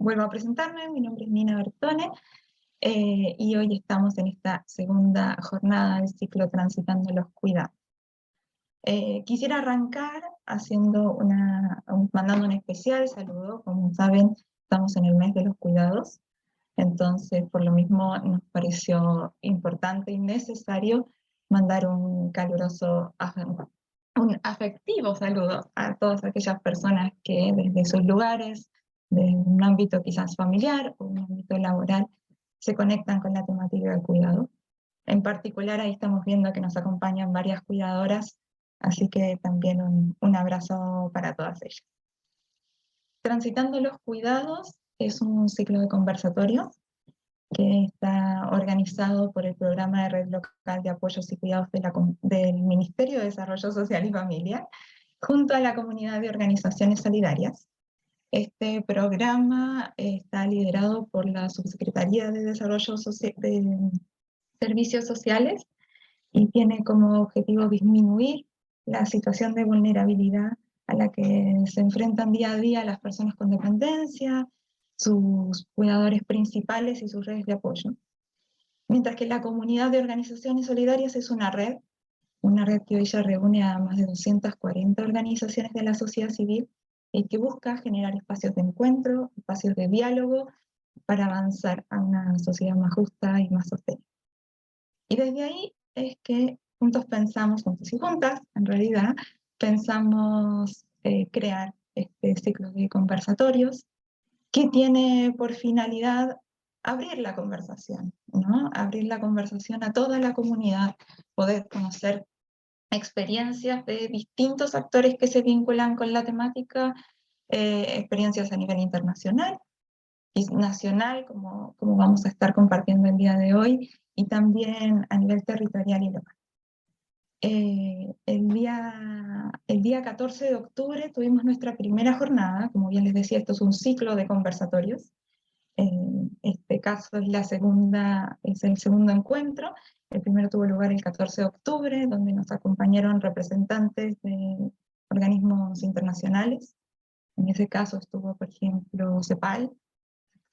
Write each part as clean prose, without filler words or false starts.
vuelvo a presentarme, mi nombre es Nina Bertone, y hoy estamos en esta segunda jornada del ciclo Transitando los Cuidados. Quisiera arrancar mandando un especial saludo. Como saben, estamos en el mes de los cuidados, entonces por lo mismo nos pareció importante y necesario mandar un caluroso, un afectivo saludo a todas aquellas personas que desde sus lugares, de un ámbito quizás familiar o un ámbito laboral, se conectan con la temática del cuidado. En particular ahí estamos viendo que nos acompañan varias cuidadoras, así que también un abrazo para todas ellas. Transitando los Cuidados es un ciclo de conversatorios que está organizado por el Programa de Red Local de Apoyos y Cuidados del Ministerio de Desarrollo Social y Familia, junto a la comunidad de organizaciones solidarias. Este programa está liderado por la Subsecretaría de Desarrollo de Servicios Sociales y tiene como objetivo disminuir la situación de vulnerabilidad a la que se enfrentan día a día las personas con dependencia, sus cuidadores principales y sus redes de apoyo. Mientras que la comunidad de organizaciones solidarias es una red que hoy ya reúne a más de 240 organizaciones de la sociedad civil y que busca generar espacios de encuentro, espacios de diálogo para avanzar a una sociedad más justa y más sostenible. Y desde ahí es que juntos y juntas, en realidad, pensamos crear este ciclo de conversatorios que tiene por finalidad abrir la conversación, ¿no? Abrir la conversación a toda la comunidad, poder conocer experiencias de distintos actores que se vinculan con la temática, experiencias a nivel internacional y nacional, como vamos a estar compartiendo el día de hoy, y también a nivel territorial y local. El día 14 de octubre tuvimos nuestra primera jornada. Como bien les decía, esto es un ciclo de conversatorios. En este caso es el segundo encuentro. El primero tuvo lugar el 14 de octubre, donde nos acompañaron representantes de organismos internacionales. En ese caso estuvo, por ejemplo, CEPAL.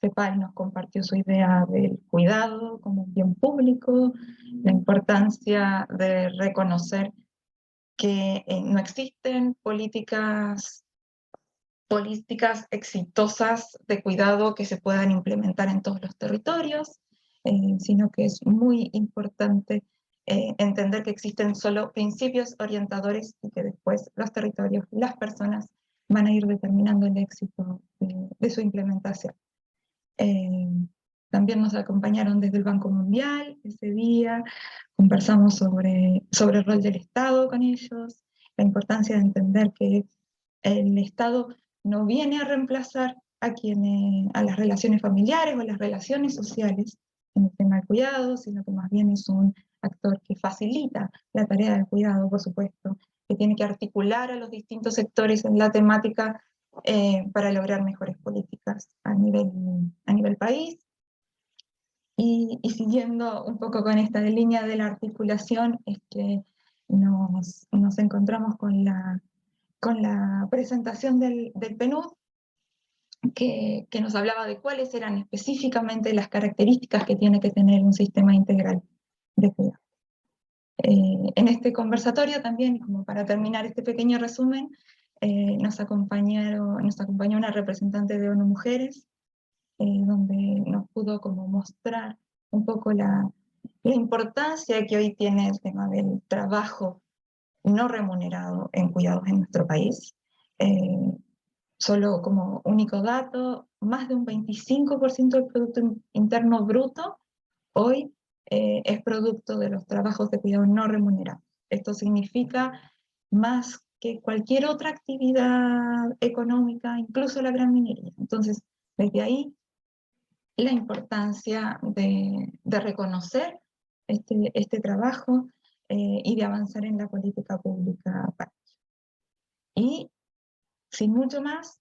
CEPAL nos compartió su idea del cuidado como un bien público, la importancia de reconocer que no existen políticas exitosas de cuidado que se puedan implementar en todos los territorios, sino que es muy importante entender que existen solo principios orientadores y que después los territorios, las personas, van a ir determinando el éxito de su implementación. También nos acompañaron desde el Banco Mundial ese día, conversamos sobre el rol del Estado con ellos, la importancia de entender que el Estado no viene a reemplazar a las relaciones familiares o las relaciones sociales en el tema del cuidado, sino que más bien es un actor que facilita la tarea del cuidado, por supuesto, que tiene que articular a los distintos sectores en la temática para lograr mejores políticas a nivel país. Y siguiendo un poco con esta línea de la articulación, es que nos encontramos con la presentación del PNUD, que nos hablaba de cuáles eran específicamente las características que tiene que tener un sistema integral de cuidado. En este conversatorio también, como para terminar este pequeño resumen, nos acompañó una representante de ONU Mujeres, donde nos pudo como mostrar un poco la importancia que hoy tiene el tema del trabajo no remunerado en cuidados en nuestro país. Solo como único dato, más de un 25% del Producto Interno Bruto hoy es producto de los trabajos de cuidado no remunerados. Esto significa más que cualquier otra actividad económica, incluso la gran minería. Entonces, desde ahí, la importancia de reconocer este trabajo y de avanzar en la política pública para ello. Y sin mucho más,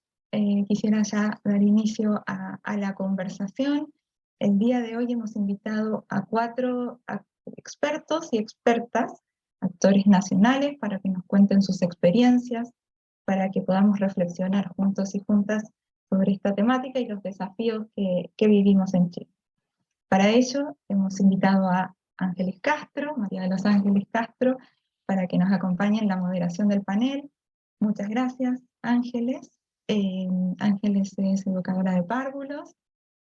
quisiera ya dar inicio a la conversación. El día de hoy hemos invitado a 4 expertos y expertas, actores nacionales, para que nos cuenten sus experiencias, para que podamos reflexionar juntos y juntas sobre esta temática y los desafíos que vivimos en Chile. Para ello hemos invitado a Ángeles Castro, María de los Ángeles Castro, para que nos acompañe en la moderación del panel. Muchas gracias, Ángeles. Ángeles es educadora de párvulos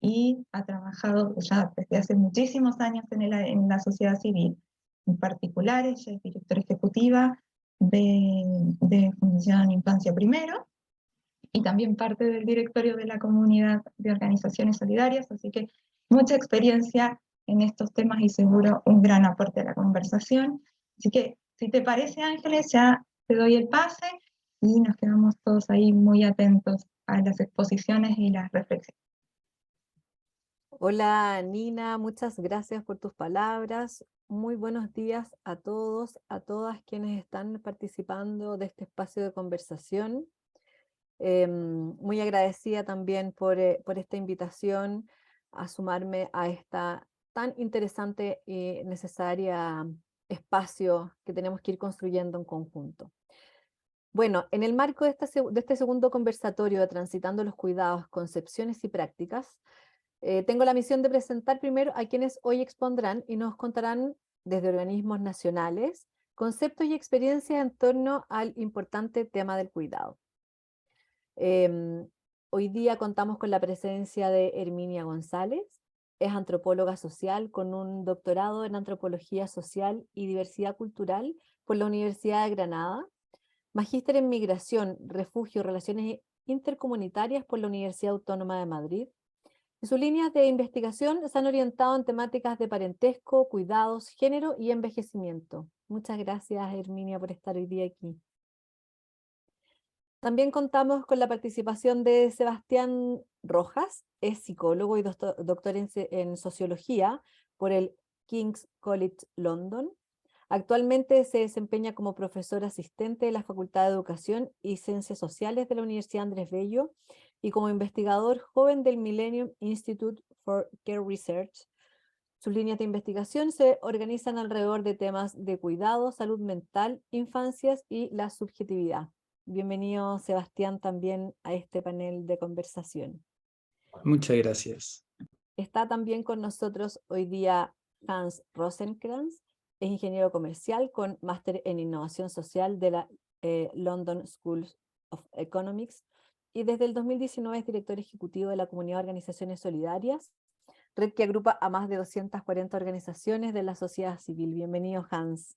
y ha trabajado ya desde hace muchísimos años en la sociedad civil. En particular, ella es directora ejecutiva de Fundación Infancia Primero, y también parte del directorio de la comunidad de organizaciones solidarias, así que mucha experiencia en estos temas y seguro un gran aporte a la conversación. Así que, si te parece, Ángeles, ya te doy el pase y nos quedamos todos ahí muy atentos a las exposiciones y las reflexiones. Hola Nina, muchas gracias por tus palabras. Muy buenos días a todos, a todas quienes están participando de este espacio de conversación. Muy agradecida también por esta invitación a sumarme a esta tan interesante y necesaria espacio que tenemos que ir construyendo en conjunto. Bueno, en el marco de este segundo conversatorio de Transitando los Cuidados, Concepciones y Prácticas, tengo la misión de presentar primero a quienes hoy expondrán y nos contarán desde organismos nacionales conceptos y experiencias en torno al importante tema del cuidado. Hoy día contamos con la presencia de Herminia González, es antropóloga social con un doctorado en Antropología Social y Diversidad Cultural por la Universidad de Granada, magíster en Migración, Refugio y Relaciones Intercomunitarias por la Universidad Autónoma de Madrid. Y sus líneas de investigación se han orientado en temáticas de parentesco, cuidados, género y envejecimiento. Muchas gracias, Herminia, por estar hoy día aquí. También contamos con la participación de Sebastián Rojas, es psicólogo y doctor en sociología por el King's College London. Actualmente se desempeña como profesor asistente de la Facultad de Educación y Ciencias Sociales de la Universidad Andrés Bello y como investigador joven del Millennium Institute for Care Research. Sus líneas de investigación se organizan alrededor de temas de cuidado, salud mental, infancias y la subjetividad. Bienvenido, Sebastián, también a este panel de conversación. Muchas gracias. Está también con nosotros hoy día Hans Rosenkrantz, es ingeniero comercial con máster en innovación social de la London School of Economics y desde el 2019 es director ejecutivo de la Comunidad de Organizaciones Solidarias, red que agrupa a más de 240 organizaciones de la sociedad civil. Bienvenido, Hans.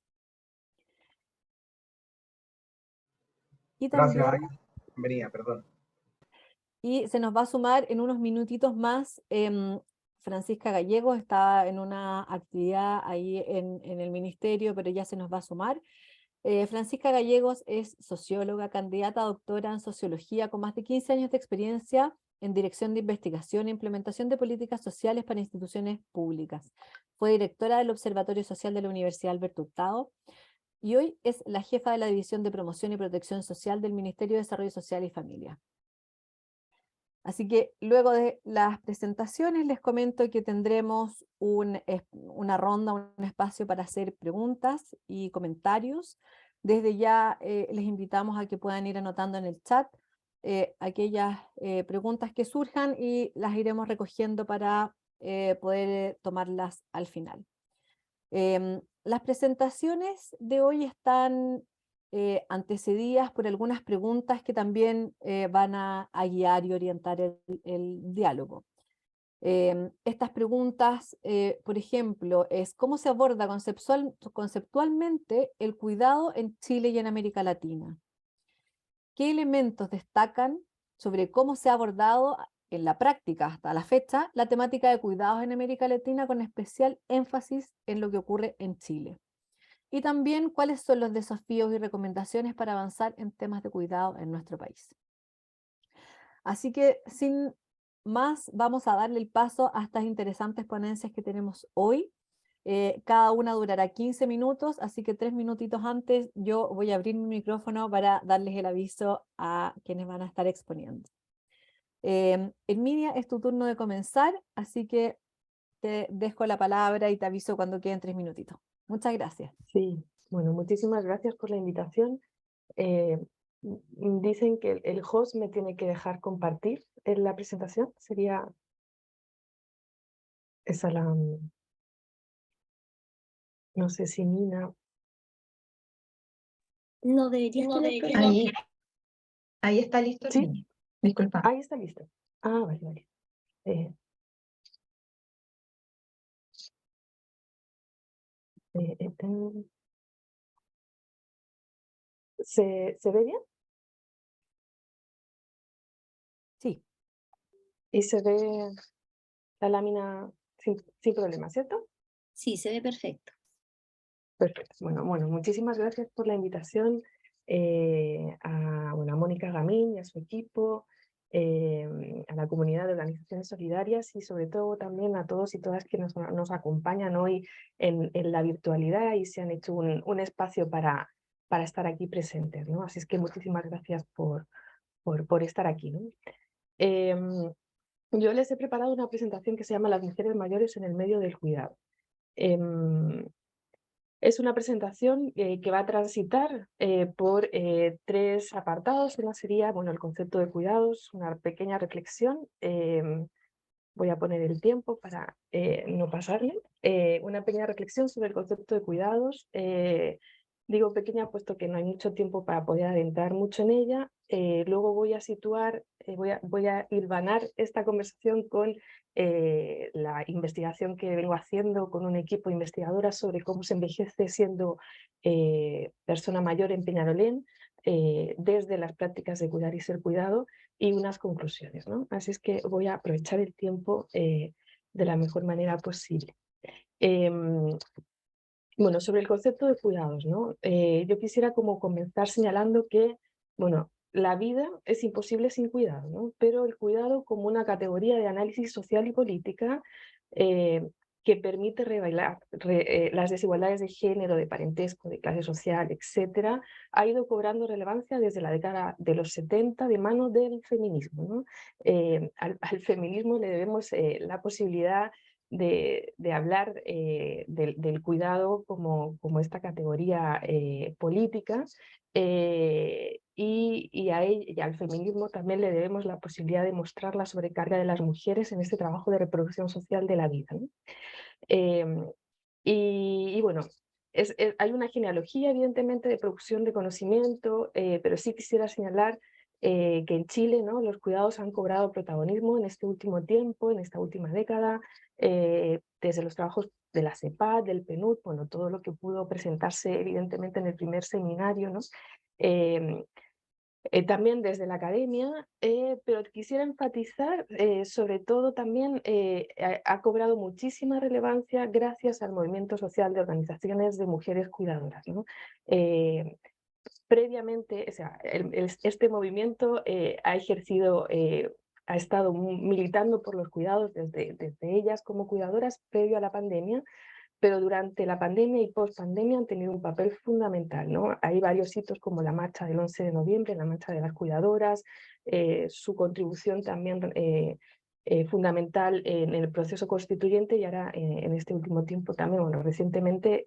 Y también, gracias, bienvenida, perdón. Y se nos va a sumar en unos minutitos más Francisca Gallegos, está en una actividad ahí en el ministerio, pero ya se nos va a sumar. Francisca Gallegos es socióloga, candidata a doctora en sociología con más de 15 años de experiencia en dirección de investigación e implementación de políticas sociales para instituciones públicas. Fue directora del Observatorio Social de la Universidad Alberto Hurtado y hoy es la jefa de la División de Promoción y Protección Social del Ministerio de Desarrollo Social y Familia. Así que luego de las presentaciones les comento que tendremos una ronda, un espacio para hacer preguntas y comentarios. Desde ya les invitamos a que puedan ir anotando en el chat aquellas preguntas que surjan y las iremos recogiendo para poder tomarlas al final. Las presentaciones de hoy están antecedidas por algunas preguntas que también van a guiar y orientar el diálogo. Estas preguntas, por ejemplo, es ¿cómo se aborda conceptualmente el cuidado en Chile y en América Latina? ¿Qué elementos destacan sobre cómo se ha abordado en la práctica hasta la fecha la temática de cuidados en América Latina, con especial énfasis en lo que ocurre en Chile? Y también cuáles son los desafíos y recomendaciones para avanzar en temas de cuidado en nuestro país. Así que sin más, vamos a darle el paso a estas interesantes ponencias que tenemos hoy. Cada una durará 15 minutos, así que 3 minutitos antes yo voy a abrir mi micrófono para darles el aviso a quienes van a estar exponiendo. Herminia, es tu turno de comenzar, así que te dejo la palabra y te aviso cuando queden 3 minutitos. Muchas gracias. Sí, bueno, muchísimas gracias por la invitación. Dicen que el host me tiene que dejar compartir, en la presentación? Sería esa la... No sé si Nina... No deberías tener problema. Ahí está listo el ¿Sí? link. Disculpa. Ahí está listo. Ah, vale, vale. ¿Se ve bien? Sí, Y se ve la lámina sin problema, ¿cierto? Sí, se ve perfecto. Perfecto. Bueno, muchísimas gracias por la invitación a Mónica Gamín y a su equipo, a la comunidad de organizaciones solidarias y sobre todo también a todos y todas que nos acompañan hoy en la virtualidad y se han hecho un espacio para estar aquí presentes, ¿no? Así es que muchísimas gracias por estar aquí, ¿no? Yo les he preparado una presentación que se llama Las mujeres mayores en el medio del cuidado. Es una presentación que va a transitar por 3 apartados. Una sería, el concepto de cuidados, una pequeña reflexión. Voy a poner el tiempo para no pasarle. Una pequeña reflexión sobre el concepto de cuidados. Digo pequeña puesto que no hay mucho tiempo para poder adentrar mucho en ella. Luego voy a situar, voy a hilvanar esta conversación con la investigación que vengo haciendo con un equipo de investigadoras sobre cómo se envejece siendo persona mayor en Peñarolén, desde las prácticas de cuidar y ser cuidado, y unas conclusiones, ¿no? Así es que voy a aprovechar el tiempo de la mejor manera posible. Sobre el concepto de cuidados, ¿no? Yo quisiera como comenzar señalando que, la vida es imposible sin cuidado, ¿no? Pero el cuidado como una categoría de análisis social y política que permite revelar las desigualdades de género, de parentesco, de clase social, etcétera, ha ido cobrando relevancia desde la década de los 70 de mano del feminismo, ¿no? Al feminismo le debemos la posibilidad de hablar del cuidado como esta categoría política, y al feminismo también le debemos la posibilidad de mostrar la sobrecarga de las mujeres en este trabajo de reproducción social de la vida, ¿no? Hay una genealogía evidentemente de producción de conocimiento, pero sí quisiera señalar que en Chile, ¿no?, los cuidados han cobrado protagonismo en este último tiempo, en esta última década, desde los trabajos de la CEPAD, del PNUD, todo lo que pudo presentarse evidentemente en el primer seminario, ¿no? También desde la academia, pero quisiera enfatizar sobre todo también ha cobrado muchísima relevancia gracias al movimiento social de organizaciones de mujeres cuidadoras, ¿no? Previamente, o sea, este movimiento ha estado militando por los cuidados desde ellas como cuidadoras previo a la pandemia, pero durante la pandemia y post-pandemia han tenido un papel fundamental, ¿no? Hay varios hitos como la marcha del 11 de noviembre, la marcha de las cuidadoras, su contribución también fundamental en el proceso constituyente y ahora en este último tiempo también, recientemente,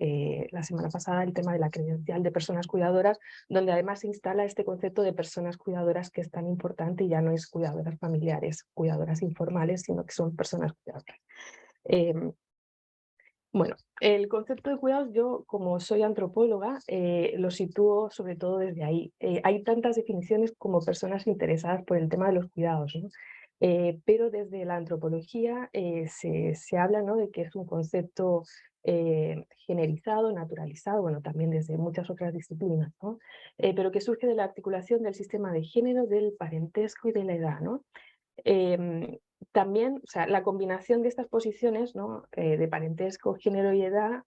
la semana pasada, el tema de la credencial de personas cuidadoras, donde además se instala este concepto de personas cuidadoras que es tan importante y ya no es cuidadoras familiares, cuidadoras informales, sino que son personas cuidadoras. El concepto de cuidados, yo como soy antropóloga, lo sitúo sobre todo desde ahí. Hay tantas definiciones como personas interesadas por el tema de los cuidados, ¿no? Pero desde la antropología se habla, ¿no?, de que es un concepto generalizado, naturalizado, también desde muchas otras disciplinas, ¿no? Pero que surge de la articulación del sistema de género, del parentesco y de la edad, ¿no? También, o sea, la combinación de estas posiciones, ¿no?, de parentesco, género y edad,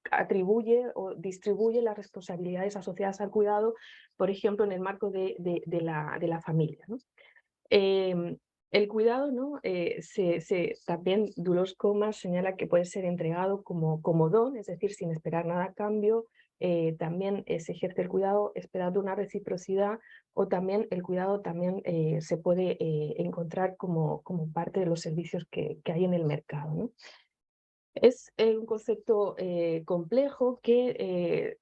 atribuye o distribuye las responsabilidades asociadas al cuidado, por ejemplo, en el marco de la familia, ¿no? El cuidado, ¿no?, también Dolores Comas señala que puede ser entregado como don, es decir, sin esperar nada a cambio. También se ejerce el cuidado esperando una reciprocidad, o también el cuidado también se puede encontrar como parte de los servicios que hay en el mercado, ¿no? Es un concepto complejo que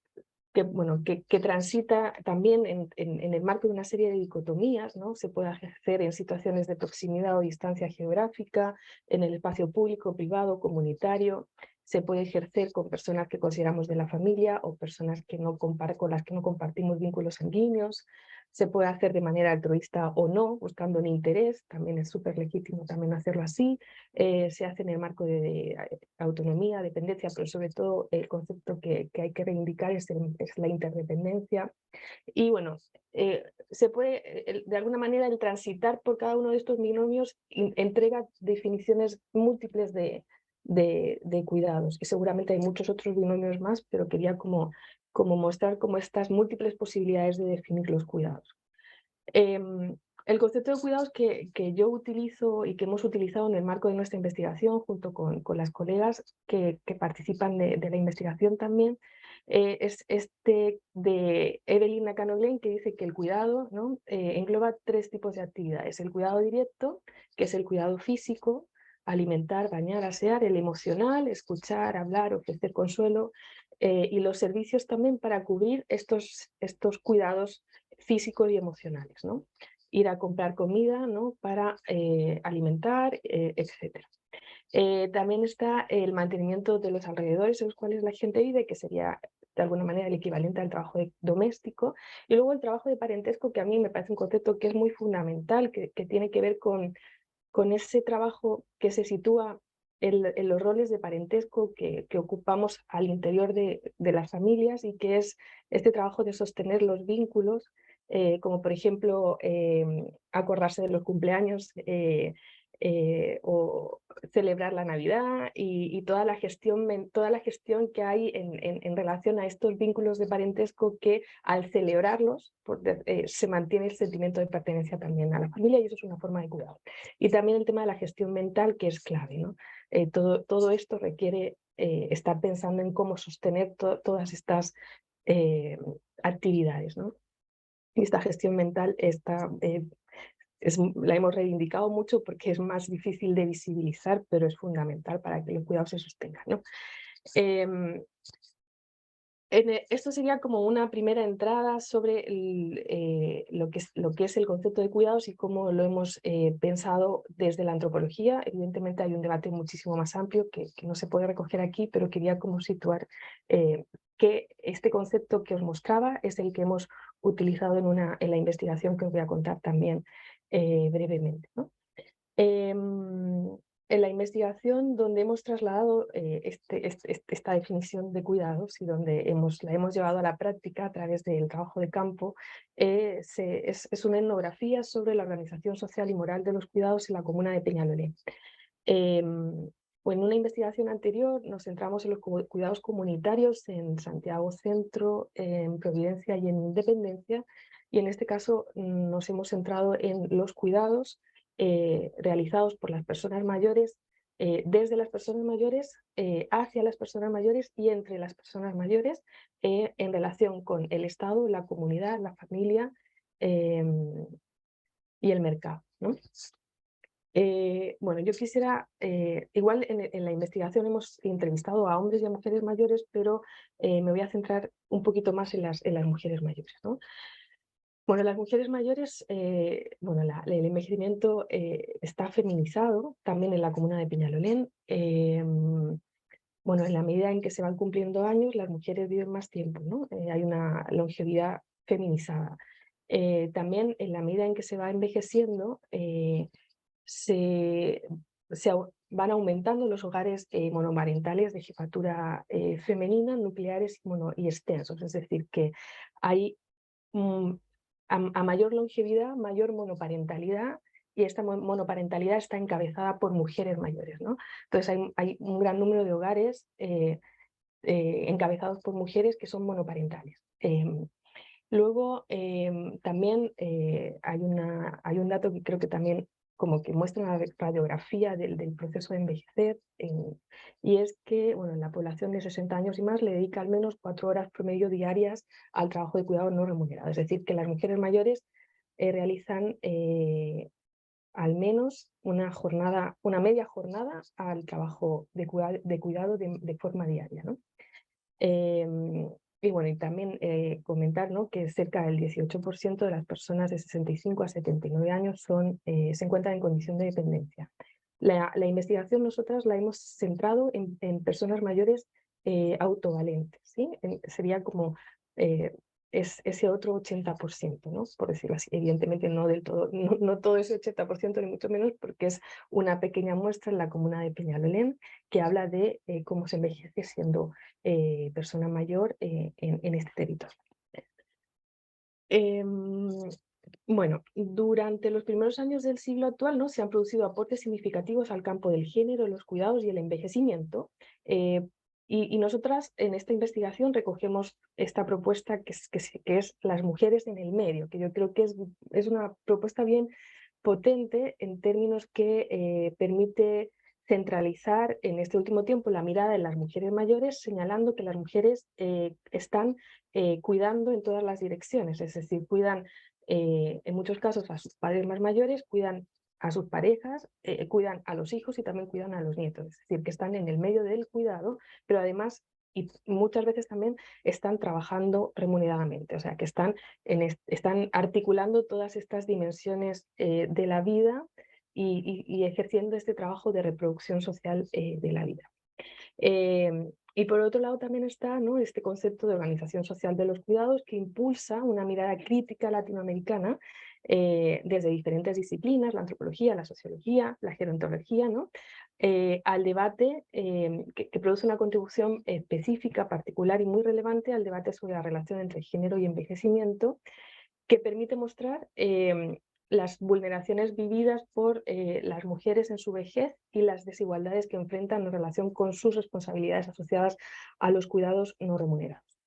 que transita también en el marco de una serie de dicotomías, ¿no? Se puede ejercer en situaciones de proximidad o distancia geográfica, en el espacio público, privado, comunitario. Se puede ejercer con personas que consideramos de la familia o personas con las que no compartimos vínculos sanguíneos. Se puede hacer de manera altruista o no, buscando un interés, también es súper legítimo también hacerlo así. Se hace en el marco de autonomía, dependencia, pero sobre todo el concepto que hay que reivindicar es la interdependencia. Y bueno, se puede, de alguna manera, el transitar por cada uno de estos binomios entrega definiciones múltiples de cuidados, y seguramente hay muchos otros binomios más, pero quería como mostrar como estas múltiples posibilidades de definir los cuidados. El concepto de cuidados que yo utilizo y que hemos utilizado en el marco de nuestra investigación junto con las colegas que participan de la investigación también, es este de Evelyn Nakano-Glenn, que dice que el cuidado, ¿no? Engloba 3 tipos de actividades: el cuidado directo, que es el cuidado físico, alimentar, bañar, asear; el emocional, escuchar, hablar, ofrecer consuelo, y los servicios también para cubrir estos cuidados físicos y emocionales, ¿no? Ir a comprar comida, ¿no? Para alimentar, etc. También está el mantenimiento de los alrededores en los cuales la gente vive, que sería de alguna manera el equivalente al trabajo doméstico. Y luego el trabajo de parentesco, que a mí me parece un concepto que es muy fundamental, que tiene que ver con ese trabajo que se sitúa en los roles de parentesco que ocupamos al interior de las familias, y que es este trabajo de sostener los vínculos, como por ejemplo acordarse de los cumpleaños o celebrar la Navidad, y toda la gestión que hay en relación a estos vínculos de parentesco, que al celebrarlos se mantiene el sentimiento de pertenencia también a la familia, y eso es una forma de cuidado. Y también el tema de la gestión mental, que es clave, ¿no? Todo esto requiere estar pensando en cómo sostener todas estas actividades, ¿no? Y esta gestión mental la hemos reivindicado mucho porque es más difícil de visibilizar, pero es fundamental para que el cuidado se sostenga, ¿no? Esto sería como una primera entrada sobre lo que es el concepto de cuidados y cómo lo hemos pensado desde la antropología. Evidentemente hay un debate muchísimo más amplio que no se puede recoger aquí, pero quería como situar que este concepto que os mostraba es el que hemos utilizado en la investigación que os voy a contar también brevemente, ¿no? En la investigación, donde hemos trasladado esta definición de cuidados y donde la hemos llevado a la práctica a través del trabajo de campo, es una etnografía sobre la organización social y moral de los cuidados en la comuna de Peñalolén. En una investigación anterior nos centramos en los cuidados comunitarios en Santiago Centro, en Providencia y en Independencia, y en este caso nos hemos centrado en los cuidados realizados por las personas mayores, desde las personas mayores hacia las personas mayores y entre las personas mayores, en relación con el Estado, la comunidad, la familia y el mercado, ¿no? Bueno, yo quisiera, igual en la investigación hemos entrevistado a hombres y a mujeres mayores, pero me voy a centrar un poquito más en las mujeres mayores, ¿no? Bueno, las mujeres mayores, bueno, el envejecimiento está feminizado también en la comuna de Peñalolén. Bueno, en la medida en que se van cumpliendo años, las mujeres viven más tiempo, ¿no? Hay una longevidad feminizada. También en la medida en que se va envejeciendo, van aumentando los hogares monomarentales de jefatura femenina, nucleares y extensos. Es decir, que hay a mayor longevidad, mayor monoparentalidad, y esta monoparentalidad está encabezada por mujeres mayores, ¿no? Entonces hay un gran número de hogares encabezados por mujeres que son monoparentales. Luego también hay un dato que creo que también como que muestra una radiografía del proceso de envejecer, y es que bueno, la población de 60 años y más le dedica al menos 4 horas promedio diarias al trabajo de cuidado no remunerado. Es decir, que las mujeres mayores realizan al menos una media jornada al trabajo de cuidado de forma diaria, ¿no? y bueno, y también comentar, ¿no?, que cerca del 18% de las personas de 65 a 79 años se encuentran en condición de dependencia. La investigación nosotras la hemos centrado en personas mayores autovalentes, ¿sí? Sería como ese otro 80%, ¿no?, por decirlo así. Evidentemente no del todo, no todo ese 80%, ni mucho menos, porque es una pequeña muestra en la comuna de Peñalolén que habla de cómo se envejece siendo persona mayor en este territorio. Bueno, durante los primeros años del siglo actual, ¿no?, se han producido aportes significativos al campo del género, los cuidados y el envejecimiento. Y nosotras en esta investigación recogemos esta propuesta que es las mujeres en el medio, que yo creo que es una propuesta bien potente en términos que permite centralizar en este último tiempo la mirada en las mujeres mayores, señalando que las mujeres están cuidando en todas las direcciones, es decir, cuidan en muchos casos a sus padres más mayores, cuidan a sus parejas, cuidan a los hijos y también cuidan a los nietos, es decir, que están en el medio del cuidado, pero además, y muchas veces también están trabajando remuneradamente, o sea, que están articulando todas estas dimensiones de la vida y ejerciendo este trabajo de reproducción social de la vida. Y por otro lado también está, ¿no?, este concepto de organización social de los cuidados que impulsa una mirada crítica latinoamericana desde diferentes disciplinas, la antropología, la sociología, la gerontología, ¿no?, al debate que produce una contribución específica, particular y muy relevante al debate sobre la relación entre género y envejecimiento, que permite mostrar las vulneraciones vividas por las mujeres en su vejez y las desigualdades que enfrentan en relación con sus responsabilidades asociadas a los cuidados no remunerados.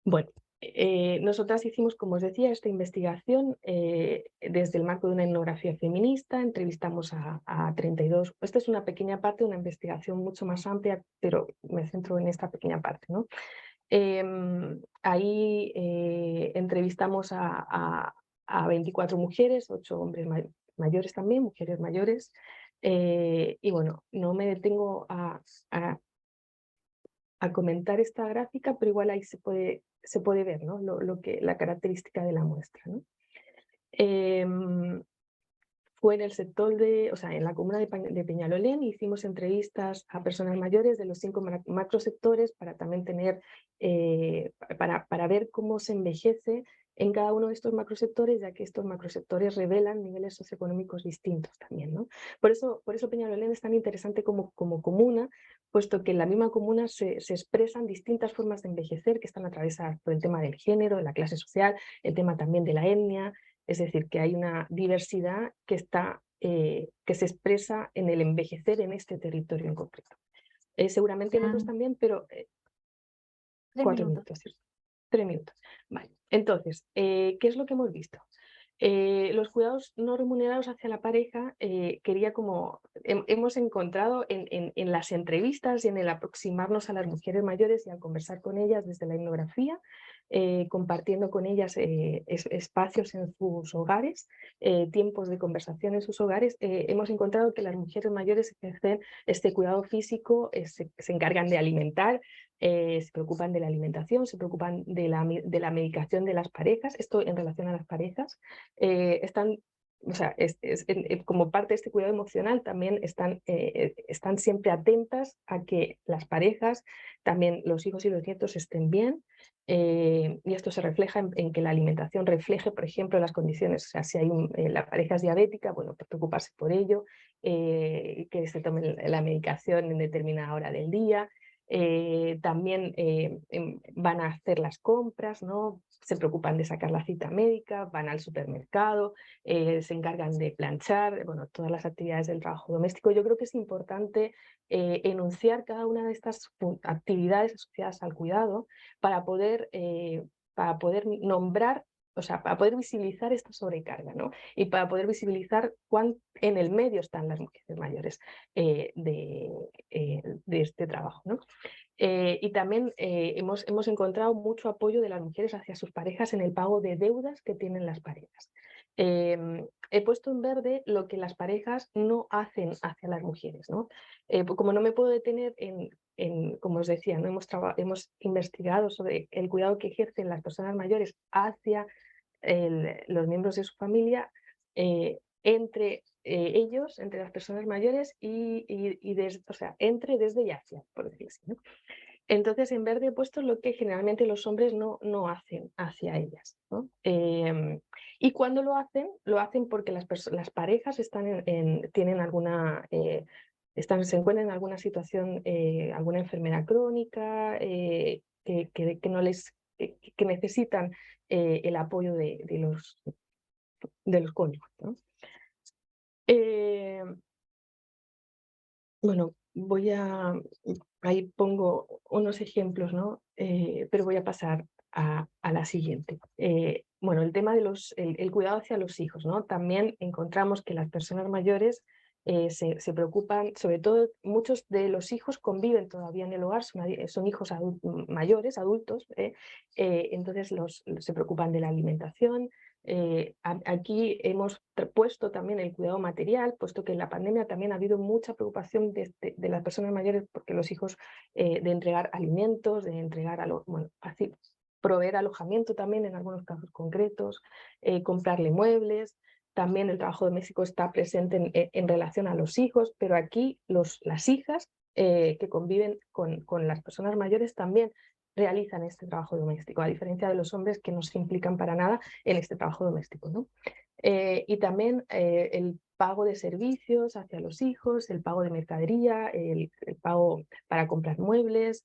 Bueno, nosotras hicimos, como os decía, esta investigación desde el marco de una etnografía feminista, entrevistamos a 32, esta es una pequeña parte de una investigación mucho más amplia, pero me centro en esta pequeña parte, ¿no? Ahí entrevistamos a 24 mujeres, 8 hombres mayores también, mujeres mayores, y bueno, no me detengo a comentar esta gráfica, pero igual ahí se puede ver, ¿no?, la característica de la muestra, ¿no? Fue en el sector en la comuna de Peñalolén, hicimos entrevistas a personas mayores de los 5 macrosectores para también tener, para ver cómo se envejece en cada uno de estos macrosectores, ya que estos macrosectores revelan niveles socioeconómicos distintos también, ¿no? Por eso Peñalolén es tan interesante como comuna, puesto que en la misma comuna se expresan distintas formas de envejecer que están atravesadas por el tema del género, de la clase social, el tema también de la etnia. Es decir, que hay una diversidad que se expresa en el envejecer en este territorio en concreto. Seguramente en otros también, pero 4 minutos, ¿cierto? 3 minutos. Vale. Entonces, ¿qué es lo que hemos visto? Los cuidados no remunerados hacia la pareja, hemos encontrado en las entrevistas y en el aproximarnos a las mujeres mayores y al conversar con ellas desde la etnografía, compartiendo con ellas espacios en sus hogares, tiempos de conversación en sus hogares, hemos encontrado que las mujeres mayores ejercen este cuidado físico, se encargan de alimentar, se preocupan de la alimentación, se preocupan de la medicación de las parejas, esto en relación a las parejas, están, o sea, como parte de este cuidado emocional también están siempre atentas a que las parejas, también los hijos y los nietos estén bien, y esto se refleja en que la alimentación refleje, por ejemplo, las condiciones, o sea, si la pareja es diabética, bueno, pues preocuparse por ello, que se tome la medicación en determinada hora del día. También van a hacer las compras, ¿no? Se preocupan de sacar la cita médica, van al supermercado, se encargan de planchar, bueno, todas las actividades del trabajo doméstico. Yo creo que es importante enunciar cada una de estas actividades asociadas al cuidado para poder nombrar, o sea, para poder visibilizar esta sobrecarga, ¿no? Y para poder visibilizar cuán en el medio están las mujeres mayores de este trabajo, ¿no? Y también hemos encontrado mucho apoyo de las mujeres hacia sus parejas en el pago de deudas que tienen las parejas. He puesto en verde lo que las parejas no hacen hacia las mujeres, ¿no? Como no me puedo detener como os decía, ¿no? Hemos investigado sobre el cuidado que ejercen las personas mayores hacia los miembros de su familia, entre ellos, entre las personas mayores o sea, desde y hacia, por decirlo así, ¿no? Entonces, en verde he puesto lo que generalmente los hombres no hacen hacia ellas, ¿no? Y cuando lo hacen porque las parejas tienen alguna, se encuentran en alguna situación, alguna enfermedad crónica, que no les, que necesitan el apoyo de los cónyuges, ¿no? Bueno, ahí pongo unos ejemplos, ¿no? Pero voy a pasar a la siguiente. Bueno, el tema de el cuidado hacia los hijos, ¿no? También encontramos que las personas mayores se preocupan, sobre todo muchos de los hijos conviven todavía en el hogar, son hijos mayores, adultos, entonces se preocupan de la alimentación. Aquí hemos puesto también el cuidado material, puesto que en la pandemia también ha habido mucha preocupación de las personas mayores porque los hijos, de entregar alimentos, de entregar, así, proveer alojamiento también en algunos casos concretos, comprarle muebles. También el trabajo doméstico está presente en relación a los hijos, pero aquí las hijas que conviven con las personas mayores también realizan este trabajo doméstico, a diferencia de los hombres que no se implican para nada en este trabajo doméstico, ¿no? Y también el pago de servicios hacia los hijos, el pago de mercadería, el pago para comprar muebles,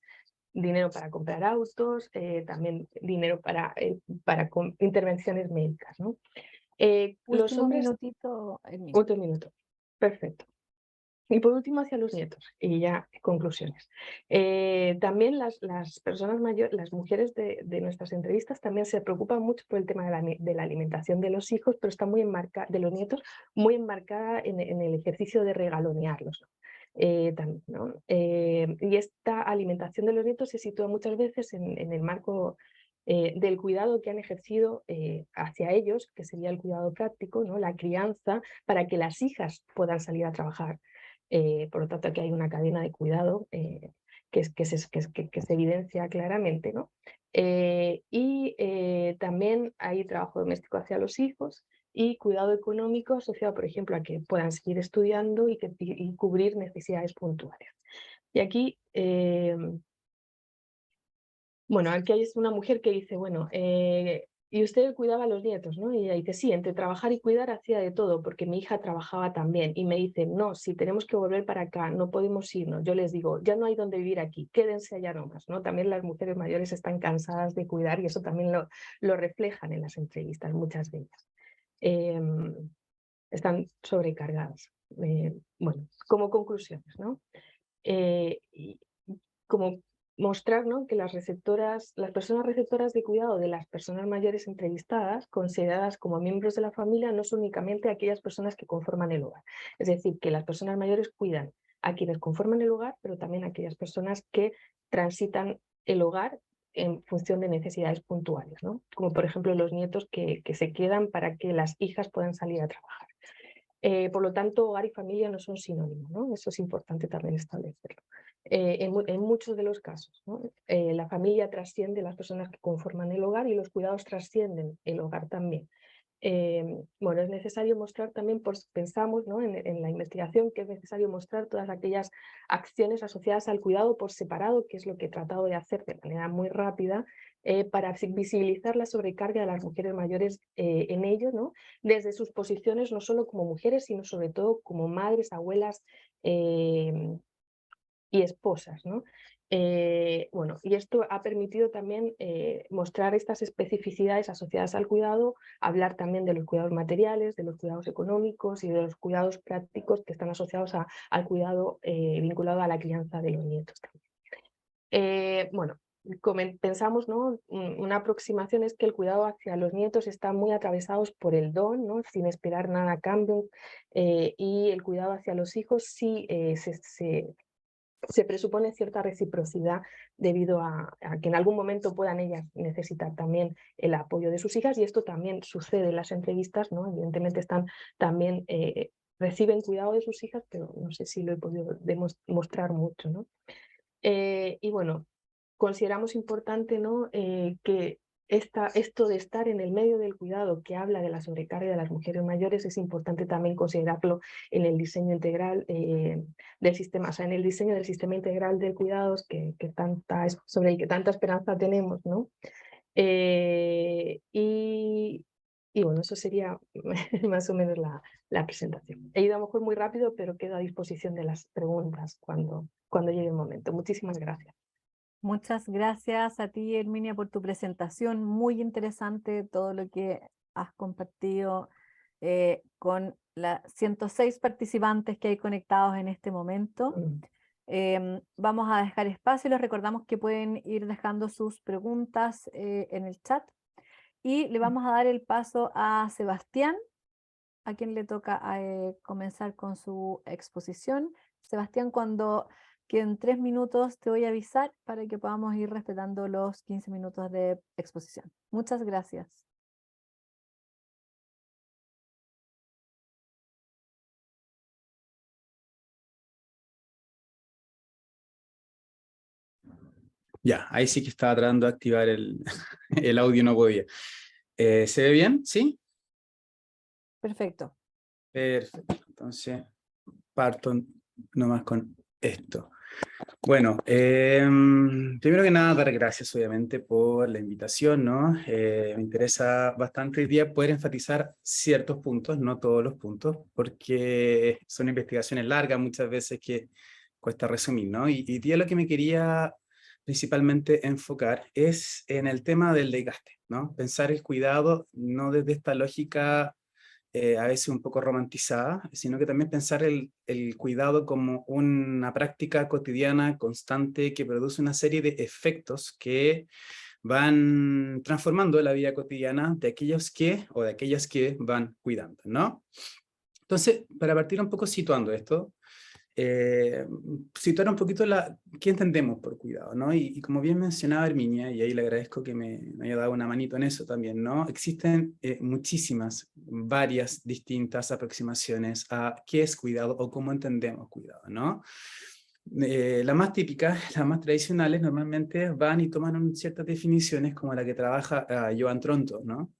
dinero para comprar autos, también dinero para intervenciones médicas, ¿no? Los Último hombres... minutito, Hermín. Otro minuto. Perfecto. Y por último, hacia los nietos, y ya conclusiones. También las personas mayores, las mujeres de nuestras entrevistas también se preocupan mucho por el tema de la alimentación de los hijos, pero está muy enmarcada, de los nietos, muy enmarcada en el ejercicio de regalonearlos, ¿no? También, ¿no? Y esta alimentación de los nietos se sitúa muchas veces en el marco del cuidado que han ejercido hacia ellos, que sería el cuidado práctico, ¿no? La crianza, para que las hijas puedan salir a trabajar. Por lo tanto, aquí hay una cadena de cuidado que se evidencia claramente, ¿no? También hay trabajo doméstico hacia los hijos y cuidado económico asociado, por ejemplo, a que puedan seguir estudiando y cubrir necesidades puntuales. Y aquí, bueno, aquí hay una mujer que dice, bueno, y usted cuidaba a los nietos, ¿no? Y ella dice, sí, entre trabajar y cuidar hacía de todo, porque mi hija trabajaba también. Y me dice, no, si tenemos que volver para acá, no podemos irnos. Yo les digo, ya no hay donde vivir aquí, quédense allá nomás, ¿no? También las mujeres mayores están cansadas de cuidar y eso también lo reflejan en las entrevistas, muchas de ellas. Están sobrecargadas. Bueno, como conclusiones, ¿no? Y como mostrar, ¿no?, que las personas receptoras de cuidado de las personas mayores entrevistadas, consideradas como miembros de la familia, no son únicamente aquellas personas que conforman el hogar. Es decir, que las personas mayores cuidan a quienes conforman el hogar, pero también a aquellas personas que transitan el hogar en función de necesidades puntuales, ¿no? Como por ejemplo los nietos que se quedan para que las hijas puedan salir a trabajar. Por lo tanto, hogar y familia no son sinónimos, ¿no? Eso es importante también establecerlo. En muchos de los casos, ¿no? La familia trasciende las personas que conforman el hogar y los cuidados trascienden el hogar también. Bueno, es necesario mostrar también, pensamos, ¿no?, en la investigación, que es necesario mostrar todas aquellas acciones asociadas al cuidado por separado, que es lo que he tratado de hacer de manera muy rápida, para visibilizar la sobrecarga de las mujeres mayores en ello, ¿no?, desde sus posiciones no solo como mujeres, sino sobre todo como madres, abuelas y esposas, ¿no? Bueno, y esto ha permitido también mostrar estas especificidades asociadas al cuidado, hablar también de los cuidados materiales, de los cuidados económicos y de los cuidados prácticos que están asociados al cuidado vinculado a la crianza de los nietos también. Bueno, pensamos, ¿no?, una aproximación es que el cuidado hacia los nietos está muy atravesados por el don, ¿no?, sin esperar nada a cambio, y el cuidado hacia los hijos sí se presupone cierta reciprocidad debido a que en algún momento puedan ellas necesitar también el apoyo de sus hijas, y esto también sucede en las entrevistas, ¿no? Evidentemente también reciben cuidado de sus hijas, pero no sé si lo he podido demostrar mucho, ¿no? Y bueno, consideramos importante, ¿no? Que esto de estar en el medio del cuidado, que habla de la sobrecarga de las mujeres mayores, es importante también considerarlo en el diseño integral del sistema, o sea, en el diseño del sistema integral de cuidados sobre el que tanta esperanza tenemos, ¿no? Y bueno, eso sería más o menos la presentación. He ido a lo mejor muy rápido, pero quedo a disposición de las preguntas cuando llegue el momento. Muchísimas gracias. Muchas gracias a ti, Herminia, por tu presentación. Muy interesante todo lo que has compartido con las 106 participantes que hay conectados en este momento. Vamos a dejar espacio y les recordamos que pueden ir dejando sus preguntas en el chat. Y le vamos a dar el paso a Sebastián, a quien le toca comenzar con su exposición. Sebastián, cuando queden 3 minutos te voy a avisar para que podamos ir respetando los 15 minutos de exposición. Muchas gracias. Ya, ahí sí que estaba tratando de activar el audio, no podía. ¿Se ve bien? ¿Sí? Perfecto. Perfecto. Entonces, parto nomás con esto. Bueno, primero que nada, dar gracias obviamente por la invitación, ¿no? Me interesa bastante hoy día poder enfatizar ciertos puntos, no todos los puntos, porque son investigaciones largas muchas veces que cuesta resumir, ¿no? Y hoy día lo que me quería principalmente enfocar es en el tema del desgaste, ¿no? Pensar el cuidado no desde esta lógica a veces un poco romantizada, sino que también pensar el cuidado como una práctica cotidiana, constante, que produce una serie de efectos que van transformando la vida cotidiana de aquellos que, o de aquellas que van cuidando, ¿no? Entonces, para partir un poco situando esto, situar un poquito qué entendemos por cuidado, ¿no? Y como bien mencionaba Herminia, y ahí le agradezco que me haya dado una manito en eso también, ¿no? Existen varias distintas aproximaciones a qué es cuidado o cómo entendemos cuidado, ¿no? Las más típicas, las más tradicionales, normalmente van y toman ciertas definiciones como la que trabaja Joan Tronto, ¿no?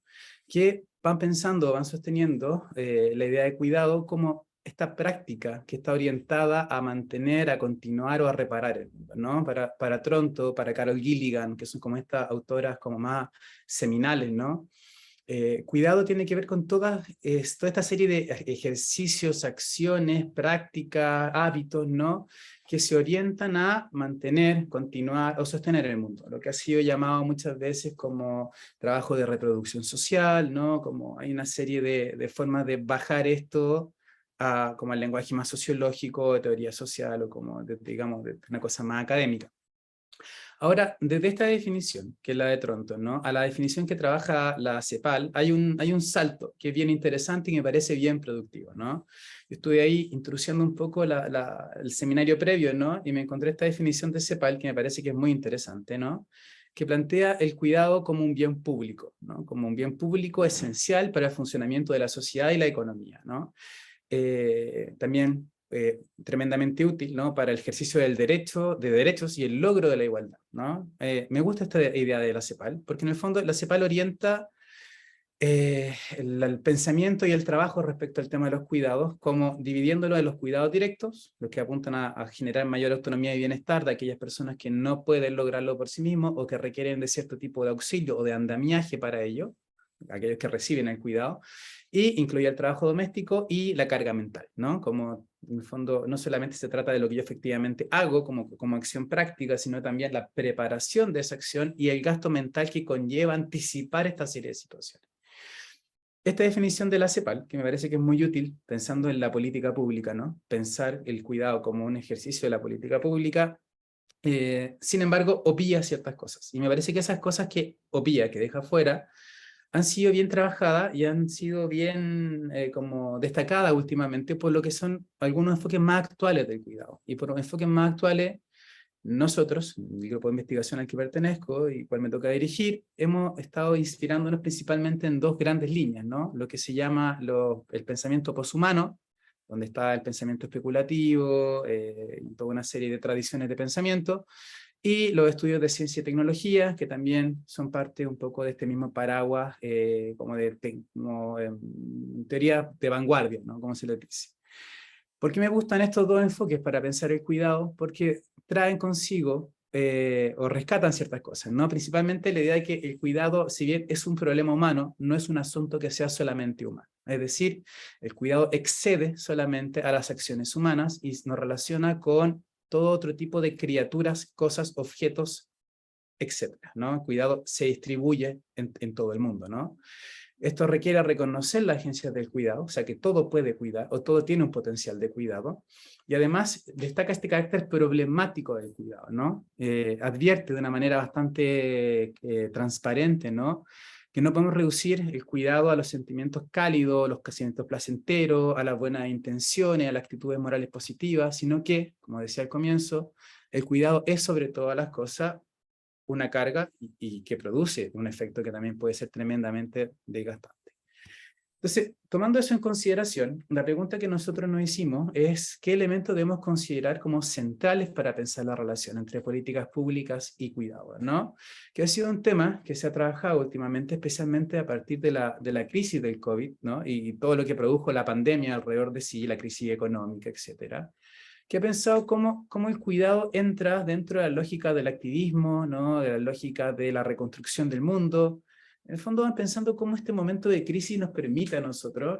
Que van pensando, van sosteniendo la idea de cuidado como esta práctica que está orientada a mantener, a continuar o a reparar el mundo, ¿no? Para Tronto, para Carol Gilligan, que son como estas autoras como más seminales, ¿no? Cuidado tiene que ver con toda esta serie de ejercicios, acciones, prácticas, hábitos, ¿no? Que se orientan a mantener, continuar o sostener el mundo, lo que ha sido llamado muchas veces como trabajo de reproducción social, ¿no? Como hay una serie de formas de bajar esto como el lenguaje más sociológico, de teoría social o como, digamos, de una cosa más académica. Ahora, desde esta definición, que es la de Tronto, ¿no? A la definición que trabaja la CEPAL, hay un salto que es bien interesante y me parece bien productivo, ¿no? Yo estuve ahí introduciendo un poco el seminario previo, ¿no? Y me encontré esta definición de CEPAL que me parece que es muy interesante, ¿no? Que plantea el cuidado como un bien público, ¿no? Como un bien público esencial para el funcionamiento de la sociedad y la economía, ¿no? También tremendamente útil, ¿no? Para el ejercicio de derechos y el logro de la igualdad, ¿no? Me gusta esta idea de la CEPAL, porque en el fondo la CEPAL orienta el pensamiento y el trabajo respecto al tema de los cuidados, como dividiéndolo de los cuidados directos, los que apuntan a generar mayor autonomía y bienestar de aquellas personas que no pueden lograrlo por sí mismos o que requieren de cierto tipo de auxilio o de andamiaje para ello, aquellos que reciben el cuidado, y incluye el trabajo doméstico y la carga mental, ¿no? Como en el fondo no solamente se trata de lo que yo efectivamente hago como acción práctica, sino también la preparación de esa acción y el gasto mental que conlleva anticipar esta serie de situaciones. Esta definición de la CEPAL, que me parece que es muy útil pensando en la política pública, ¿no? Pensar el cuidado como un ejercicio de la política pública, sin embargo, obvia ciertas cosas. Y me parece que esas cosas que obvia, que deja fuera, han sido bien trabajadas y han sido bien como destacadas últimamente por lo que son algunos enfoques más actuales del cuidado. Y por enfoques más actuales, nosotros, el grupo de investigación al que pertenezco y cual me toca dirigir, hemos estado inspirándonos principalmente en dos grandes líneas, ¿no? Lo que se llama el pensamiento poshumano, donde está el pensamiento especulativo y toda una serie de tradiciones de pensamiento, y los estudios de ciencia y tecnología, que también son parte un poco de este mismo paraguas, como teoría de vanguardia, ¿no? Como se le dice. ¿Por qué me gustan estos dos enfoques para pensar el cuidado? Porque traen consigo o rescatan ciertas cosas, ¿no? Principalmente la idea de que el cuidado, si bien es un problema humano, no es un asunto que sea solamente humano. Es decir, el cuidado excede solamente a las acciones humanas y nos relaciona con todo otro tipo de criaturas, cosas, objetos, etcétera, ¿no? El cuidado se distribuye en todo el mundo, ¿no? Esto requiere reconocer las agencias del cuidado, o sea que todo puede cuidar, o todo tiene un potencial de cuidado, y además destaca este carácter problemático del cuidado, ¿no? Advierte de una manera bastante transparente, ¿no? Que no podemos reducir el cuidado a los sentimientos cálidos, los sentimientos placenteros, a las buenas intenciones, a las actitudes morales positivas, sino que, como decía al comienzo, el cuidado es sobre todas las cosas una carga y que produce un efecto que también puede ser tremendamente desgastante. Entonces, tomando eso en consideración, la pregunta que nosotros nos hicimos es ¿qué elementos debemos considerar como centrales para pensar la relación entre políticas públicas y cuidado, ¿no? Que ha sido un tema que se ha trabajado últimamente, especialmente a partir de la crisis del COVID, ¿no? Y todo lo que produjo la pandemia alrededor de sí, la crisis económica, etcétera, que ha pensado cómo el cuidado entra dentro de la lógica del activismo, ¿no? De la lógica de la reconstrucción del mundo. En el fondo van pensando cómo este momento de crisis nos permite a nosotros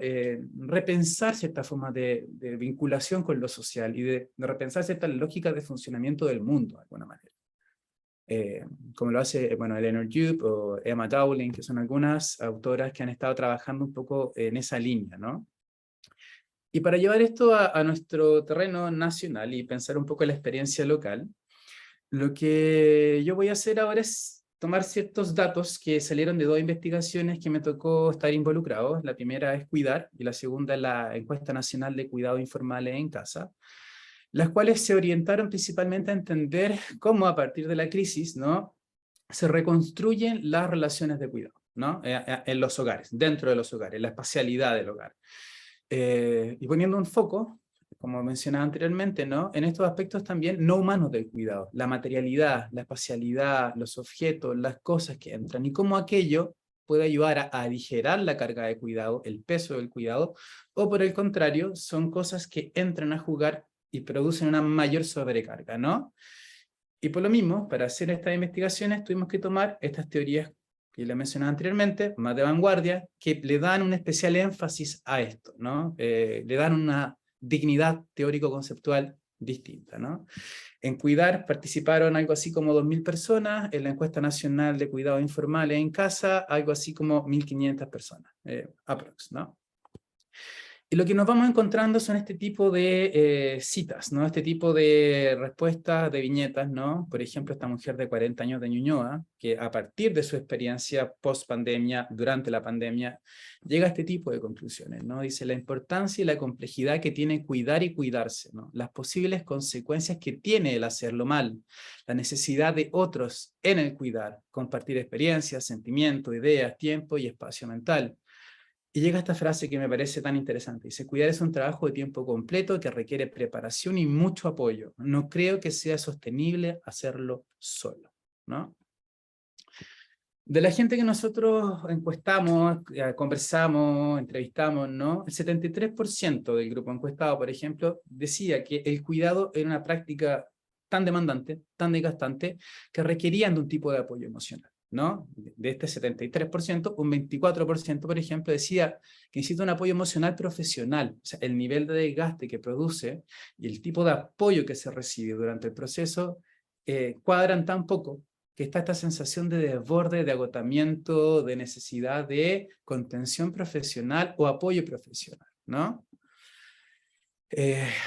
repensar ciertas formas de vinculación con lo social y de repensar ciertas lógicas de funcionamiento del mundo, de alguna manera. Como lo hace Eleanor Yup o Emma Dowling, que son algunas autoras que han estado trabajando un poco en esa línea, ¿no? Y para llevar esto a nuestro terreno nacional y pensar un poco en la experiencia local, lo que yo voy a hacer ahora es tomar ciertos datos que salieron de dos investigaciones que me tocó estar involucrado. La primera es Cuidar y la segunda es la Encuesta Nacional de Cuidados Informales en Casa, las cuales se orientaron principalmente a entender cómo a partir de la crisis, ¿no?, se reconstruyen las relaciones de cuidado, ¿no?, en los hogares, dentro de los hogares, la espacialidad del hogar. Y poniendo un foco, como mencionaba anteriormente, ¿no?, en estos aspectos también no humanos del cuidado, la materialidad, la espacialidad, los objetos, las cosas que entran, y cómo aquello puede ayudar a aligerar la carga de cuidado, el peso del cuidado, o por el contrario, son cosas que entran a jugar y producen una mayor sobrecarga, ¿no? Y por lo mismo, para hacer estas investigaciones tuvimos que tomar estas teorías que le mencionaba anteriormente, más de vanguardia, que le dan un especial énfasis a esto, ¿no? Le dan una dignidad teórico-conceptual distinta, ¿no? En Cuidar participaron algo así como 2.000 personas, en la Encuesta Nacional de Cuidados Informales en Casa, algo así como 1.500 personas, aprox, ¿no? Y lo que nos vamos encontrando son este tipo de citas, ¿no? Este tipo de respuestas, de viñetas, ¿no? Por ejemplo, esta mujer de 40 años de Ñuñoa, que a partir de su experiencia post-pandemia, durante la pandemia, llega a este tipo de conclusiones, ¿no? Dice la importancia y la complejidad que tiene cuidar y cuidarse, ¿no? Las posibles consecuencias que tiene el hacerlo mal, la necesidad de otros en el cuidar, compartir experiencias, sentimientos, ideas, tiempo y espacio mental. Y llega esta frase que me parece tan interesante. Dice, cuidar es un trabajo de tiempo completo que requiere preparación y mucho apoyo. No creo que sea sostenible hacerlo solo, ¿no? De la gente que nosotros encuestamos, conversamos, entrevistamos, ¿no? El 73% del grupo encuestado, por ejemplo, decía que el cuidado era una práctica tan demandante, tan desgastante, que requerían de un tipo de apoyo emocional, ¿no? De este 73%, un 24%, por ejemplo, decía que necesita un apoyo emocional profesional. O sea, el nivel de desgaste que produce y el tipo de apoyo que se recibe durante el proceso cuadran tan poco que está esta sensación de desborde, de agotamiento, de necesidad de contención profesional o apoyo profesional, ¿no?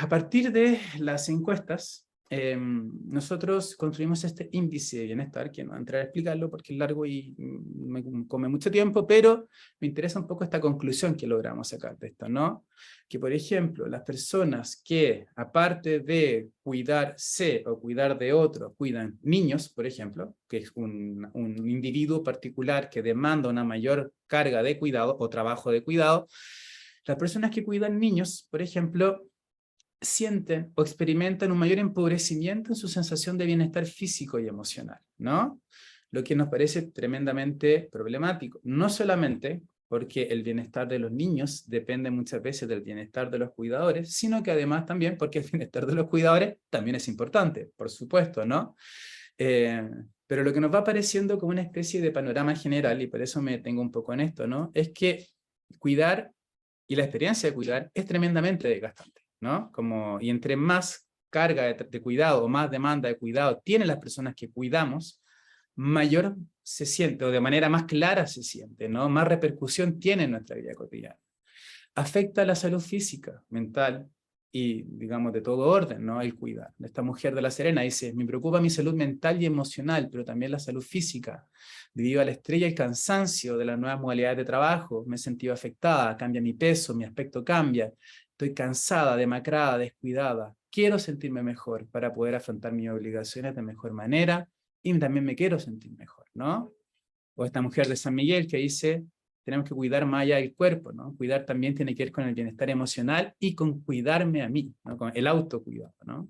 A partir de las encuestas, nosotros construimos este índice de bienestar, que no voy a entrar a explicarlo porque es largo y me come mucho tiempo, pero me interesa un poco esta conclusión que logramos sacar de esto, ¿no? Que, por ejemplo, las personas que, aparte de cuidarse o cuidar de otros, cuidan niños, por ejemplo, que es un individuo particular que demanda una mayor carga de cuidado o trabajo de cuidado, las personas que cuidan niños, por ejemplo, sienten o experimentan un mayor empobrecimiento en su sensación de bienestar físico y emocional, ¿no? Lo que nos parece tremendamente problemático, no solamente porque el bienestar de los niños depende muchas veces del bienestar de los cuidadores, sino que además también porque el bienestar de los cuidadores también es importante, por supuesto, ¿no? Pero lo que nos va pareciendo como una especie de panorama general, y por eso me detengo un poco en esto, ¿no? Es que cuidar y la experiencia de cuidar es tremendamente desgastante, ¿no? Y entre más carga de cuidado o más demanda de cuidado tienen las personas que cuidamos, mayor se siente, o de manera más clara se siente, ¿no? Más repercusión tiene en nuestra vida cotidiana. Afecta la salud física, mental y, digamos, de todo orden, ¿no? El cuidar. Esta mujer de La Serena dice, me preocupa mi salud mental y emocional, pero también la salud física. Debido al estrés y el cansancio de las nuevas modalidades de trabajo, me he sentido afectada, cambia mi peso, mi aspecto cambia, estoy cansada, demacrada, descuidada. Quiero sentirme mejor para poder afrontar mis obligaciones de mejor manera y también me quiero sentir mejor, ¿no? O esta mujer de San Miguel que dice, tenemos que cuidar más allá del cuerpo, ¿no? Cuidar también tiene que ver con el bienestar emocional y con cuidarme a mí, ¿no? Con el autocuidado, ¿no?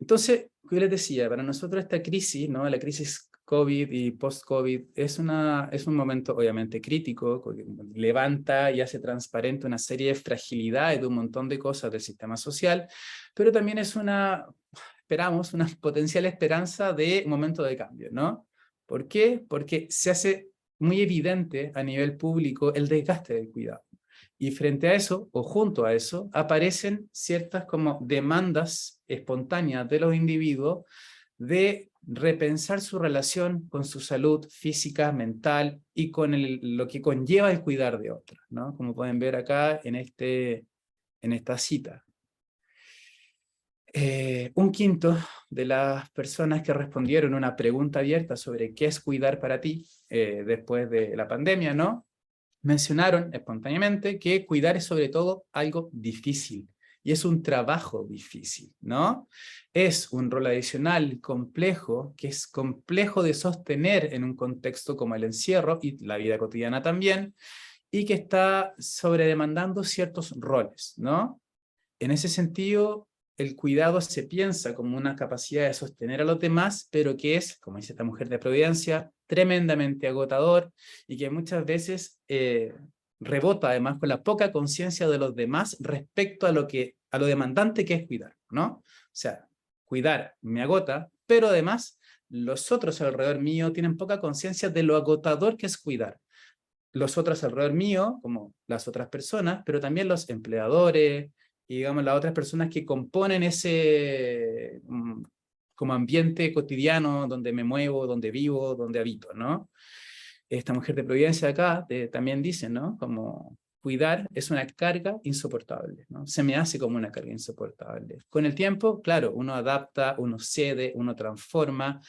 Entonces, como les decía, para nosotros esta crisis, ¿no? La crisis COVID y post-COVID es un momento obviamente crítico, que levanta y hace transparente una serie de fragilidades de un montón de cosas del sistema social, pero también es esperamos, una potencial esperanza de un momento de cambio, ¿no? ¿Por qué? Porque se hace muy evidente a nivel público el desgaste del cuidado. Y frente a eso, o junto a eso, aparecen ciertas como demandas espontáneas de los individuos de repensar su relación con su salud física, mental y con lo que conlleva el cuidar de otros, ¿no? Como pueden ver acá en esta cita. Un quinto de las personas que respondieron una pregunta abierta sobre qué es cuidar para ti después de la pandemia, ¿no? Mencionaron espontáneamente que cuidar es sobre todo algo difícil y es un trabajo difícil, ¿no? Es un rol adicional complejo, que es complejo de sostener en un contexto como el encierro y la vida cotidiana también, y que está sobredemandando ciertos roles, ¿no? En ese sentido, el cuidado se piensa como una capacidad de sostener a los demás, pero que es, como dice esta mujer de Providencia, tremendamente agotador y que muchas veces rebota además con la poca conciencia de los demás respecto a lo demandante que es cuidar, ¿no? O sea, cuidar me agota, pero además los otros alrededor mío tienen poca conciencia de lo agotador que es cuidar. Los otros alrededor mío, como las otras personas, pero también los empleadores, y digamos las otras personas que componen ese como ambiente cotidiano donde me muevo, donde vivo, donde habito, ¿no? Esta mujer de Providencia acá también dice, ¿no? Como cuidar es una carga insoportable, ¿no? Se me hace como una carga insoportable. Con el tiempo, claro, uno adapta, uno cede, uno transforma,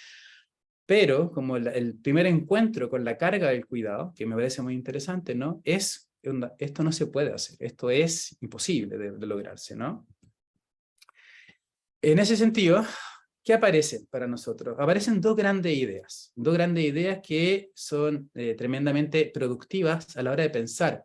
pero como el primer encuentro con la carga del cuidado, que me parece muy interesante, ¿no? Esto no se puede hacer, esto es imposible de lograrse, ¿no? En ese sentido, ¿qué aparecen para nosotros? Aparecen dos grandes ideas que son tremendamente productivas a la hora de pensar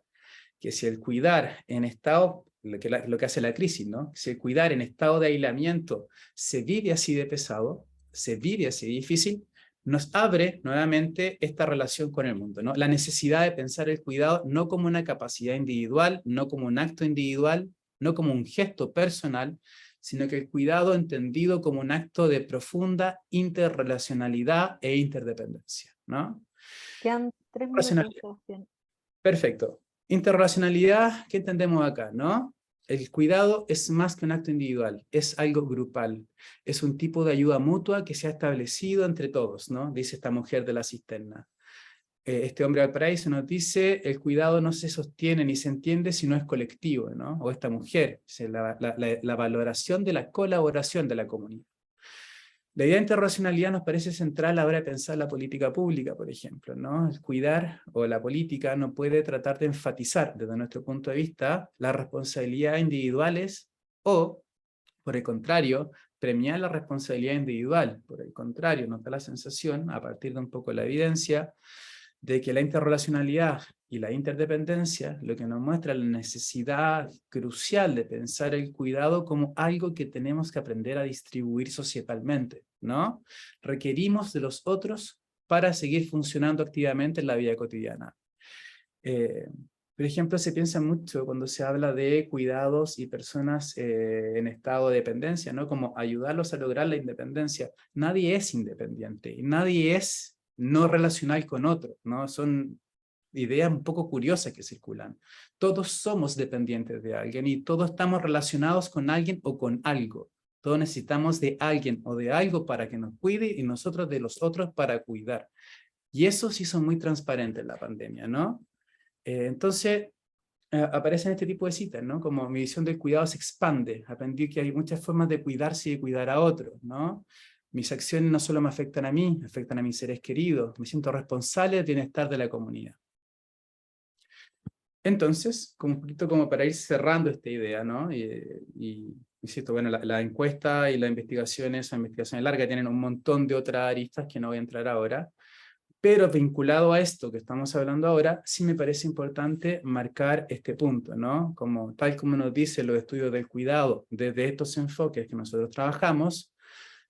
que si el cuidar en estado, lo que hace la crisis, ¿no? Si el cuidar en estado de aislamiento se vive así de pesado, se vive así de difícil, nos abre nuevamente esta relación con el mundo, ¿no? La necesidad de pensar el cuidado no como una capacidad individual, no como un acto individual, no como un gesto personal, sino que el cuidado entendido como un acto de profunda interrelacionalidad e interdependencia, ¿no? Quedan 3 minutos, Sebastián. Perfecto. Interrelacionalidad, ¿qué entendemos acá, no? El cuidado es más que un acto individual, es algo grupal, es un tipo de ayuda mutua que se ha establecido entre todos, ¿no? Dice esta mujer de la cisterna. este hombre Valparaíso nos dice, el cuidado no se sostiene ni se entiende si no es colectivo, ¿no? O esta mujer, la valoración de la colaboración de la comunidad. La idea de interrelacionalidad nos parece central a la hora de pensar la política pública, por ejemplo, ¿no? El cuidar o la política no puede tratar de enfatizar, desde nuestro punto de vista, las responsabilidades individuales o, por el contrario, premiar la responsabilidad individual. Por el contrario, nos da la sensación, a partir de un poco la evidencia, de que la interrelacionalidad y la interdependencia lo que nos muestra la necesidad crucial de pensar el cuidado como algo que tenemos que aprender a distribuir societalmente, ¿no? Requerimos de los otros para seguir funcionando activamente en la vida cotidiana. Por ejemplo, se piensa mucho cuando se habla de cuidados y personas en estado de dependencia, ¿no? Como ayudarlos a lograr la independencia. Nadie es independiente y nadie es no relacional con otro, ¿no? Son ideas un poco curiosas que circulan. Todos somos dependientes de alguien y todos estamos relacionados con alguien o con algo. Todos necesitamos de alguien o de algo para que nos cuide y nosotros de los otros para cuidar. Y eso sí son muy transparentes en la pandemia, ¿no? Entonces, aparecen este tipo de citas, ¿no? Como mi visión del cuidado se expande. Aprendí que hay muchas formas de cuidarse y de cuidar a otros, ¿no? Mis acciones no solo me afectan a mí, afectan a mis seres queridos. Me siento responsable del bienestar de la comunidad. Entonces, como un poquito como para ir cerrando esta idea, ¿no? Insisto, bueno, la encuesta y las investigaciones largas, tienen un montón de otras aristas que no voy a entrar ahora. Pero vinculado a esto que estamos hablando ahora, sí me parece importante marcar este punto, ¿no? Como, tal como nos dicen los estudios del cuidado, desde estos enfoques que nosotros trabajamos,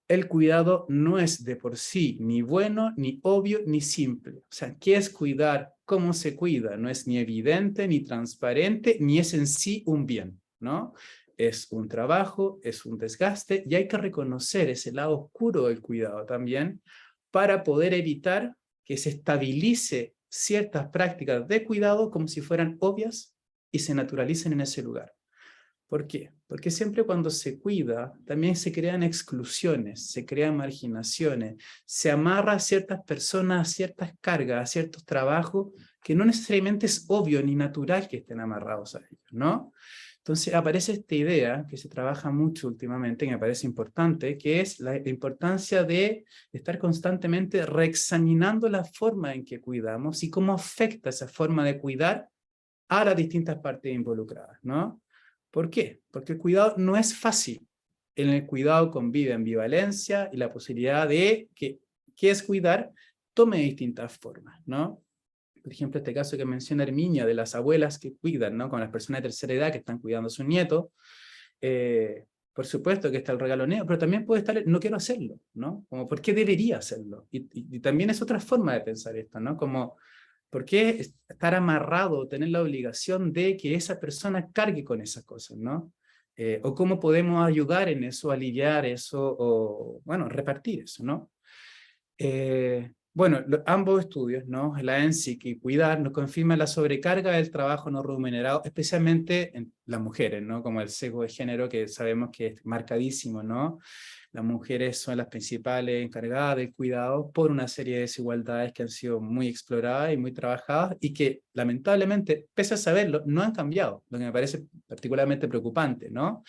el cuidado no es de por sí ni bueno, ni obvio, ni simple. O sea, ¿qué es cuidar? ¿Cómo se cuida? No es ni evidente, ni transparente, ni es en sí un bien, ¿no? Es un trabajo, es un desgaste, y hay que reconocer ese lado oscuro del cuidado también, para poder evitar que se estabilice ciertas prácticas de cuidado como si fueran obvias y se naturalicen en ese lugar. ¿Por qué? Porque siempre cuando se cuida, también se crean exclusiones, se crean marginaciones, se amarra a ciertas personas, a ciertas cargas, a ciertos trabajos, que no necesariamente es obvio ni natural que estén amarrados a ellos, ¿no? Entonces aparece esta idea que se trabaja mucho últimamente, que me parece importante, que es la importancia de estar constantemente reexaminando la forma en que cuidamos y cómo afecta esa forma de cuidar a las distintas partes involucradas, ¿no? ¿Por qué? Porque el cuidado no es fácil. En el cuidado convive ambivalencia y la posibilidad de que es cuidar tome distintas formas, ¿no? Por ejemplo, este caso que menciona Herminia, de las abuelas que cuidan, ¿no? Con las personas de tercera edad que están cuidando a sus nietos. Por supuesto que está el regaloneo, pero también puede estar el no quiero hacerlo, ¿no? Como, ¿por qué debería hacerlo? Y también es otra forma de pensar esto, ¿no? Como, ¿por qué estar amarrado, tener la obligación de que esa persona cargue con esas cosas, ¿no? O cómo podemos ayudar en eso, aliviar eso, o, bueno, repartir eso, ¿no? Bueno, ambos estudios, ¿no? La ENSIC y Cuidar, nos confirman la sobrecarga del trabajo no remunerado, especialmente en las mujeres, ¿no? Como el sesgo de género, que sabemos que es marcadísimo, ¿no? Las mujeres son las principales encargadas del cuidado por una serie de desigualdades que han sido muy exploradas y muy trabajadas y que lamentablemente, pese a saberlo, no han cambiado, lo que me parece particularmente preocupante, ¿no?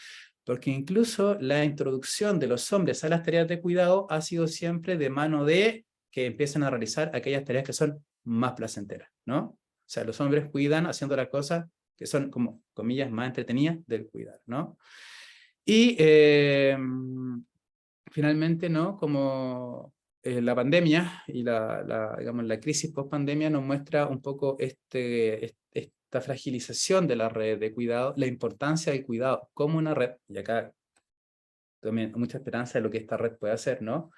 Porque incluso la introducción de los hombres a las tareas de cuidado ha sido siempre de mano de que empiezan a realizar aquellas tareas que son más placenteras, ¿no? O sea, los hombres cuidan haciendo las cosas que son, como comillas, más entretenidas del cuidar, ¿no? Y finalmente, ¿no? Como la pandemia y digamos, la crisis post-pandemia nos muestra un poco esta fragilización de la red de cuidado, la importancia del cuidado como una red, y acá también mucha esperanza de lo que esta red puede hacer, ¿no?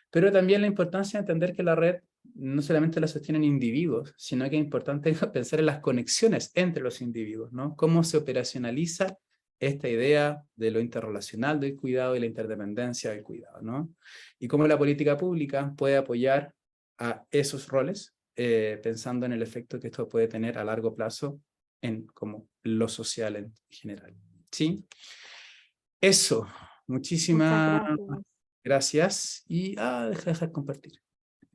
Pero también la importancia de entender que la red no solamente la sostienen individuos, sino que es importante pensar en las conexiones entre los individuos, ¿no? Cómo se operacionaliza esta idea de lo interrelacional del cuidado y la interdependencia del cuidado, ¿no? Y cómo la política pública puede apoyar a esos roles, pensando en el efecto que esto puede tener a largo plazo en como lo social en general. ¿Sí? Eso. Muchísimas Muchas gracias. gracias. Y deja compartir.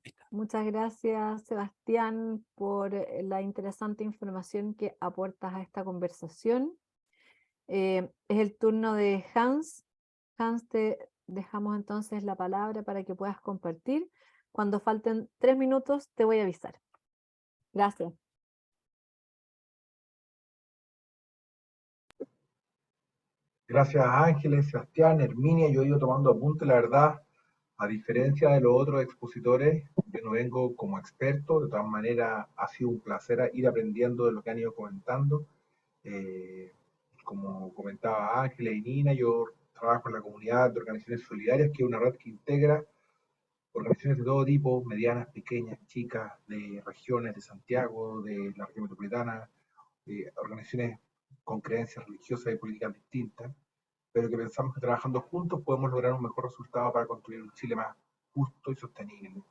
Ahí está. Muchas gracias, Sebastián, por la interesante información que aportas a esta conversación. Es el turno de Hans. Hans, te dejamos entonces la palabra para que puedas compartir. Cuando falten 3 minutos, te voy a avisar. Gracias. Gracias Ángeles, Sebastián, Herminia, yo he ido tomando apuntes, la verdad, a diferencia de los otros expositores, yo no vengo como experto, de todas maneras ha sido un placer ir aprendiendo de lo que han ido comentando. Eh, Como comentaba Ángeles y Nina, yo trabajo en la comunidad de organizaciones solidarias, que es una red que integra organizaciones de todo tipo, medianas, pequeñas, chicas, de regiones de Santiago, de la región metropolitana, organizaciones con creencias religiosas y políticas distintas, pero que pensamos que trabajando juntos podemos lograr un mejor resultado para construir un Chile más justo y sostenible.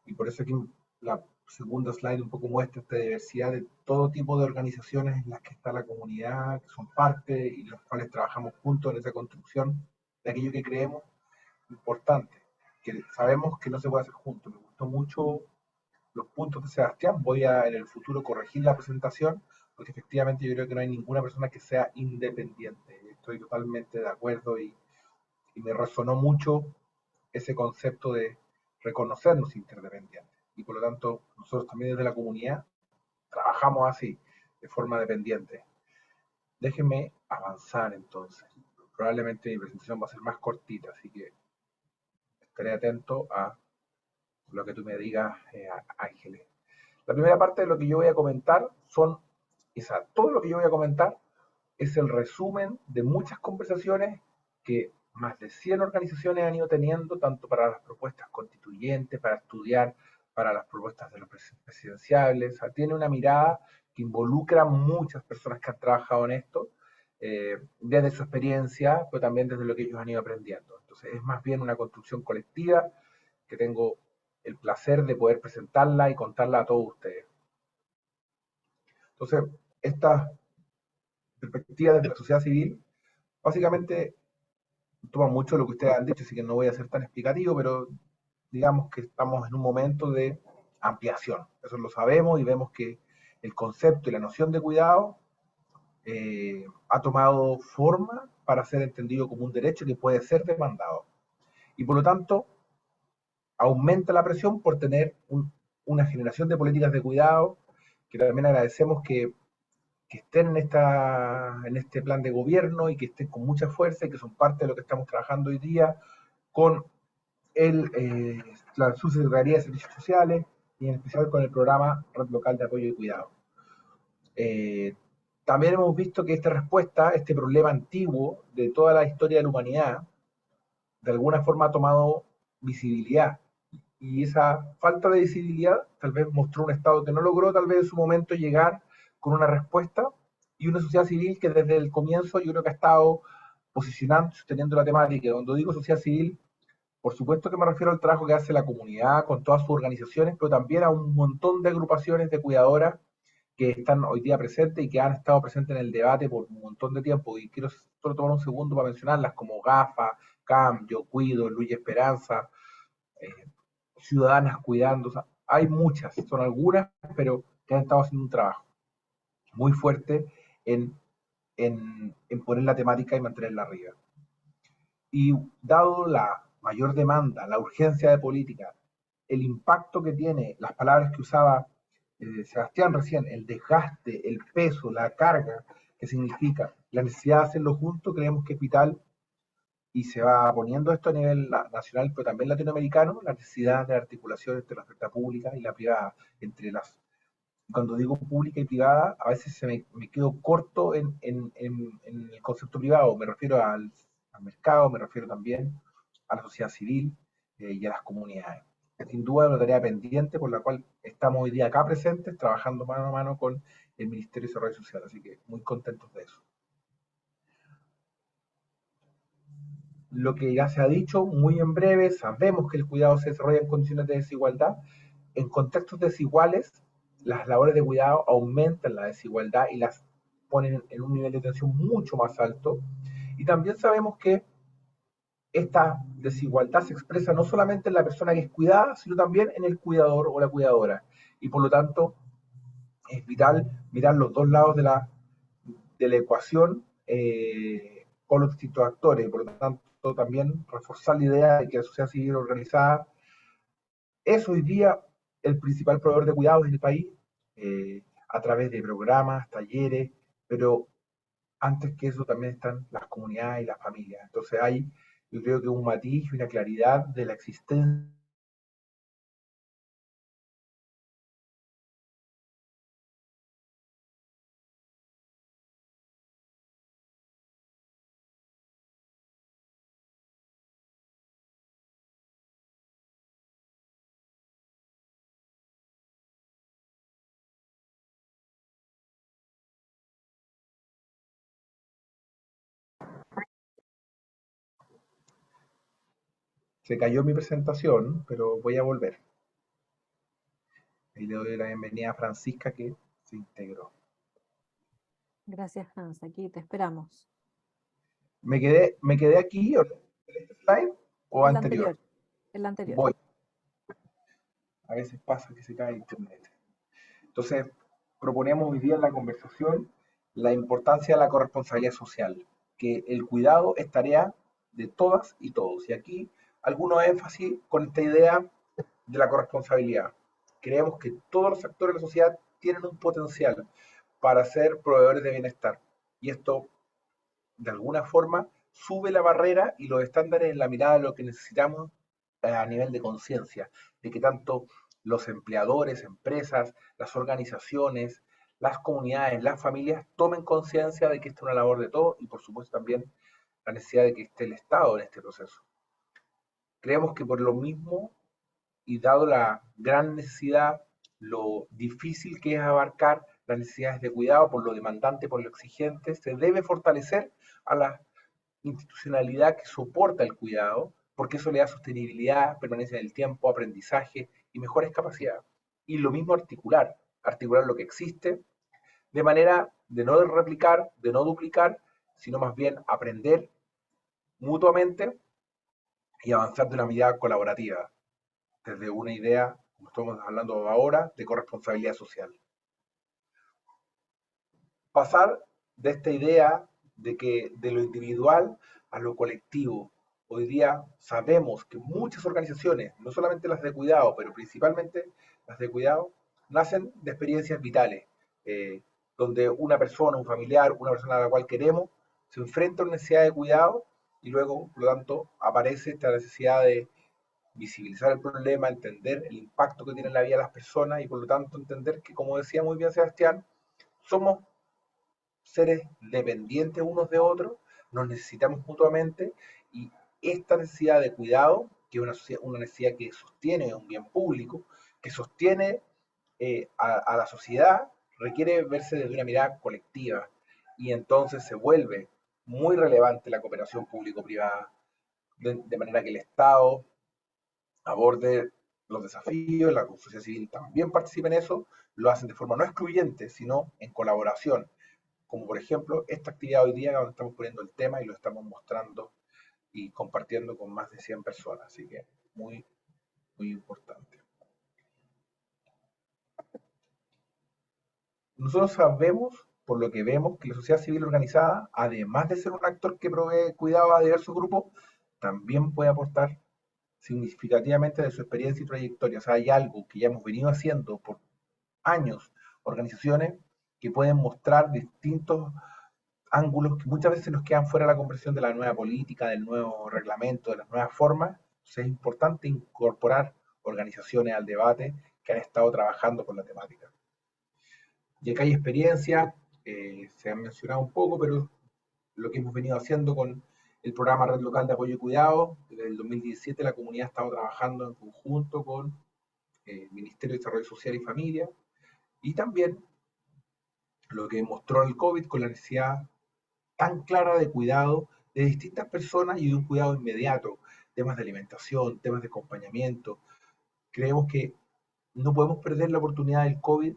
Y por eso aquí la segunda slide un poco muestra esta diversidad de todo tipo de organizaciones en las que está la comunidad, que son parte y los cuales trabajamos juntos en esa construcción de aquello que creemos importante, que sabemos que no se puede hacer juntos. Me gustó mucho los puntos de Sebastián, voy a en el futuro corregir la presentación, porque efectivamente yo creo que no hay ninguna persona que sea independiente. Estoy totalmente de acuerdo y me resonó mucho ese concepto de reconocernos interdependientes. Y por lo tanto, nosotros también desde la comunidad trabajamos así, de forma dependiente. Déjenme avanzar entonces. Probablemente mi presentación va a ser más cortita, así que estaré atento a lo que tú me digas, Ángeles. La primera parte de lo que yo voy a comentar todo lo que yo voy a comentar es el resumen de muchas conversaciones que más de 100 organizaciones han ido teniendo, tanto para las propuestas constituyentes, para estudiar, para las propuestas de los presidenciables. O sea, tiene una mirada que involucra a muchas personas que han trabajado en esto, desde su experiencia, pero también desde lo que ellos han ido aprendiendo. Entonces, es más bien una construcción colectiva que tengo el placer de poder presentarla y contarla a todos ustedes. Entonces, esta perspectiva desde la sociedad civil, básicamente toma mucho lo que ustedes han dicho, así que no voy a ser tan explicativo, pero digamos que estamos en un momento de ampliación. Eso lo sabemos y vemos que el concepto y la noción de cuidado ha tomado forma para ser entendido como un derecho que puede ser demandado. Y por lo tanto, aumenta la presión por tener una generación de políticas de cuidado, que también agradecemos que estén en este plan de gobierno y que estén con mucha fuerza y que son parte de lo que estamos trabajando hoy día con la Subsecretaría de Servicios Sociales y en especial con el programa Red Local de Apoyo y Cuidado. También hemos visto que esta respuesta, este problema antiguo de toda la historia de la humanidad, de alguna forma ha tomado visibilidad. Y esa falta de visibilidad tal vez mostró un Estado que no logró tal vez en su momento llegar con una respuesta y una sociedad civil que desde el comienzo yo creo que ha estado posicionando, sosteniendo la temática. Cuando digo sociedad civil, por supuesto que me refiero al trabajo que hace la comunidad con todas sus organizaciones, pero también a un montón de agrupaciones de cuidadoras que están hoy día presentes y que han estado presentes en el debate por un montón de tiempo. Y quiero solo tomar un segundo para mencionarlas como GAFA, CAM, Yo Cuido, Luis Esperanza, Ciudadanas Cuidando. O sea, hay muchas, son algunas, pero que han estado haciendo un trabajo muy fuerte en poner la temática y mantenerla arriba. Y dado la mayor demanda, la urgencia de política, el impacto que tiene, las palabras que usaba Sebastián recién, el desgaste, el peso, la carga, que significa la necesidad de hacerlo junto, creemos que es vital y se va poniendo esto a nivel nacional, pero también latinoamericano, la necesidad de articulación entre la oferta pública y la privada, entre las cuando digo pública y privada, a veces me quedo corto en el concepto privado, me refiero al mercado, me refiero también a la sociedad civil y a las comunidades. Es sin duda una tarea pendiente por la cual estamos hoy día acá presentes, trabajando mano a mano con el Ministerio de Desarrollo Social, así que muy contentos de eso. Lo que ya se ha dicho, muy en breve, sabemos que el cuidado se desarrolla en condiciones de desigualdad. En contextos desiguales, las labores de cuidado aumentan la desigualdad y las ponen en un nivel de tensión mucho más alto. Y también sabemos que esta desigualdad se expresa no solamente en la persona que es cuidada, sino también en el cuidador o la cuidadora. Y por lo tanto, es vital mirar los dos lados de la ecuación con los distintos actores. Por lo tanto, también reforzar la idea de que la sociedad civil organizada es hoy día el principal proveedor de cuidados en el país, a través de programas, talleres, pero antes que eso también están las comunidades y las familias. Entonces hay, yo creo que un matiz y una claridad de la existencia. Se cayó mi presentación, pero voy a volver. Y le doy la bienvenida a Francisca que se integró. Gracias, Hans. Aquí te esperamos. Me quedé aquí, en este slide o El anterior. anterior. El anterior. Voy. A veces pasa que se cae internet. Entonces, proponemos hoy día en la conversación la importancia de la corresponsabilidad social, que el cuidado es tarea de todas y todos. Y aquí algunos énfasis con esta idea de la corresponsabilidad. Creemos que todos los actores de la sociedad tienen un potencial para ser proveedores de bienestar. Y esto, de alguna forma, sube la barrera y los estándares en la mirada de lo que necesitamos a nivel de conciencia, de que tanto los empleadores, empresas, las organizaciones, las comunidades, las familias tomen conciencia de que esta es una labor de todos y por supuesto también la necesidad de que esté el Estado en este proceso. Creemos que por lo mismo y dado la gran necesidad, lo difícil que es abarcar las necesidades de cuidado, por lo demandante, por lo exigente, se debe fortalecer a la institucionalidad que soporta el cuidado, porque eso le da sostenibilidad, permanencia en el tiempo, aprendizaje y mejores capacidades. Y lo mismo articular lo que existe, de manera de no replicar, de no duplicar, sino más bien aprender mutuamente y avanzar de una mirada colaborativa, desde una idea, como estamos hablando ahora, de corresponsabilidad social. Pasar de esta idea de que de lo individual a lo colectivo. Hoy día sabemos que muchas organizaciones, no solamente las de cuidado, pero principalmente las de cuidado, nacen de experiencias vitales, donde una persona, un familiar, una persona a la cual queremos, se enfrenta a una necesidad de cuidado y luego, por lo tanto, aparece esta necesidad de visibilizar el problema, entender el impacto que tiene en la vida de las personas y por lo tanto entender que, como decía muy bien Sebastián, somos seres dependientes unos de otros, nos necesitamos mutuamente y esta necesidad de cuidado, que es una necesidad que sostiene un bien público, que sostiene a la sociedad, requiere verse desde una mirada colectiva y entonces se vuelve muy relevante la cooperación público-privada, de manera que el Estado aborde los desafíos, la sociedad civil también participa en eso, lo hacen de forma no excluyente, sino en colaboración, como por ejemplo esta actividad hoy día donde estamos poniendo el tema y lo estamos mostrando y compartiendo con más de 100 personas, así que muy, muy importante. Nosotros sabemos, por lo que vemos, que la sociedad civil organizada, además de ser un actor que provee cuidado a diversos grupos, también puede aportar significativamente de su experiencia y trayectoria. O sea, hay algo que ya hemos venido haciendo por años, organizaciones que pueden mostrar distintos ángulos que muchas veces nos quedan fuera de la comprensión de la nueva política, del nuevo reglamento, de las nuevas formas. Entonces es importante incorporar organizaciones al debate que han estado trabajando con la temática. Y acá hay experiencias, se han mencionado un poco, pero lo que hemos venido haciendo con el programa Red Local de Apoyo y Cuidado, desde el 2017 la comunidad ha estado trabajando en conjunto con el Ministerio de Desarrollo Social y Familia, y también lo que mostró el COVID con la necesidad tan clara de cuidado de distintas personas y de un cuidado inmediato, temas de alimentación, temas de acompañamiento. Creemos que no podemos perder la oportunidad del COVID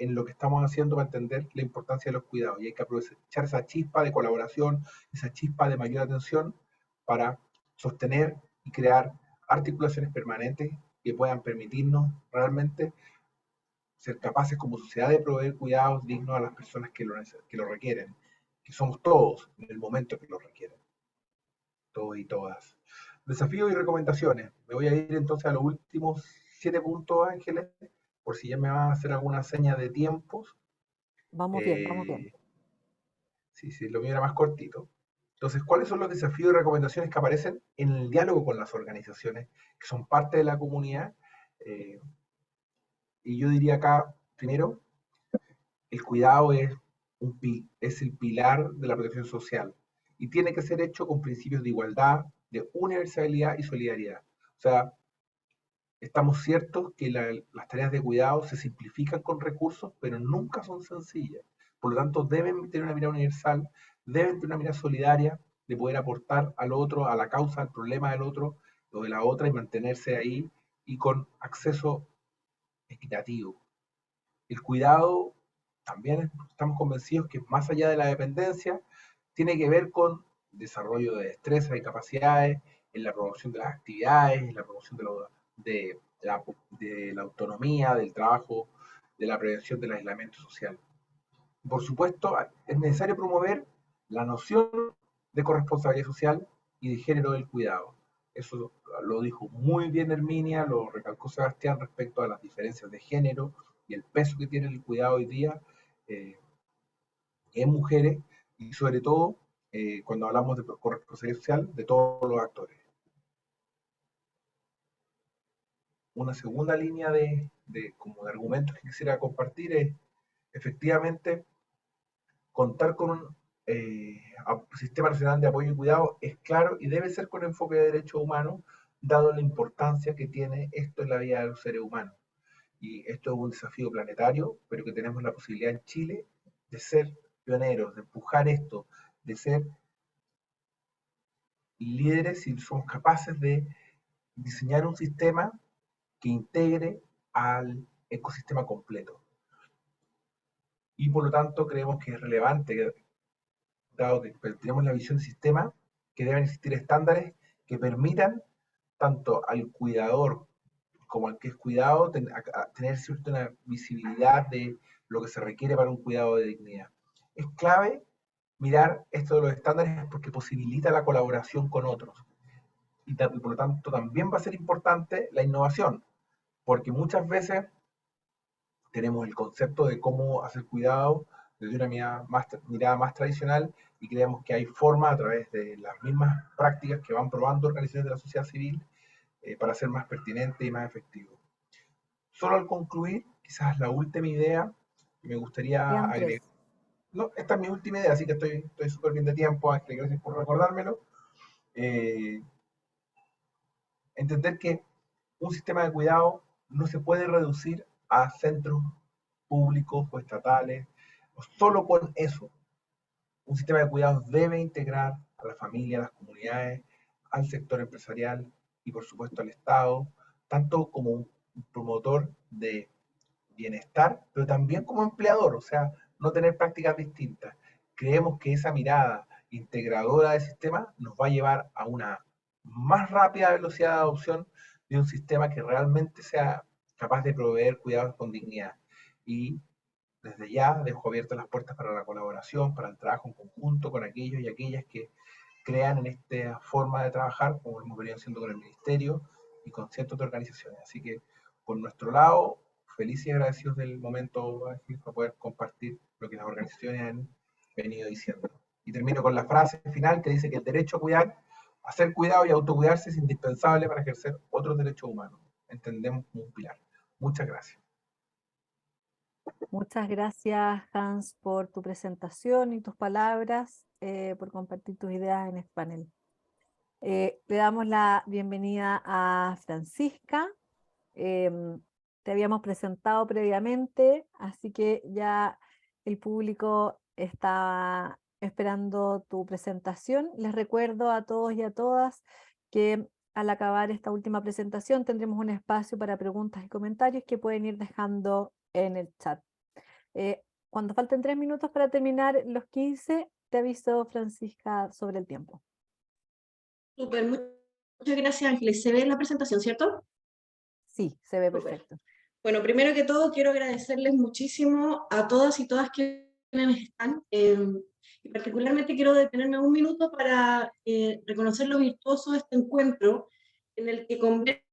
en lo que estamos haciendo para entender la importancia de los cuidados y hay que aprovechar esa chispa de colaboración, esa chispa de mayor atención para sostener y crear articulaciones permanentes que puedan permitirnos realmente ser capaces como sociedad de proveer cuidados dignos a las personas que lo requieren, que somos todos en el momento que lo requieren, todos y todas. Desafíos y recomendaciones. Me voy a ir entonces a los últimos 7 puntos, Ángeles, por si ya me van a hacer alguna seña de tiempos. Vamos bien, vamos bien. Sí, lo mío era más cortito. Entonces, ¿cuáles son los desafíos y recomendaciones que aparecen en el diálogo con las organizaciones que son parte de la comunidad? Y yo diría acá, primero, el cuidado es el pilar de la protección social y tiene que ser hecho con principios de igualdad, de universalidad y solidaridad. O sea, estamos ciertos que las tareas de cuidado se simplifican con recursos, pero nunca son sencillas. Por lo tanto, deben tener una mirada universal, deben tener una mirada solidaria de poder aportar al otro, a la causa, al problema del otro o de la otra y mantenerse ahí y con acceso equitativo. El cuidado, también estamos convencidos que más allá de la dependencia, tiene que ver con desarrollo de destrezas y capacidades, en la promoción de las actividades, en la promoción de la autonomía, del trabajo, de la prevención del aislamiento social. Por supuesto, es necesario promover la noción de corresponsabilidad social y de género del cuidado. Eso lo dijo muy bien Herminia, lo recalcó Sebastián respecto a las diferencias de género y el peso que tiene el cuidado hoy día en mujeres y sobre todo cuando hablamos de corresponsabilidad social de todos los actores. Una segunda línea como de argumentos que quisiera compartir es efectivamente contar con un sistema nacional de apoyo y cuidado es claro y debe ser con enfoque de derechos humanos, dado la importancia que tiene esto en la vida de los seres humanos. Y esto es un desafío planetario, pero que tenemos la posibilidad en Chile de ser pioneros, de empujar esto, de ser líderes y somos capaces de diseñar un sistema que integre al ecosistema completo. Y por lo tanto creemos que es relevante, dado que tenemos la visión de sistema, que deben existir estándares que permitan tanto al cuidador como al que es cuidado tener cierta una visibilidad de lo que se requiere para un cuidado de dignidad. Es clave mirar esto de los estándares porque posibilita la colaboración con otros. Y por lo tanto también va a ser importante la innovación, porque muchas veces tenemos el concepto de cómo hacer cuidado desde una mirada más tradicional y creemos que hay formas a través de las mismas prácticas que van probando organizaciones de la sociedad civil para ser más pertinente y más efectivo. Solo al concluir, quizás la última idea que me gustaría agregar. No, esta es mi última idea, así que estoy súper bien de tiempo, Ángel, gracias por recordármelo. Entender que un sistema de cuidado no se puede reducir a centros públicos o estatales, o solo con eso. Un sistema de cuidados debe integrar a la familia, a las comunidades, al sector empresarial y por supuesto al Estado, tanto como un promotor de bienestar, pero también como empleador, o sea, no tener prácticas distintas. Creemos que esa mirada integradora del sistema nos va a llevar a una más rápida velocidad de adopción de un sistema que realmente sea capaz de proveer cuidados con dignidad. Y desde ya dejo abiertas las puertas para la colaboración, para el trabajo en conjunto con aquellos y aquellas que crean en esta forma de trabajar, como hemos venido haciendo con el Ministerio y con cientos de organizaciones. Así que, por nuestro lado, felices y agradecidos del momento, Ángel, para poder compartir lo que las organizaciones han venido diciendo. Y termino con la frase final que dice que el derecho a cuidar, a ser cuidado y autocuidarse es indispensable para ejercer otros derechos humanos. Entendemos como un pilar. Muchas gracias. Muchas gracias, Hans, por tu presentación y tus palabras, por compartir tus ideas en este panel. Le damos la bienvenida a Francisca. Te habíamos presentado previamente, así que ya el público está esperando tu presentación. Les recuerdo a todos y a todas que al acabar esta última presentación tendremos un espacio para preguntas y comentarios que pueden ir dejando en el chat. Cuando falten 3 minutos para terminar los 15, te aviso, Francisca, sobre el tiempo. Súper, Muchas gracias, Ángeles. ¿Se ve la presentación, cierto? Sí, se ve Súper. perfecto. Bueno, primero que todo quiero agradecerles muchísimo a todas y todas quienes están, y particularmente quiero detenerme un minuto para reconocer lo virtuoso de este encuentro en el que converge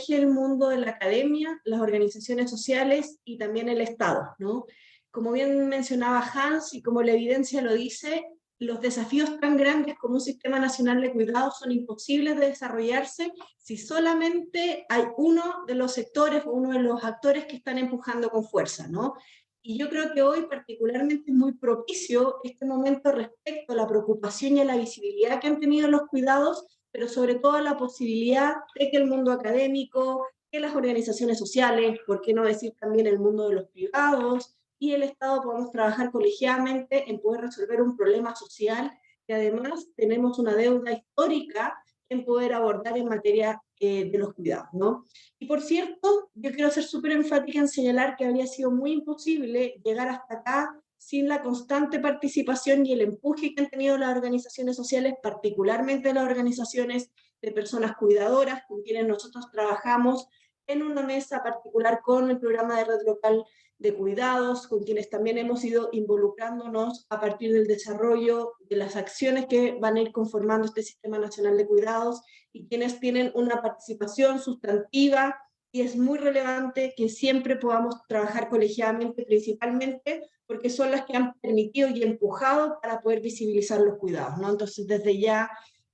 el mundo de la academia, las organizaciones sociales y también el Estado, ¿no? Como bien mencionaba Hans y como la evidencia lo dice, los desafíos tan grandes como un sistema nacional de cuidados son imposibles de desarrollarse si solamente hay uno de los sectores o uno de los actores que están empujando con fuerza, ¿no? Y yo creo que hoy particularmente es muy propicio este momento respecto a la preocupación y a la visibilidad que han tenido los cuidados, pero sobre todo a la posibilidad de que el mundo académico, que las organizaciones sociales, por qué no decir también el mundo de los privados, y el Estado podamos trabajar colegiadamente en poder resolver un problema social que además tenemos una deuda histórica en poder abordar en materia de los cuidados, ¿no? Y por cierto, yo quiero ser súper enfática en señalar que habría sido muy imposible llegar hasta acá sin la constante participación y el empuje que han tenido las organizaciones sociales, particularmente las organizaciones de personas cuidadoras con quienes nosotros trabajamos en una mesa particular con el programa de red local de cuidados, con quienes también hemos ido involucrándonos a partir del desarrollo de las acciones que van a ir conformando este Sistema Nacional de Cuidados y quienes tienen una participación sustantiva, y es muy relevante que siempre podamos trabajar colegiadamente, principalmente porque son las que han permitido y empujado para poder visibilizar los cuidados, ¿no? Entonces, desde ya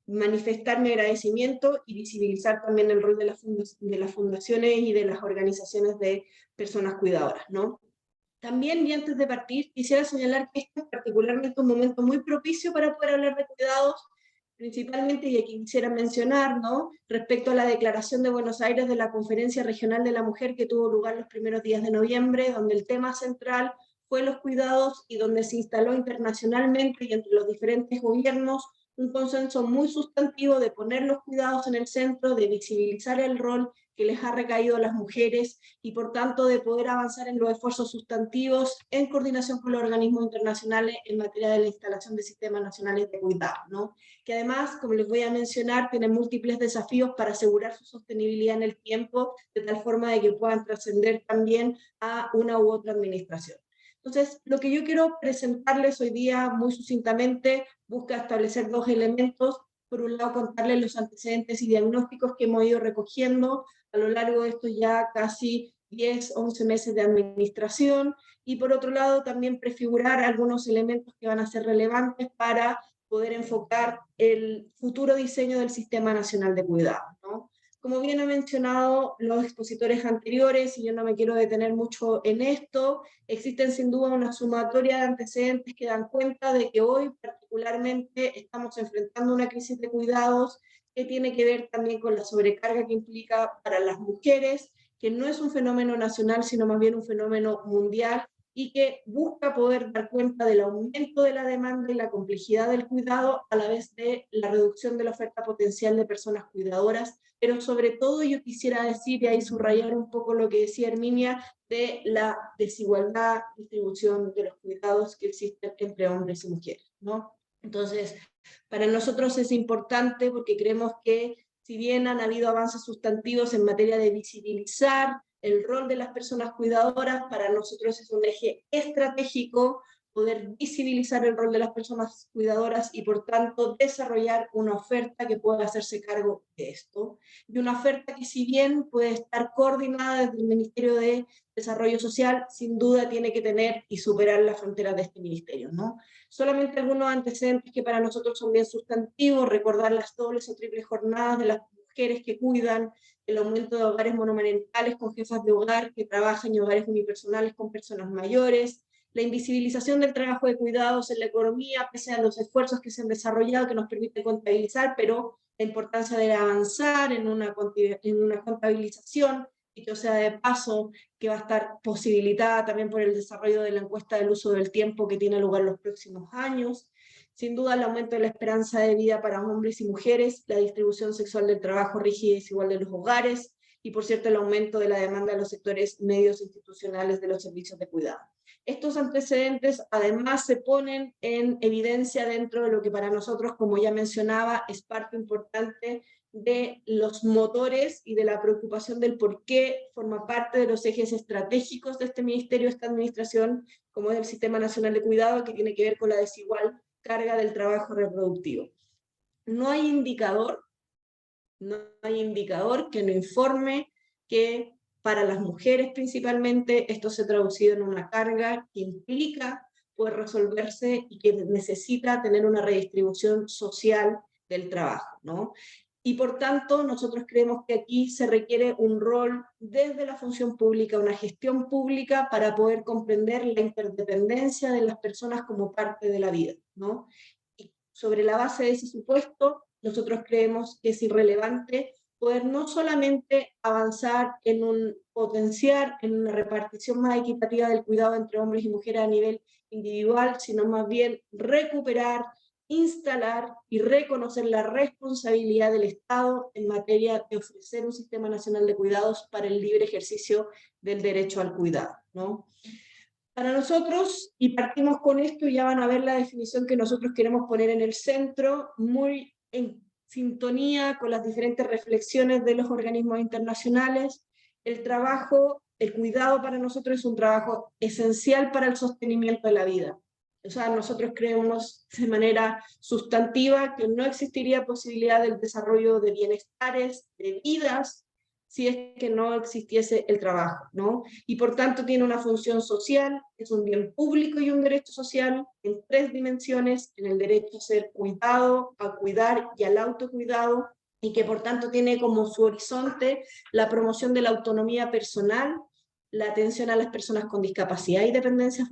manifestar mi agradecimiento y visibilizar también el rol de las fundaciones y de las organizaciones de personas cuidadoras, ¿no? También, y antes de partir, quisiera señalar que este es particularmente un momento muy propicio para poder hablar de cuidados, principalmente, y aquí quisiera mencionar, ¿no?, respecto a la declaración de Buenos Aires de la Conferencia Regional de la Mujer que tuvo lugar los primeros días de noviembre, donde el tema central fue los cuidados y donde se instaló internacionalmente y entre los diferentes gobiernos un consenso muy sustantivo de poner los cuidados en el centro, de visibilizar el rol que les ha recaído a las mujeres y por tanto de poder avanzar en los esfuerzos sustantivos en coordinación con los organismos internacionales en materia de la instalación de sistemas nacionales de cuidado, ¿no? Que además, como les voy a mencionar, tienen múltiples desafíos para asegurar su sostenibilidad en el tiempo, de tal forma de que puedan trascender también a una u otra administración. Entonces, lo que yo quiero presentarles hoy día muy sucintamente busca establecer dos elementos. Por un lado, contarles los antecedentes y diagnósticos que hemos ido recogiendo a lo largo de estos ya casi 10, 11 meses de administración, y por otro lado también prefigurar algunos elementos que van a ser relevantes para poder enfocar el futuro diseño del Sistema Nacional de Cuidados, ¿no? Como bien han mencionado los expositores anteriores, y yo no me quiero detener mucho en esto, existen sin duda una sumatoria de antecedentes que dan cuenta de que hoy particularmente estamos enfrentando una crisis de cuidados que tiene que ver también con la sobrecarga que implica para las mujeres, que no es un fenómeno nacional, sino más bien un fenómeno mundial, y que busca poder dar cuenta del aumento de la demanda y la complejidad del cuidado a la vez de la reducción de la oferta potencial de personas cuidadoras, pero sobre todo yo quisiera decir, y ahí subrayar un poco lo que decía Herminia, de la desigualdad distribución de los cuidados que existen entre hombres y mujeres, ¿no? Entonces, para nosotros es importante porque creemos que si bien han habido avances sustantivos en materia de visibilizar el rol de las personas cuidadoras, para nosotros es un eje estratégico poder visibilizar el rol de las personas cuidadoras y por tanto desarrollar una oferta que pueda hacerse cargo de esto. Y una oferta que si bien puede estar coordinada desde el Ministerio de Desarrollo Social, sin duda tiene que tener y superar las fronteras de este ministerio, ¿no? Solamente algunos antecedentes que para nosotros son bien sustantivos: recordar las dobles o triples jornadas de las mujeres que cuidan, el aumento de hogares monomarentales con jefas de hogar que trabajan en hogares unipersonales con personas mayores, la invisibilización del trabajo de cuidados en la economía, pese a los esfuerzos que se han desarrollado que nos permiten contabilizar, pero la importancia de avanzar en una contabilización, dicho sea de paso, que va a estar posibilitada también por el desarrollo de la encuesta del uso del tiempo que tiene lugar los próximos años. Sin duda, el aumento de la esperanza de vida para hombres y mujeres, la distribución sexual del trabajo rígida y desigual de los hogares, y por cierto, el aumento de la demanda de los sectores medios institucionales de los servicios de cuidado. Estos antecedentes además se ponen en evidencia dentro de lo que para nosotros, como ya mencionaba, es parte importante de los motores y de la preocupación del por qué forma parte de los ejes estratégicos de este ministerio, esta administración, como es el Sistema Nacional de Cuidado, que tiene que ver con la desigual carga del trabajo reproductivo. No hay indicador que nos informe que para las mujeres principalmente esto se ha traducido en una carga que implica poder resolverse y que necesita tener una redistribución social del trabajo, ¿no? Y por tanto, nosotros creemos que aquí se requiere un rol desde la función pública, una gestión pública para poder comprender la interdependencia de las personas como parte de la vida, ¿no? Y sobre la base de ese supuesto, nosotros creemos que es irrelevante poder no solamente avanzar en potenciar en una repartición más equitativa del cuidado entre hombres y mujeres a nivel individual, sino más bien recuperar, instalar y reconocer la responsabilidad del Estado en materia de ofrecer un sistema nacional de cuidados para el libre ejercicio del derecho al cuidado, ¿no? Para nosotros, y partimos con esto, ya van a ver la definición que nosotros queremos poner en el centro, muy en sintonía con las diferentes reflexiones de los organismos internacionales. El cuidado para nosotros es un trabajo esencial para el sostenimiento de la vida. O sea, nosotros creemos de manera sustantiva que no existiría posibilidad del desarrollo de bienestares, de vidas, si es que no existiese el trabajo, ¿no? Y por tanto tiene una función social, es un bien público y un derecho social en 3 dimensiones, en el derecho a ser cuidado, a cuidar y al autocuidado, y que por tanto tiene como su horizonte la promoción de la autonomía personal, la atención a las personas con discapacidad y dependencia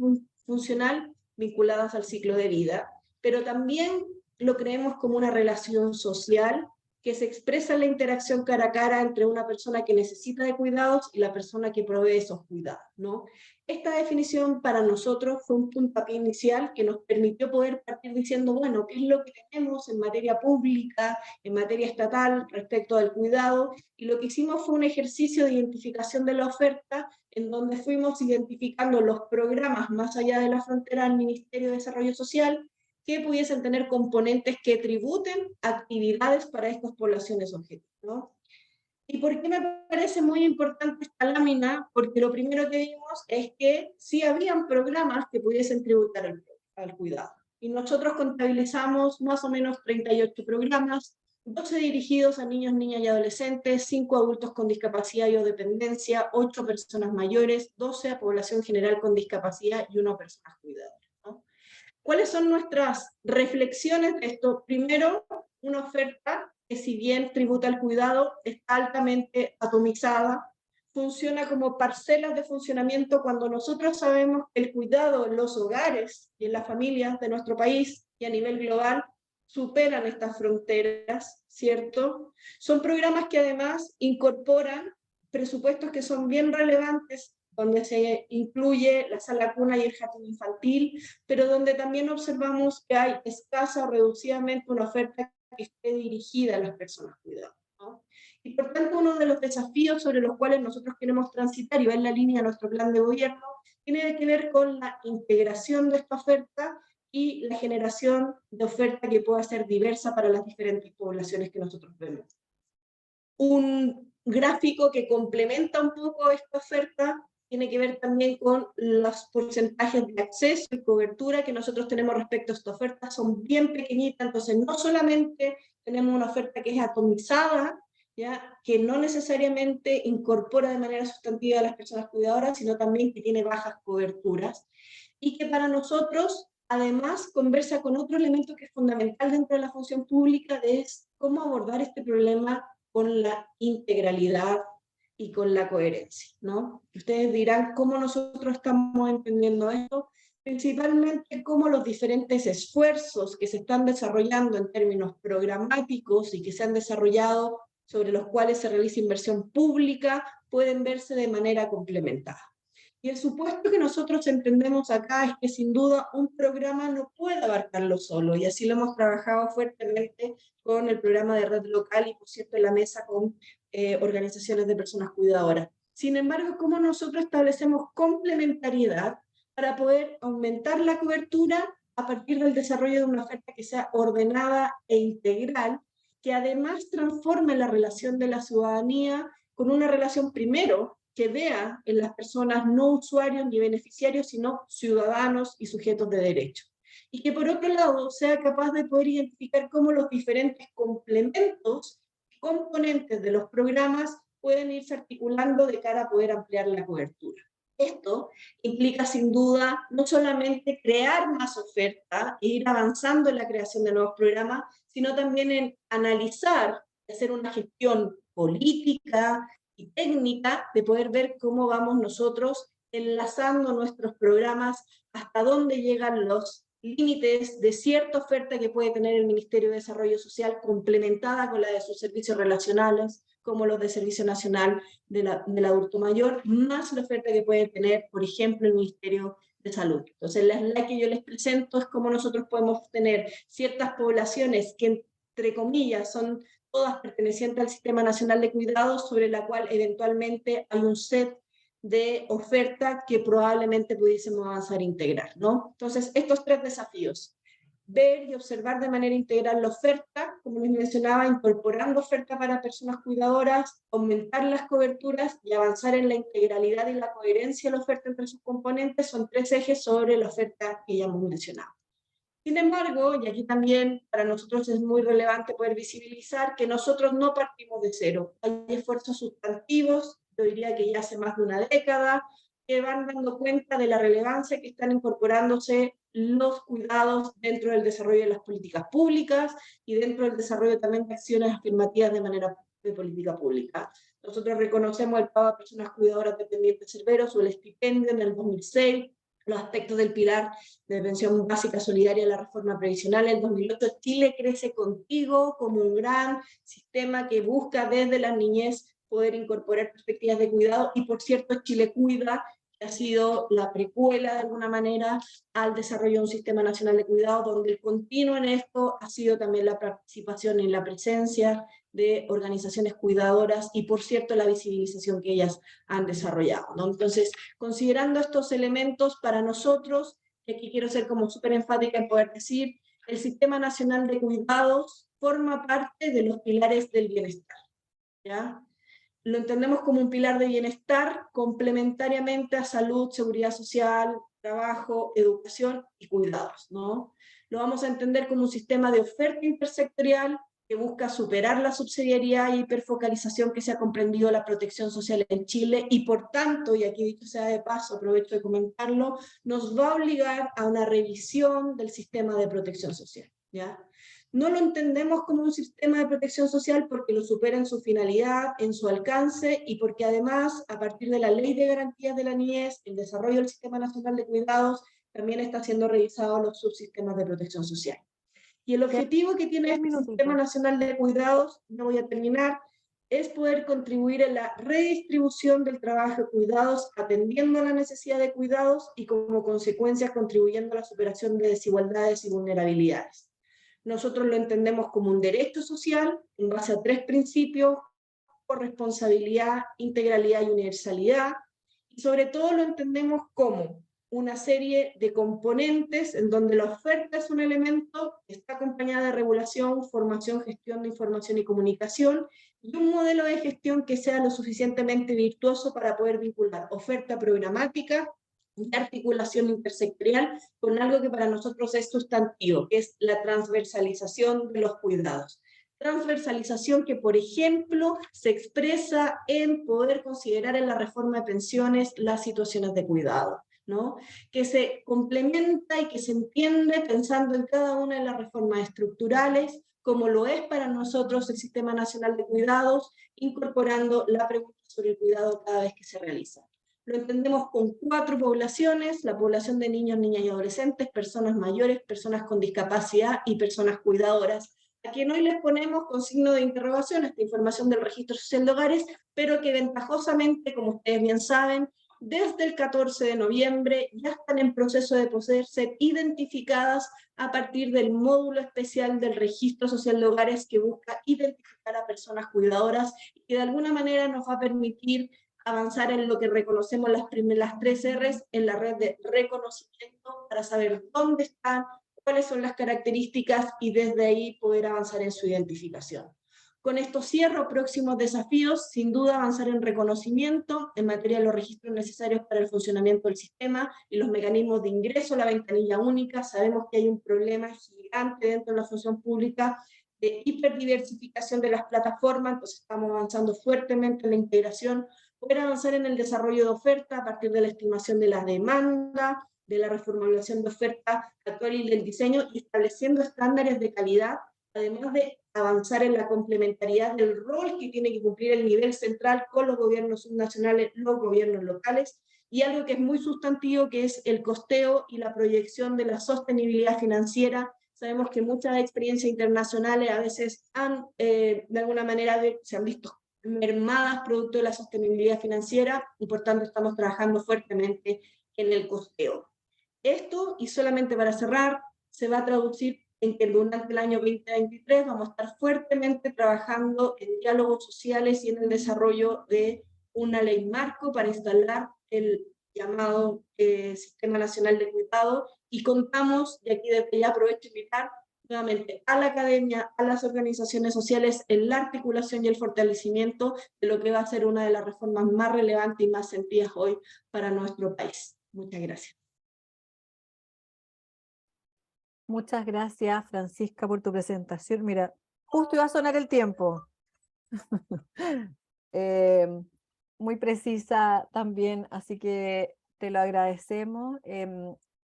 funcional vinculadas al ciclo de vida, pero también lo creemos como una relación social que se expresa en la interacción cara a cara entre una persona que necesita de cuidados y la persona que provee esos cuidados, ¿no? Esta definición para nosotros fue un puntapié inicial que nos permitió poder partir diciendo, bueno, ¿qué es lo que tenemos en materia pública, en materia estatal respecto al cuidado? Y lo que hicimos fue un ejercicio de identificación de la oferta en donde fuimos identificando los programas más allá de la frontera del Ministerio de Desarrollo Social que pudiesen tener componentes que tributen actividades para estas poblaciones objeto, ¿no? ¿Y por qué me parece muy importante esta lámina? Porque lo primero que vimos es que sí habían programas que pudiesen tributar al cuidado. Y nosotros contabilizamos más o menos 38 programas, 12 dirigidos a niños, niñas y adolescentes, 5 adultos con discapacidad y o dependencia, 8 personas mayores, 12 a población general con discapacidad y 1 a personas cuidadoras, ¿no? ¿Cuáles son nuestras reflexiones de esto? Primero, una oferta que si bien tributa al cuidado, está altamente atomizada, funciona como parcelas de funcionamiento cuando nosotros sabemos que el cuidado en los hogares y en las familias de nuestro país y a nivel global superan estas fronteras, ¿cierto? Son programas que además incorporan presupuestos que son bien relevantes, donde se incluye la sala cuna y el jardín infantil, pero donde también observamos que hay escasa o reducidamente una oferta que esté dirigida a las personas cuidadoras, ¿no? Y por tanto, uno de los desafíos sobre los cuales nosotros queremos transitar y va en la línea de nuestro plan de gobierno, tiene que ver con la integración de esta oferta y la generación de oferta que pueda ser diversa para las diferentes poblaciones que nosotros vemos. Un gráfico que complementa un poco esta oferta tiene que ver también con los porcentajes de acceso y cobertura que nosotros tenemos respecto a esta oferta, son bien pequeñitas, entonces no solamente tenemos una oferta que es atomizada, ¿ya? Que no necesariamente incorpora de manera sustantiva a las personas cuidadoras, sino también que tiene bajas coberturas, y que para nosotros además conversa con otro elemento que es fundamental dentro de la función pública, es cómo abordar este problema con la integralidad y con la coherencia, ¿no? Ustedes dirán cómo nosotros estamos entendiendo esto, principalmente cómo los diferentes esfuerzos que se están desarrollando en términos programáticos y que se han desarrollado sobre los cuales se realiza inversión pública pueden verse de manera complementada. Y el supuesto que nosotros entendemos acá es que sin duda un programa no puede abarcarlo solo, y así lo hemos trabajado fuertemente con el programa de red local y por cierto en la mesa con organizaciones de personas cuidadoras. Sin embargo, ¿cómo nosotros establecemos complementariedad para poder aumentar la cobertura a partir del desarrollo de una oferta que sea ordenada e integral, que además transforme la relación de la ciudadanía con una relación primero que vea en las personas no usuarios ni beneficiarios, sino ciudadanos y sujetos de derecho. Y que por otro lado sea capaz de poder identificar cómo los diferentes complementos, componentes de los programas pueden irse articulando de cara a poder ampliar la cobertura. Esto implica sin duda no solamente crear más oferta e ir avanzando en la creación de nuevos programas, sino también en analizar, hacer una gestión política y técnica de poder ver cómo vamos nosotros enlazando nuestros programas, hasta dónde llegan los límites de cierta oferta que puede tener el Ministerio de Desarrollo Social complementada con la de sus servicios relacionales, como los de Servicio Nacional del Adulto Mayor, más la oferta que puede tener, por ejemplo, el Ministerio de Salud. Entonces, la slide que yo les presento es cómo nosotros podemos tener ciertas poblaciones que, entre comillas, son todas pertenecientes al Sistema Nacional de Cuidados, sobre la cual eventualmente hay un set de oferta que probablemente pudiésemos avanzar e integrar, ¿no? Entonces, estos tres desafíos: ver y observar de manera integral la oferta, como les mencionaba, incorporando oferta para personas cuidadoras, aumentar las coberturas y avanzar en la integralidad y la coherencia de la oferta entre sus componentes, son tres ejes sobre la oferta que ya hemos mencionado. Sin embargo, y aquí también para nosotros es muy relevante poder visibilizar que nosotros no partimos de cero. Hay esfuerzos sustantivos, yo diría que ya hace más de una década, que van dando cuenta de la relevancia que están incorporándose los cuidados dentro del desarrollo de las políticas públicas y dentro del desarrollo también de acciones afirmativas de manera de política pública. Nosotros reconocemos el pago a personas cuidadoras dependientes severos o el estipendio en el 2006, los aspectos del pilar de pensión básica solidaria de la reforma previsional. En 2008 Chile crece contigo como un gran sistema que busca desde la niñez poder incorporar perspectivas de cuidado, y por cierto Chile Cuida, que ha sido la precuela de alguna manera al desarrollo de un sistema nacional de cuidado, donde el continuo en esto ha sido también la participación y la presencia de organizaciones cuidadoras y por cierto la visibilización que ellas han desarrollado, ¿no? Entonces, considerando estos elementos, para nosotros, y aquí quiero ser como súper enfática en poder decir, el Sistema Nacional de Cuidados forma parte de los pilares del bienestar, ¿ya? Lo entendemos como un pilar de bienestar complementariamente a salud, seguridad social, trabajo, educación y cuidados, ¿no? Lo vamos a entender como un sistema de oferta intersectorial que busca superar la subsidiariedad y hiperfocalización que se ha comprendido la protección social en Chile, y por tanto, y aquí dicho sea de paso, aprovecho de comentarlo, nos va a obligar a una revisión del sistema de protección social, ¿ya? No lo entendemos como un sistema de protección social porque lo supera en su finalidad, en su alcance, y porque además, a partir de la Ley de Garantías de la Niñez, el desarrollo del Sistema Nacional de Cuidados también está siendo revisado los subsistemas de protección social. Y el objetivo que tiene este Sistema Nacional de Cuidados, no voy a terminar, es poder contribuir en la redistribución del trabajo de cuidados, atendiendo a la necesidad de cuidados y como consecuencia contribuyendo a la superación de desigualdades y vulnerabilidades. Nosotros lo entendemos como un derecho social en base a tres principios: corresponsabilidad, integralidad y universalidad, y sobre todo lo entendemos como una serie de componentes en donde la oferta es un elemento que está acompañada de regulación, formación, gestión de información y comunicación, y un modelo de gestión que sea lo suficientemente virtuoso para poder vincular oferta programática y articulación intersectorial con algo que para nosotros es sustantivo, que es la transversalización de los cuidados. Transversalización que, por ejemplo, se expresa en poder considerar en la reforma de pensiones las situaciones de cuidado, ¿no? Que se complementa y que se entiende pensando en cada una de las reformas estructurales, como lo es para nosotros el Sistema Nacional de Cuidados, incorporando la pregunta sobre el cuidado cada vez que se realiza. Lo entendemos con 4 poblaciones: la población de niños, niñas y adolescentes, personas mayores, personas con discapacidad y personas cuidadoras, a quien hoy les ponemos con signo de interrogación esta información del Registro Social de Hogares, pero que ventajosamente, como ustedes bien saben, desde el 14 de noviembre ya están en proceso de poder ser identificadas a partir del módulo especial del Registro Social de Hogares, que busca identificar a personas cuidadoras y que de alguna manera nos va a permitir avanzar en lo que reconocemos las 3 R's en la red de reconocimiento para saber dónde están, cuáles son las características y desde ahí poder avanzar en su identificación. Con esto cierro próximos desafíos, sin duda avanzar en reconocimiento, en materia de los registros necesarios para el funcionamiento del sistema y los mecanismos de ingreso a la ventanilla única. Sabemos que hay un problema gigante dentro de la función pública de hiperdiversificación de las plataformas, entonces estamos avanzando fuertemente en la integración, poder avanzar en el desarrollo de oferta a partir de la estimación de la demanda, de la reformulación de oferta actual y del diseño, y estableciendo estándares de calidad, además de avanzar en la complementariedad del rol que tiene que cumplir el nivel central con los gobiernos subnacionales, los gobiernos locales, y algo que es muy sustantivo, que es el costeo y la proyección de la sostenibilidad financiera. Sabemos que muchas experiencias internacionales a veces han, de alguna manera, se han visto mermadas producto de la sostenibilidad financiera, y por tanto estamos trabajando fuertemente en el costeo. Esto, y solamente para cerrar, se va a traducir en que durante el año 2023 vamos a estar fuertemente trabajando en diálogos sociales y en el desarrollo de una ley marco para instalar el llamado Sistema Nacional de Cuidado, y contamos, y aquí desde ya aprovecho de invitar nuevamente a la academia, a las organizaciones sociales, en la articulación y el fortalecimiento de lo que va a ser una de las reformas más relevantes y más sentidas hoy para nuestro país. Muchas gracias. Muchas gracias, Francisca, por tu presentación. Mira, justo iba a sonar el tiempo. Muy precisa también, así que te lo agradecemos.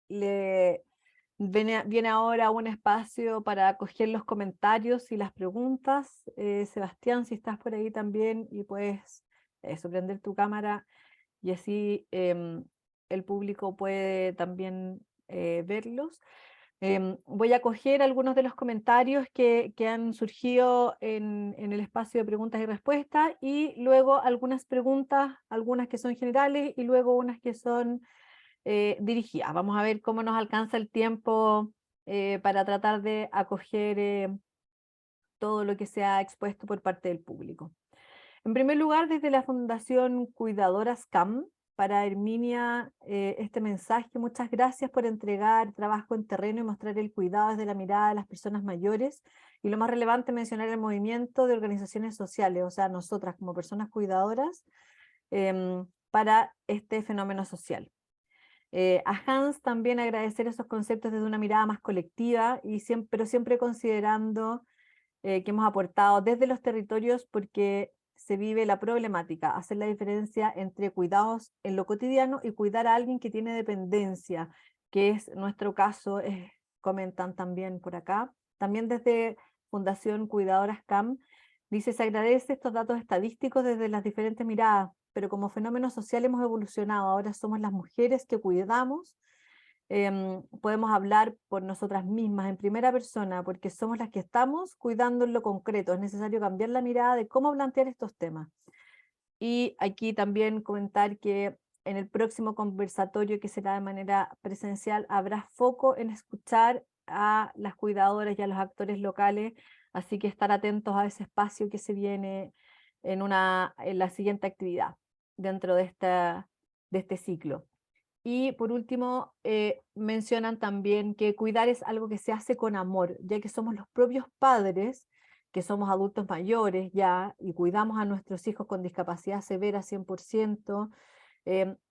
Viene ahora un espacio para acoger los comentarios y las preguntas. Sebastián, si estás por ahí también y puedes prender tu cámara, y así el público puede también verlos. Voy a coger algunos de los comentarios que han surgido en el espacio de preguntas y respuestas, y luego algunas preguntas, algunas que son generales y luego unas que son dirigidas. Vamos a ver cómo nos alcanza el tiempo para tratar de acoger todo lo que se ha expuesto por parte del público. En primer lugar, desde la Fundación Cuidadoras CAM, para Herminia, este mensaje: muchas gracias por entregar trabajo en terreno y mostrar el cuidado desde la mirada de las personas mayores, y lo más relevante, mencionar el movimiento de organizaciones sociales, o sea, nosotras como personas cuidadoras, para este fenómeno social. A Hans también agradecer esos conceptos desde una mirada más colectiva, pero siempre considerando que hemos aportado desde los territorios, porque se vive la problemática, hacer la diferencia entre cuidados en lo cotidiano y cuidar a alguien que tiene dependencia, que es nuestro caso, comentan también por acá. También desde Fundación Cuidadoras CAM, dice: se agradece estos datos estadísticos desde las diferentes miradas, pero como fenómeno social hemos evolucionado, ahora somos las mujeres que cuidamos. Podemos hablar por nosotras mismas en primera persona, porque somos las que estamos cuidando en lo concreto. Es necesario cambiar la mirada de cómo plantear estos temas. Y aquí también comentar que en el próximo conversatorio, que será de manera presencial, habrá foco en escuchar a las cuidadoras y a los actores locales, así que estar atentos a ese espacio que se viene en la siguiente actividad dentro de este ciclo. Y por último, mencionan también que cuidar es algo que se hace con amor, ya que somos los propios padres, que somos adultos mayores ya, y cuidamos a nuestros hijos con discapacidad severa 100%,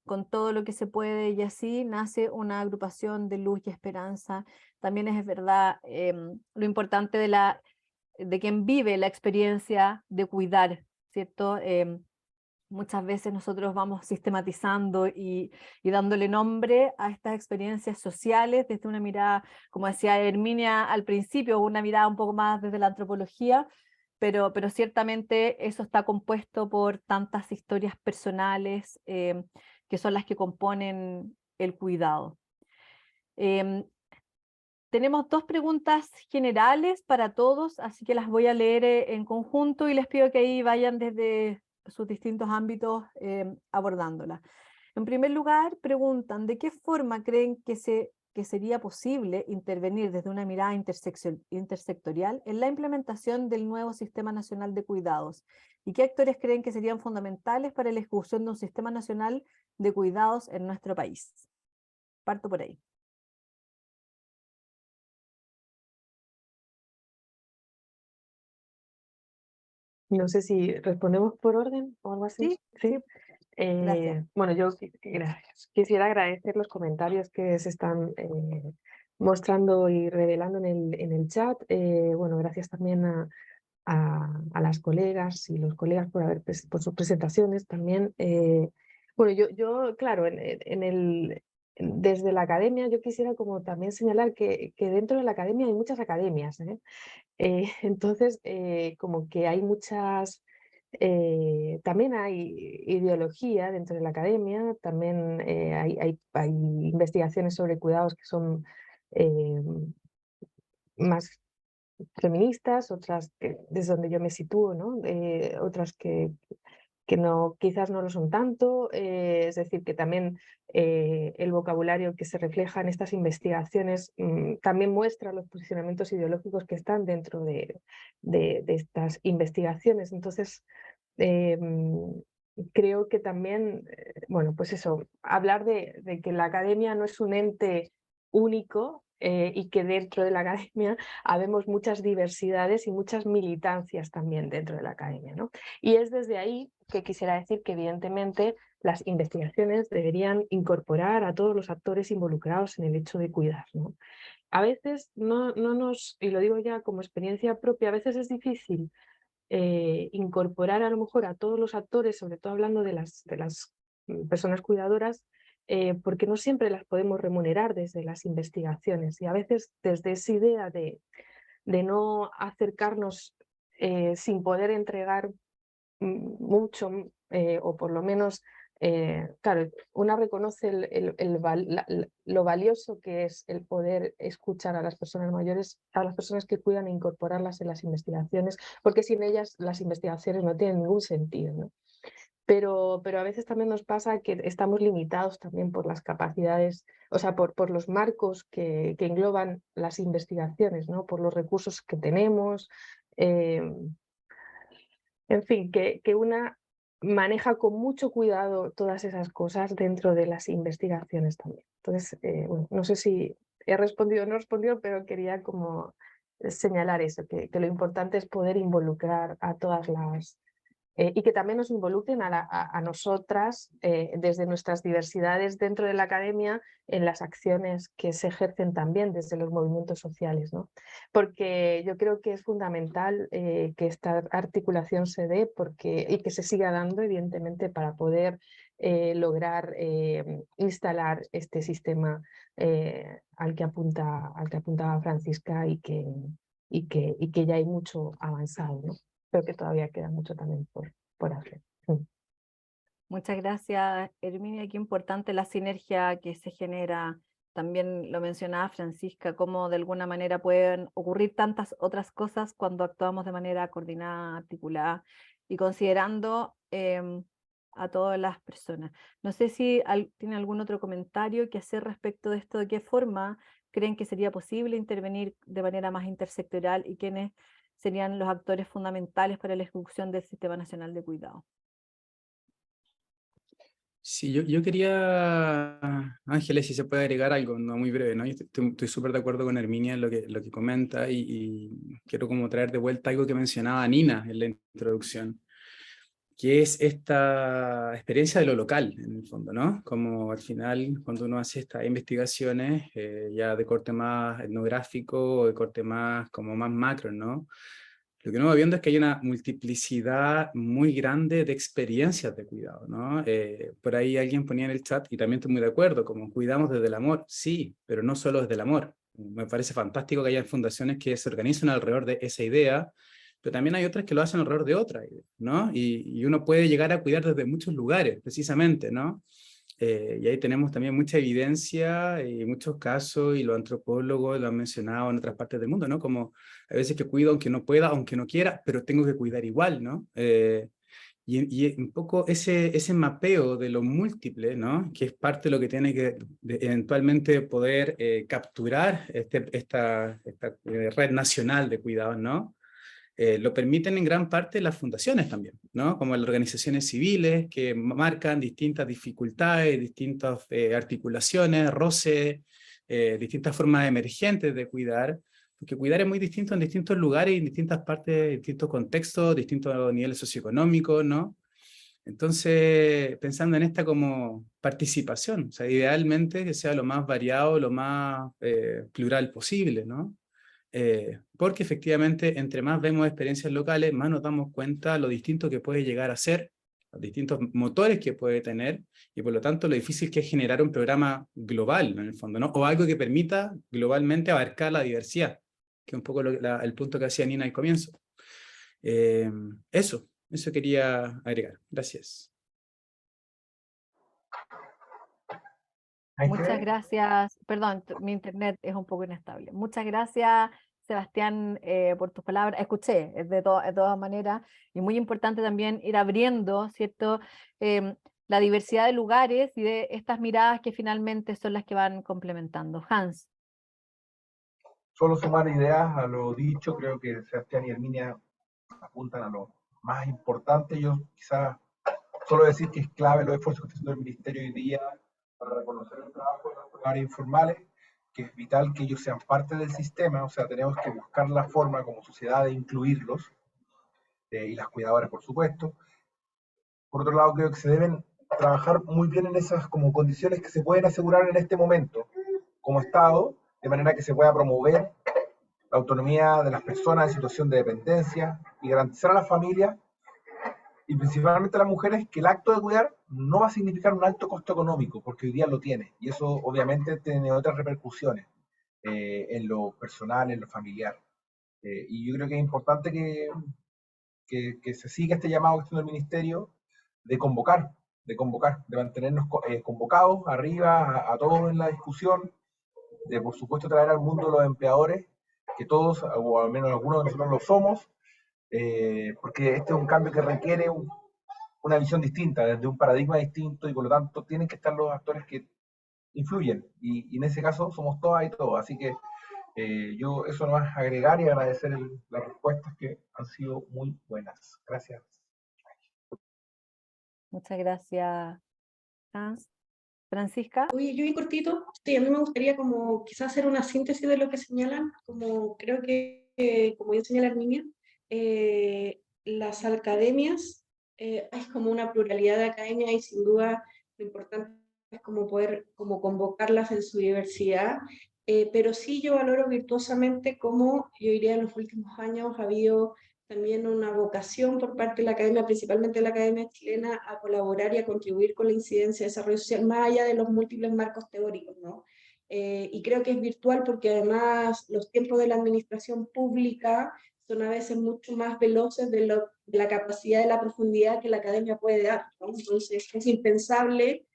con todo lo que se puede, y así nace una agrupación de luz y esperanza. También es verdad lo importante de quien vive la experiencia de cuidar, ¿cierto? Muchas veces nosotros vamos sistematizando y dándole nombre a estas experiencias sociales desde una mirada, como decía Herminia al principio, una mirada un poco más desde la antropología, pero ciertamente eso está compuesto por tantas historias personales que son las que componen el cuidado. Tenemos dos preguntas generales para todos, así que las voy a leer en conjunto, y les pido que ahí vayan desde sus distintos ámbitos abordándola. En primer lugar, preguntan: ¿de qué forma creen que se que sería posible intervenir desde una mirada intersectorial en la implementación del nuevo Sistema Nacional de Cuidados? ¿Y qué actores creen que serían fundamentales para la ejecución de un Sistema Nacional de Cuidados en nuestro país? Parto por ahí. No sé si respondemos por orden o algo así. Sí, gracias. Bueno, yo gracias. Quisiera agradecer los comentarios que se están mostrando y revelando en el chat. Bueno, gracias también a las colegas y los colegas por sus presentaciones también. Bueno, yo claro, desde la academia yo quisiera como también señalar que dentro de la academia hay muchas academias, ¿eh? Entonces, como que hay muchas, también hay ideología dentro de la academia, también hay investigaciones sobre cuidados que son más feministas, otras desde donde yo me sitúo, ¿no? Otras que no, quizás no lo son tanto, es decir, que también el vocabulario que se refleja en estas investigaciones también muestra los posicionamientos ideológicos que están dentro de estas investigaciones. Entonces, creo que también, bueno, pues eso, hablar de que la academia no es un ente único y que dentro de la academia habemos muchas diversidades y muchas militancias también dentro de la academia, ¿no? Y es desde ahí que quisiera decir que evidentemente las investigaciones deberían incorporar a todos los actores involucrados en el hecho de cuidar, ¿no? A veces no nos, y lo digo ya como experiencia propia, a veces es difícil incorporar a lo mejor a todos los actores, sobre todo hablando de las personas cuidadoras, porque no siempre las podemos remunerar desde las investigaciones y a veces desde esa idea de no acercarnos sin poder entregar mucho o por lo menos, claro, una reconoce lo valioso que es el poder escuchar a las personas mayores, a las personas que cuidan e incorporarlas en las investigaciones, porque sin ellas las investigaciones no tienen ningún sentido, ¿no? Pero a veces también nos pasa que estamos limitados también por las capacidades, o sea, por los marcos que engloban las investigaciones, ¿no? Por los recursos que tenemos. En fin, que una maneja con mucho cuidado todas esas cosas dentro de las investigaciones también. Entonces, bueno, no sé si he respondido o no he respondido, pero quería como señalar eso, que lo importante es poder involucrar a todas las... y que también nos involucren a nosotras desde nuestras diversidades dentro de la academia en las acciones que se ejercen también desde los movimientos sociales, ¿no? Porque yo creo que es fundamental que esta articulación se dé y que se siga dando, evidentemente, para poder lograr instalar este sistema al que apuntaba Francisca y que ya hay mucho avanzado, ¿no? Creo que todavía queda mucho también por hacer. Muchas gracias, Herminia. Qué importante la sinergia que se genera. También lo mencionaba Francisca, cómo de alguna manera pueden ocurrir tantas otras cosas cuando actuamos de manera coordinada, articulada y considerando a todas las personas. No sé si tiene algún otro comentario que hacer respecto de esto, de qué forma creen que sería posible intervenir de manera más intersectorial y quiénes serían los actores fundamentales para la ejecución del Sistema Nacional de Cuidado. Sí, yo quería, Ángeles, si se puede agregar algo, no muy breve, ¿no? Yo estoy súper de acuerdo con Herminia en lo que comenta y quiero como traer de vuelta algo que mencionaba Nina en la introducción, que es esta experiencia de lo local, en el fondo, ¿no? Como al final, cuando uno hace estas investigaciones, ya de corte más etnográfico o de corte más, como más macro, ¿no? Lo que uno va viendo es que hay una multiplicidad muy grande de experiencias de cuidado, ¿no? Por ahí alguien ponía en el chat, y también estoy muy de acuerdo, como cuidamos desde el amor, sí, pero no solo desde el amor. Me parece fantástico que haya fundaciones que se organizan alrededor de esa idea, pero también hay otras que lo hacen alrededor de otra idea, ¿no? Y uno puede llegar a cuidar desde muchos lugares, precisamente, ¿no? Y ahí tenemos también mucha evidencia y muchos casos, y los antropólogos lo han mencionado en otras partes del mundo, ¿no? Como a veces que cuido aunque no pueda, aunque no quiera, pero tengo que cuidar igual, ¿no? Y un poco ese mapeo de lo múltiple, ¿no? Que es parte de lo que tiene que eventualmente poder capturar esta red nacional de cuidados, ¿no? Lo permiten en gran parte las fundaciones también, ¿no? Como las organizaciones civiles que marcan distintas dificultades, distintas articulaciones, roces, distintas formas emergentes de cuidar, porque cuidar es muy distinto en distintos lugares, en distintas partes, distintos contextos, distintos niveles socioeconómicos, ¿no? Entonces, pensando en esta como participación, o sea, idealmente que sea lo más variado, lo más plural posible, ¿no? Porque efectivamente, entre más vemos experiencias locales, más nos damos cuenta lo distinto que puede llegar a ser, los distintos motores que puede tener, y por lo tanto lo difícil que es generar un programa global, en el fondo, ¿no? O algo que permita globalmente abarcar la diversidad, que es un poco el punto que hacía Nina al comienzo. Eso quería agregar. Gracias. Muchas gracias. Perdón, mi internet es un poco inestable. Muchas gracias, Sebastián, por tus palabras. Escuché de todas maneras, y muy importante también ir abriendo, ¿cierto? La diversidad de lugares y de estas miradas que finalmente son las que van complementando. Hans. Solo sumar ideas a lo dicho, creo que Sebastián y Herminia apuntan a lo más importante. Yo quizás solo decir que es clave los esfuerzos que está haciendo el Ministerio hoy día para reconocer el trabajo de los hogares informales, que es vital que ellos sean parte del sistema, o sea, tenemos que buscar la forma como sociedad de incluirlos, y las cuidadoras, por supuesto. Por otro lado, creo que se deben trabajar muy bien en esas como condiciones que se pueden asegurar en este momento como Estado, de manera que se pueda promover la autonomía de las personas en situación de dependencia y garantizar a las familias y principalmente a las mujeres que el acto de cuidar no va a significar un alto costo económico, porque hoy día lo tiene, y eso obviamente tiene otras repercusiones en lo personal, en lo familiar. Y yo creo que es importante que se siga este llamado que está haciendo el Ministerio de convocar, de mantenernos convocados arriba a todos en la discusión, de por supuesto traer al mundo los empleadores, que todos, o al menos algunos de nosotros lo somos, porque este es un cambio que requiere una visión distinta, desde un paradigma distinto, y por lo tanto tienen que estar los actores que influyen, y en ese caso somos todas y todos, así que yo eso no más agregar y agradecer las respuestas que han sido muy buenas. Gracias. Muchas gracias, Hans. Francisca. Oye, yo y cortito, sí, a mí me gustaría como quizás hacer una síntesis de lo que señalan, como creo que, como yo señala Herminia, las academias, hay como una pluralidad de academias y sin duda lo importante es como poder como convocarlas en su diversidad, pero sí yo valoro virtuosamente cómo yo diría en los últimos años ha habido también una vocación por parte de la academia, principalmente de la academia chilena, a colaborar y a contribuir con la incidencia de desarrollo social, más allá de los múltiples marcos teóricos, ¿no? Y creo que es virtual porque además los tiempos de la administración pública son a veces mucho más veloces de la capacidad de la profundidad que la academia puede dar, ¿no? Entonces es impensable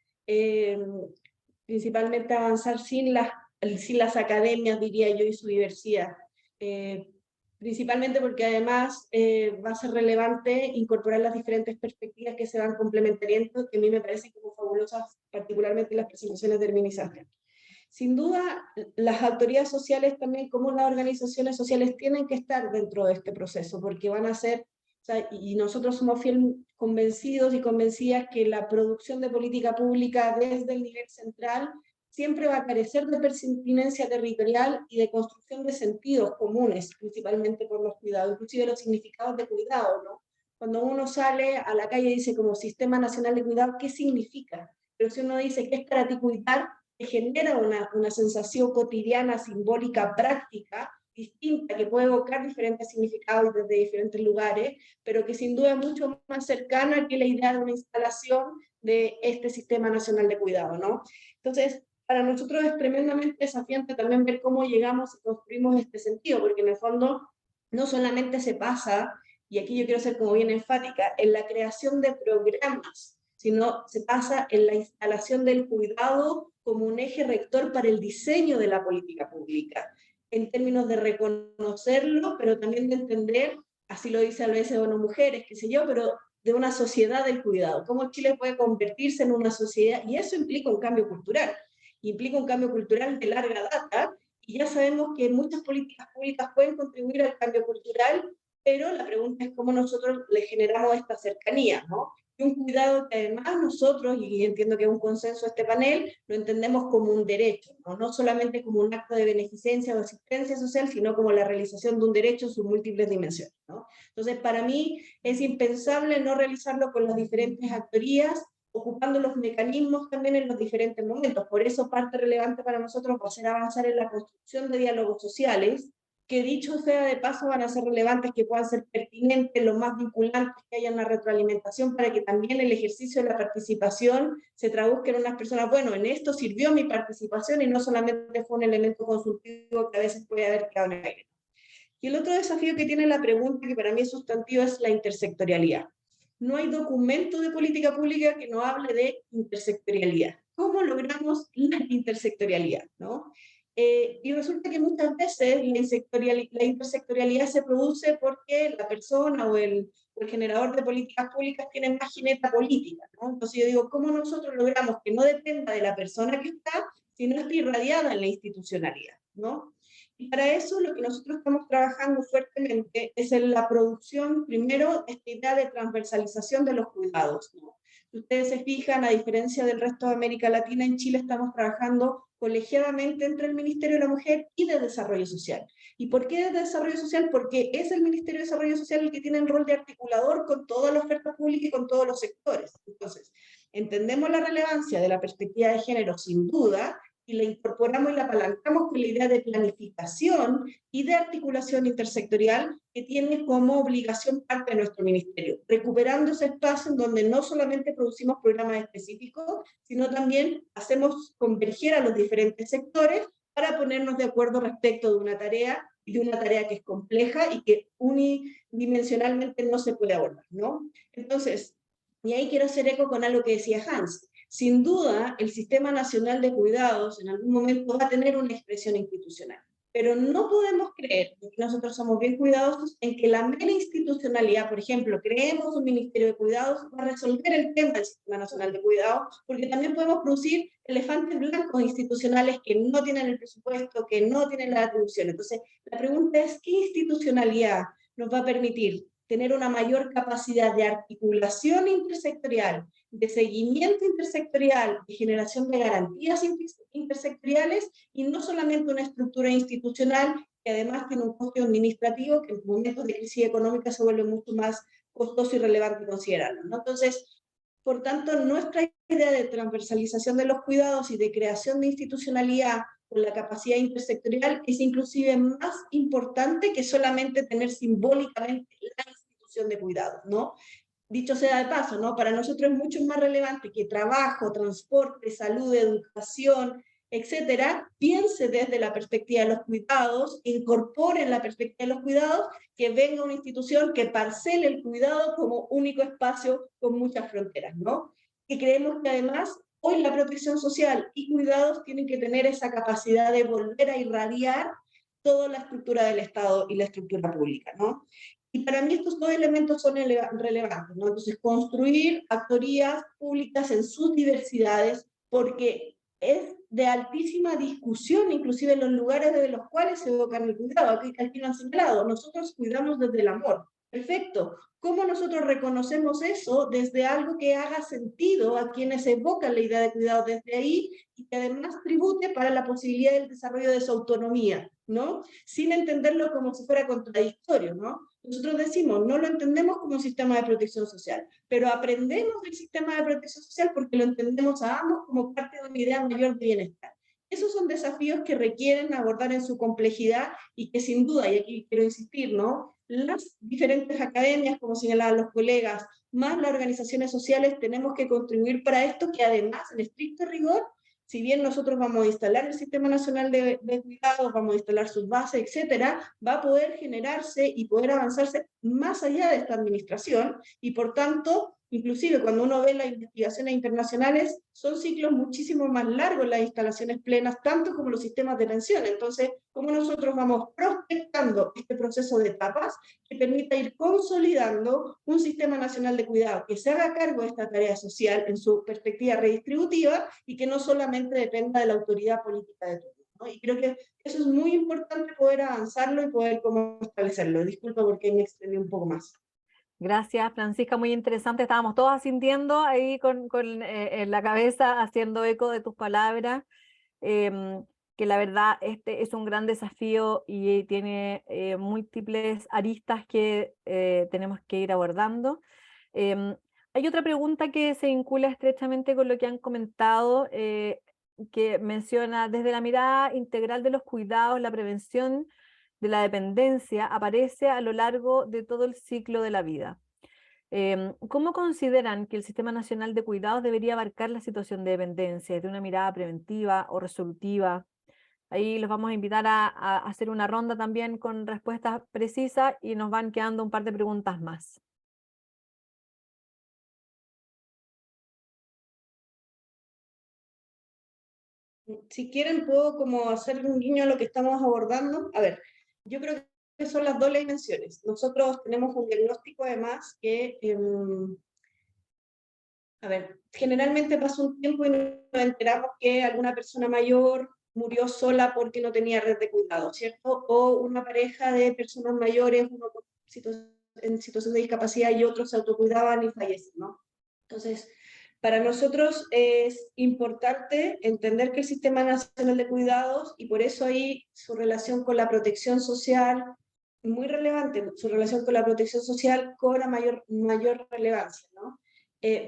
principalmente avanzar sin las academias, diría yo, y su diversidad. Principalmente porque además va a ser relevante incorporar las diferentes perspectivas que se van complementariando, que a mí me parecen como fabulosas, particularmente las presentaciones de Herminia y Sebastián. Sin duda, las autoridades sociales también, como las organizaciones sociales, tienen que estar dentro de este proceso, porque van a ser, o sea, y nosotros somos fiel convencidos y convencidas que la producción de política pública desde el nivel central siempre va a carecer de pertinencia territorial y de construcción de sentidos comunes, principalmente por los cuidados, inclusive los significados de cuidado, ¿no? Cuando uno sale a la calle y dice como Sistema Nacional de Cuidado, ¿qué significa? Pero si uno dice que es para ti cuidar, te genera una sensación cotidiana, simbólica, práctica, distinta, que puede evocar diferentes significados desde diferentes lugares, pero que sin duda es mucho más cercana que la idea de una instalación de este Sistema Nacional de Cuidado, ¿no? Entonces, para nosotros es tremendamente desafiante también ver cómo llegamos y construimos este sentido, porque en el fondo no solamente se pasa, y aquí yo quiero ser como bien enfática, en la creación de programas, sino se pasa en la instalación del cuidado como un eje rector para el diseño de la política pública, en términos de reconocerlo, pero también de entender, así lo dice a veces ONU Mujeres, qué sé yo, pero de una sociedad del cuidado, cómo Chile puede convertirse en una sociedad, y eso implica un cambio cultural, implica un cambio cultural de larga data, y ya sabemos que muchas políticas públicas pueden contribuir al cambio cultural, pero la pregunta es cómo nosotros le generamos esta cercanía, ¿no? Y un cuidado que además nosotros, y entiendo que es un consenso este panel, lo entendemos como un derecho, ¿no? No solamente como un acto de beneficencia o asistencia social, sino como la realización de un derecho en sus múltiples dimensiones, ¿no? Entonces, para mí es impensable no realizarlo con las diferentes actorías, ocupando los mecanismos también en los diferentes momentos. Por eso parte relevante para nosotros va a ser avanzar en la construcción de diálogos sociales, que dicho sea de paso van a ser relevantes, que puedan ser pertinentes, lo más vinculantes, que haya una retroalimentación para que también el ejercicio de la participación se traduzca en unas personas, bueno, en esto sirvió mi participación y no solamente fue un elemento consultivo que a veces puede haber quedado en el aire. Y el otro desafío que tiene la pregunta, que para mí es sustantivo, es la intersectorialidad. No hay documento de política pública que no hable de intersectorialidad. ¿Cómo logramos la intersectorialidad, ¿no? Y resulta que muchas veces la intersectorialidad se produce porque la persona o el generador de políticas públicas tiene más jineta política, ¿no? Entonces yo digo, ¿cómo nosotros logramos que no dependa de la persona que está, sino esté irradiada en la institucionalidad, ¿no? Y para eso lo que nosotros estamos trabajando fuertemente es en la producción, primero, esta idea de transversalización de los cuidados, ¿no? Si ustedes se fijan, a diferencia del resto de América Latina, en Chile estamos trabajando colegiadamente entre el Ministerio de la Mujer y de Desarrollo Social. ¿Y por qué de Desarrollo Social? Porque es el Ministerio de Desarrollo Social el que tiene el rol de articulador con toda la oferta pública y con todos los sectores. Entonces, entendemos la relevancia de la perspectiva de género sin duda, y la incorporamos y la apalancamos con la idea de planificación y de articulación intersectorial que tiene como obligación parte de nuestro ministerio, recuperando ese espacio en donde no solamente producimos programas específicos, sino también hacemos converger a los diferentes sectores para ponernos de acuerdo respecto de una tarea, y de una tarea que es compleja y que unidimensionalmente no se puede abordar, ¿no? Entonces, y ahí quiero hacer eco con algo que decía Hans. Sin duda, el Sistema Nacional de Cuidados en algún momento va a tener una expresión institucional, pero no podemos creer, porque nosotros somos bien cuidadosos, en que la mera institucionalidad, por ejemplo, creemos un Ministerio de Cuidados, va a resolver el tema del Sistema Nacional de Cuidados, porque también podemos producir elefantes blancos institucionales que no tienen el presupuesto, que no tienen la atribución. Entonces, la pregunta es, ¿qué institucionalidad nos va a permitir tener una mayor capacidad de articulación intersectorial, de seguimiento intersectorial, de generación de garantías intersectoriales, y no solamente una estructura institucional que además tiene un costo administrativo que en momentos de crisis económica se vuelve mucho más costoso y relevante considerarlo, ¿no? Entonces, por tanto, nuestra idea de transversalización de los cuidados y de creación de institucionalidad con la capacidad intersectorial es inclusive más importante que solamente tener simbólicamente la institución de cuidados, ¿no? Dicho sea de paso, ¿no? Para nosotros es mucho más relevante que trabajo, transporte, salud, educación, etcétera, piense desde la perspectiva de los cuidados, incorpore en la perspectiva de los cuidados, que venga una institución que parcele el cuidado como único espacio con muchas fronteras, ¿no? Y creemos que además hoy la protección social y cuidados tienen que tener esa capacidad de volver a irradiar toda la estructura del Estado y la estructura pública, ¿no? Y para mí estos dos elementos son relevantes, ¿no? Entonces, construir actorías públicas en sus diversidades, porque es de altísima discusión, inclusive en los lugares desde los cuales se evoca el cuidado. Aquí lo han señalado, nosotros cuidamos desde el amor. Perfecto. ¿Cómo nosotros reconocemos eso desde algo que haga sentido a quienes evocan la idea de cuidado desde ahí y que además tribute para la posibilidad del desarrollo de su autonomía, ¿no? Sin entenderlo como si fuera contradictorio, ¿no? Nosotros decimos, no lo entendemos como un sistema de protección social, pero aprendemos del sistema de protección social porque lo entendemos a ambos como parte de una idea mayor de bienestar. Esos son desafíos que requieren abordar en su complejidad y que sin duda, y aquí quiero insistir, ¿no? Las diferentes academias, como señalaban los colegas, más las organizaciones sociales, tenemos que contribuir para esto, que además, en estricto rigor, si bien nosotros vamos a instalar el Sistema Nacional de Cuidados, vamos a instalar sus bases, etcétera, va a poder generarse y poder avanzarse más allá de esta administración, y por tanto, Inclusive cuando uno ve las investigaciones internacionales, son ciclos muchísimo más largos las instalaciones plenas, tanto como los sistemas de pensión. Entonces, ¿cómo nosotros vamos prospectando este proceso de etapas que permita ir consolidando un sistema nacional de cuidado que se haga cargo de esta tarea social en su perspectiva redistributiva y que no solamente dependa de la autoridad política de turno, ¿no? Y creo que eso es muy importante poder avanzarlo y poder cómo establecerlo. Disculpa porque me extendí un poco más. Gracias, Francisca, muy interesante. Estábamos todos asintiendo ahí en la cabeza, haciendo eco de tus palabras, que la verdad este es un gran desafío y tiene múltiples aristas que tenemos que ir abordando. Hay otra pregunta que se vincula estrechamente con lo que han comentado, que menciona desde la mirada integral de los cuidados, la prevención de la dependencia aparece a lo largo de todo el ciclo de la vida. ¿Cómo consideran que el Sistema Nacional de Cuidados debería abarcar la situación de dependencia desde una mirada preventiva o resolutiva? Ahí los vamos a invitar a hacer una ronda también con respuestas precisas y nos van quedando un par de preguntas más. Si quieren, puedo como hacer un guiño a lo que estamos abordando. A ver, yo creo que son las dobles dimensiones. Nosotros tenemos un diagnóstico además que, a ver, generalmente pasa un tiempo y nos enteramos que alguna persona mayor murió sola porque no tenía red de cuidado, ¿cierto? O una pareja de personas mayores, uno en situación de discapacidad y otros se autocuidaban y fallecen, ¿no? Entonces, para nosotros es importante entender que el Sistema Nacional de Cuidados, y por eso ahí su relación con la protección social, muy relevante, su relación con la protección social cobra mayor relevancia, ¿no?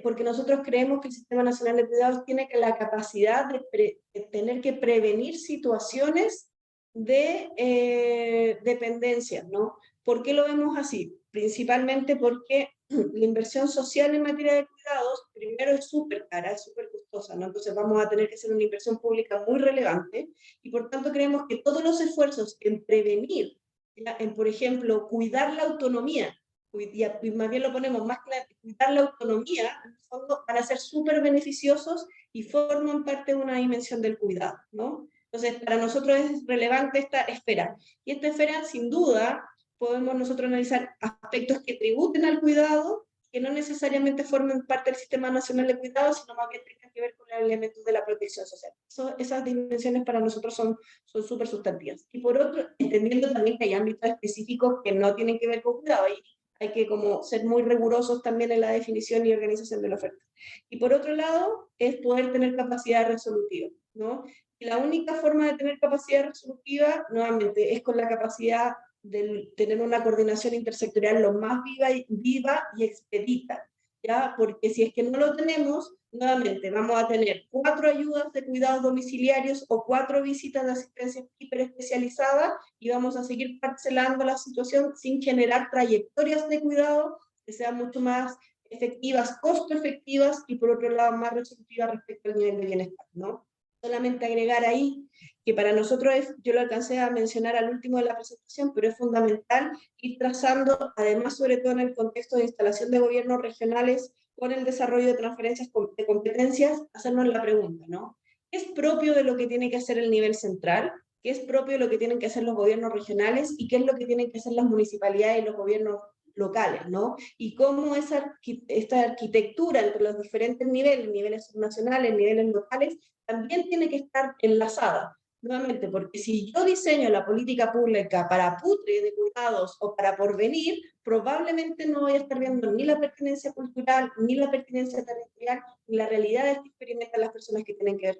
Porque nosotros creemos que el Sistema Nacional de Cuidados tiene la capacidad de tener que prevenir situaciones de dependencia, ¿no? ¿Por qué lo vemos así? Principalmente porque la inversión social en materia de cuidados, primero es súper cara, es súper costosa, ¿no? Entonces vamos a tener que hacer una inversión pública muy relevante y por tanto creemos que todos los esfuerzos en prevenir, en por ejemplo, cuidar la autonomía, y más bien lo ponemos más claro, cuidar la autonomía, en el fondo van a ser súper beneficiosos y forman parte de una dimensión del cuidado, ¿no? Entonces, para nosotros es relevante esta esfera. Y esta esfera, sin duda, podemos nosotros analizar aspectos que tributen al cuidado, que no necesariamente formen parte del Sistema Nacional de Cuidados, sino más bien tengan que ver con los elementos de la protección social. Esas dimensiones para nosotros son súper sustantivas. Y por otro, entendiendo también que hay ámbitos específicos que no tienen que ver con cuidado, y hay que como ser muy rigurosos también en la definición y organización de la oferta. Y por otro lado, es poder tener capacidad resolutiva, ¿no? Y la única forma de tener capacidad resolutiva, nuevamente, es con la capacidad de tener una coordinación intersectorial lo más viva y expedita, ¿ya? Porque si es que no lo tenemos, nuevamente vamos a tener 4 ayudas de cuidados domiciliarios o 4 visitas de asistencia hiperespecializada y vamos a seguir parcelando la situación sin generar trayectorias de cuidado que sean mucho más efectivas, costo efectivas y por otro lado más resolutivas respecto al nivel de bienestar, ¿no? Solamente agregar ahí que para nosotros es, yo lo alcancé a mencionar al último de la presentación, pero es fundamental ir trazando, además sobre todo en el contexto de instalación de gobiernos regionales, con el desarrollo de transferencias de competencias, hacernos la pregunta, ¿no? ¿Qué es propio de lo que tiene que hacer el nivel central? ¿Qué es propio de lo que tienen que hacer los gobiernos regionales? ¿Y qué es lo que tienen que hacer las municipalidades y los gobiernos locales, ¿no? Y cómo esta arquitectura entre los diferentes niveles subnacionales, niveles locales, también tiene que estar enlazada. Nuevamente, porque si yo diseño la política pública para putre de cuidados o para porvenir, probablemente no voy a estar viendo ni la pertinencia cultural, ni la pertinencia territorial, ni la realidad que experimentan las personas que tienen que ver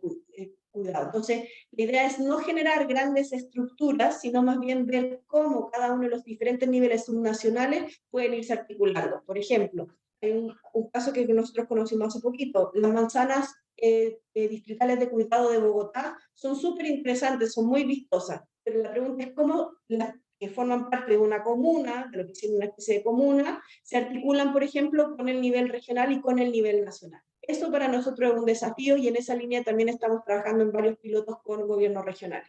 cuidado. Entonces, la idea es no generar grandes estructuras, sino más bien ver cómo cada uno de los diferentes niveles subnacionales pueden irse articulando. Por ejemplo, hay un caso que nosotros conocimos hace poquito, las manzanas distritales de cuidado de Bogotá son súper interesantes, son muy vistosas, pero la pregunta es cómo las que forman parte de una comuna, de lo que es una especie de comuna, se articulan, por ejemplo, con el nivel regional y con el nivel nacional. Eso para nosotros es un desafío y en esa línea también estamos trabajando en varios pilotos con gobiernos regionales.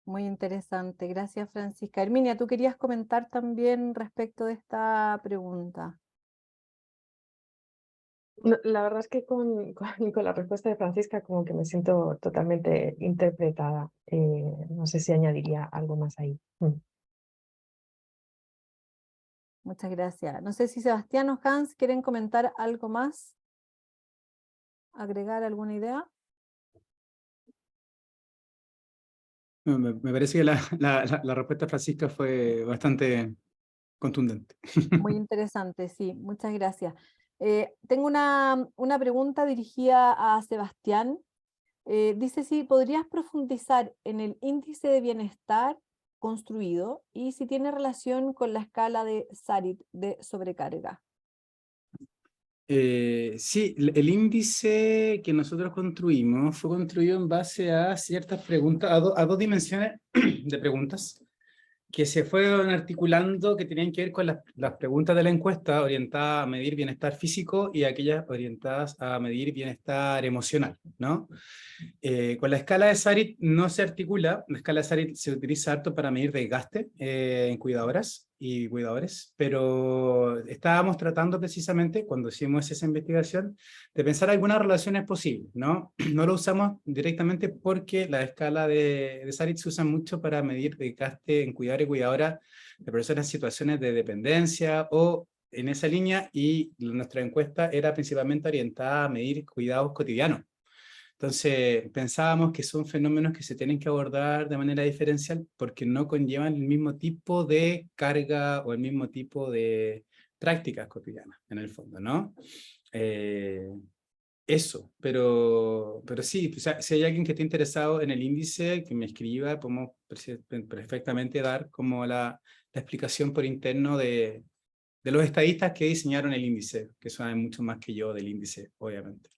Muy interesante, gracias Francisca. Herminia, ¿tú querías comentar también respecto de esta pregunta? No, la verdad es que con la respuesta de Francisca como que me siento totalmente interpretada. No sé si añadiría algo más ahí. Muchas gracias. No sé si Sebastián o Hans quieren comentar algo más, agregar alguna idea. Me parece que la respuesta de Francisca fue bastante contundente. Muy interesante, sí, muchas gracias. Tengo una pregunta dirigida a Sebastián. Dice si podrías profundizar en el índice de bienestar construido y si tiene relación con la escala de Sarit de sobrecarga. Sí, el índice que nosotros construimos fue construido en base a ciertas preguntas, a dos dimensiones de preguntas que se fueron articulando, que tenían que ver con las preguntas de la encuesta orientadas a medir bienestar físico y aquellas orientadas a medir bienestar emocional, ¿no? Con la escala de Sarit no se articula, la escala de Sarit se utiliza harto para medir desgaste en cuidadoras y cuidadores, pero estábamos tratando precisamente, cuando hicimos esa investigación, de pensar algunas relaciones posibles, ¿no? No lo usamos directamente porque la escala de Sarit se usa mucho para medir desgaste en cuidador y cuidadora de personas en situaciones de dependencia o en esa línea, y nuestra encuesta era principalmente orientada a medir cuidados cotidianos. Entonces, pensábamos que son fenómenos que se tienen que abordar de manera diferencial porque no conllevan el mismo tipo de carga o el mismo tipo de prácticas cotidianas, en el fondo, ¿no? Eso, pero sí, o sea, si hay alguien que esté interesado en el índice, que me escriba, podemos perfectamente dar como la explicación por interno de los estadistas que diseñaron el índice, que saben mucho más que yo del índice, obviamente.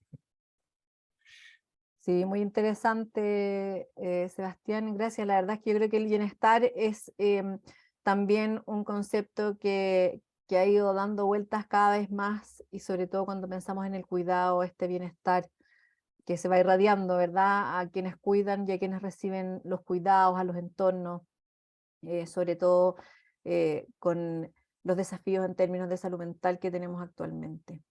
Sí, muy interesante, Sebastián, gracias. La verdad es que yo creo que el bienestar es también un concepto que ha ido dando vueltas cada vez más y sobre todo cuando pensamos en el cuidado, este bienestar que se va irradiando, ¿verdad? A quienes cuidan y a quienes reciben los cuidados, a los entornos, sobre todo con los desafíos en términos de salud mental que tenemos actualmente.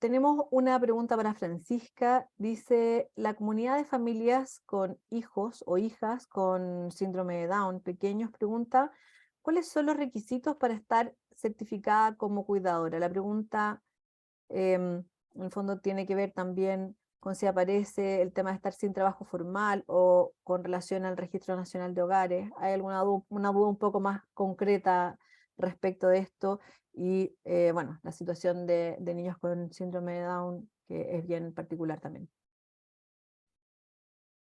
Tenemos una pregunta para Francisca. Dice, la comunidad de familias con hijos o hijas con síndrome de Down pequeños pregunta, ¿cuáles son los requisitos para estar certificada como cuidadora? La pregunta, en el fondo, tiene que ver también con si aparece el tema de estar sin trabajo formal o con relación al Registro Nacional de Hogares. ¿Hay una duda un poco más concreta respecto de esto? Y bueno, la situación de niños con síndrome de Down, que es bien particular también.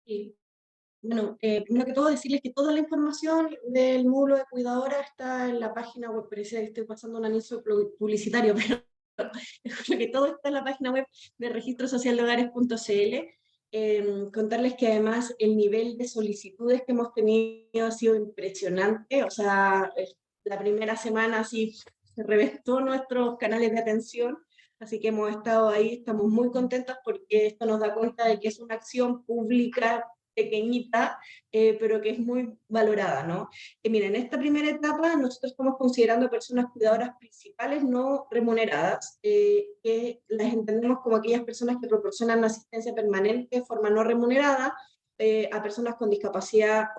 Sí. Bueno, primero que todo decirles que toda la información del módulo de cuidadora está en la página web. Parece que estoy pasando un anuncio publicitario, pero que todo está en la página web de registrosocialdehogares.cl. Contarles que además el nivel de solicitudes que hemos tenido ha sido impresionante. O sea, la primera semana así se reventó nuestros canales de atención. Así que hemos estado ahí, estamos muy contentas porque esto nos da cuenta de que es una acción pública pequeñita, pero que es muy valorada, ¿no? Miren, en esta primera etapa nosotros estamos considerando personas cuidadoras principales no remuneradas, que las entendemos como aquellas personas que proporcionan asistencia permanente de forma no remunerada a personas con discapacidad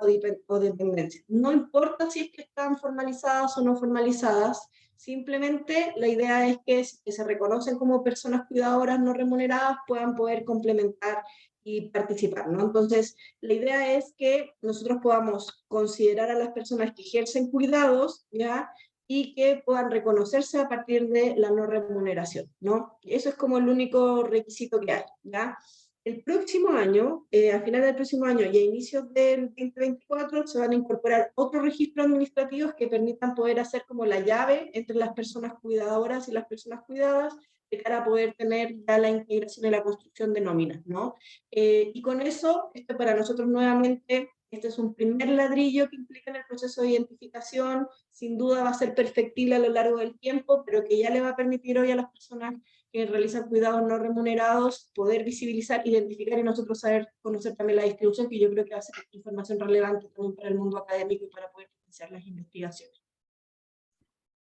o dependencia. No importa si es que están formalizadas o no formalizadas, simplemente la idea es que se reconocen como personas cuidadoras no remuneradas puedan poder complementar y participar, ¿no? Entonces, la idea es que nosotros podamos considerar a las personas que ejercen cuidados, ¿ya? Y que puedan reconocerse a partir de la no remuneración, ¿no? Eso es como el único requisito que hay, ¿ya? El próximo año, a final del próximo año y a inicios del 2024, se van a incorporar otros registros administrativos que permitan poder hacer como la llave entre las personas cuidadoras y las personas cuidadas, de cara a poder tener ya la integración y la construcción de nóminas, ¿no? Y con eso, esto para nosotros nuevamente, este es un primer ladrillo que implica en el proceso de identificación, sin duda va a ser perfectible a lo largo del tiempo, pero que ya le va a permitir hoy a las personas que realizan cuidados no remunerados poder visibilizar, identificar y nosotros saber, conocer también la distribución, que yo creo que va a ser información relevante también para el mundo académico y para poder financiar las investigaciones.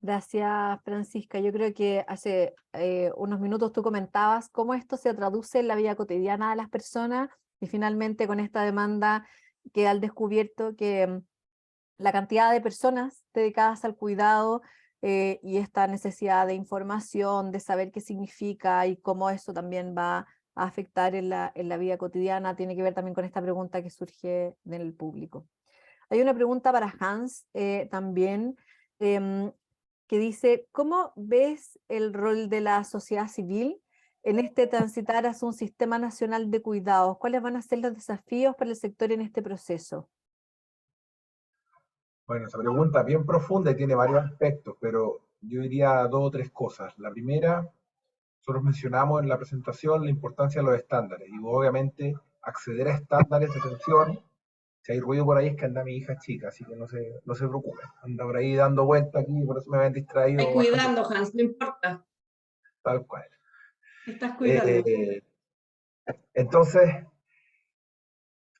Gracias, Francisca. Yo creo que hace unos minutos tú comentabas cómo esto se traduce en la vida cotidiana de las personas y finalmente con esta demanda queda al descubierto que la cantidad de personas dedicadas al cuidado y esta necesidad de información, de saber qué significa y cómo eso también va a afectar en la vida cotidiana, tiene que ver también con esta pregunta que surge del público. Hay una pregunta para Hans también, que dice, ¿cómo ves el rol de la sociedad civil en este transitar hacia un sistema nacional de cuidados? ¿Cuáles van a ser los desafíos para el sector en este proceso? Bueno, esa pregunta es bien profunda y tiene varios aspectos, pero yo diría dos o tres cosas. La primera, nosotros mencionamos en la presentación la importancia de los estándares y obviamente acceder a estándares de atención. Si hay ruido por ahí es que anda mi hija chica, así que no se preocupen. Anda por ahí dando vueltas aquí, por eso me ven distraído. Estás cuidando, Hans, no importa. Tal cual. Estás cuidando. Entonces,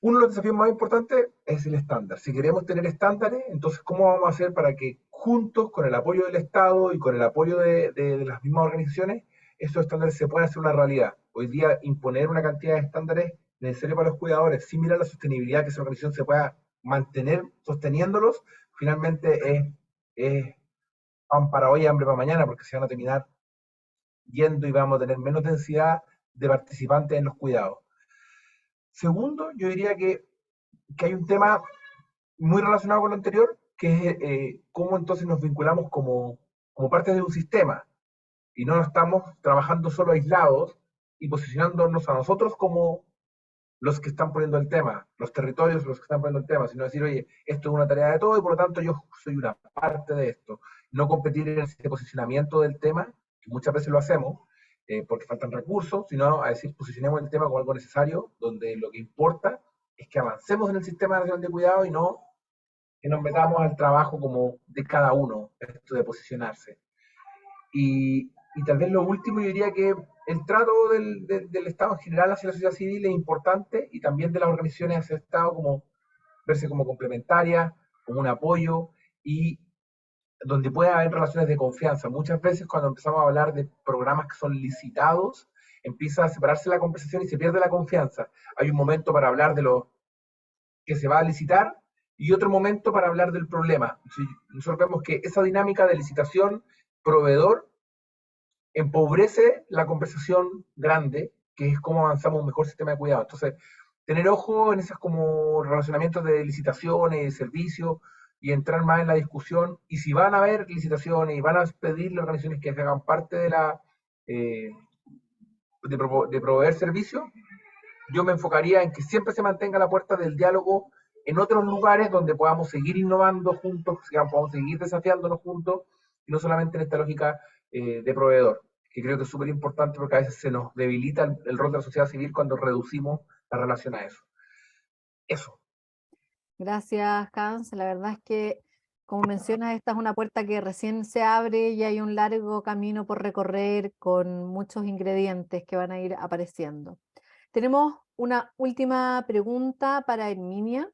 uno de los desafíos más importantes es el estándar. Si queremos tener estándares, entonces, ¿cómo vamos a hacer para que juntos, con el apoyo del Estado y con el apoyo de las mismas organizaciones, estos estándares se puedan hacer una realidad? Hoy día, imponer una cantidad de estándares necesarios para los cuidadores, sin mirar la sostenibilidad, que esa organización se pueda mantener sosteniéndolos, finalmente es pan para hoy, hambre para mañana, porque se van a terminar yendo y vamos a tener menos densidad de participantes en los cuidados. Segundo, yo diría que hay un tema muy relacionado con lo anterior, que es cómo entonces nos vinculamos como parte de un sistema y no estamos trabajando solo aislados y posicionándonos a nosotros como los que están poniendo el tema, los territorios los que están poniendo el tema, sino decir, oye, esto es una tarea de todo y por lo tanto yo soy una parte de esto. No competir en ese posicionamiento del tema, que muchas veces lo hacemos, porque faltan recursos, sino a decir, posicionemos el tema como algo necesario, donde lo que importa es que avancemos en el Sistema Nacional de Cuidado y no que nos metamos al trabajo como de cada uno, esto de posicionarse. Y tal vez lo último, yo diría que el trato del Estado en general hacia la sociedad civil es importante y también de las organizaciones hacia el Estado como verse como complementarias, como un apoyo y donde pueda haber relaciones de confianza. Muchas veces cuando empezamos a hablar de programas que son licitados, empieza a separarse la conversación y se pierde la confianza. Hay un momento para hablar de lo que se va a licitar y otro momento para hablar del problema. Nosotros vemos que esa dinámica de licitación proveedor empobrece la conversación grande, que es cómo avanzamos un mejor sistema de cuidado. Entonces, tener ojo en esos como relacionamientos de licitaciones, servicios, y entrar más en la discusión. Y si van a haber licitaciones y van a pedirle a organizaciones que hagan parte de la de proveer servicios, yo me enfocaría en que siempre se mantenga la puerta del diálogo en otros lugares donde podamos seguir innovando juntos, podamos seguir desafiándonos juntos, y no solamente en esta lógica de proveedor, que creo que es súper importante porque a veces se nos debilita el rol de la sociedad civil cuando reducimos la relación a eso. Eso. Gracias, Hans. La verdad es que, como mencionas, esta es una puerta que recién se abre y hay un largo camino por recorrer con muchos ingredientes que van a ir apareciendo. Tenemos una última pregunta para Herminia.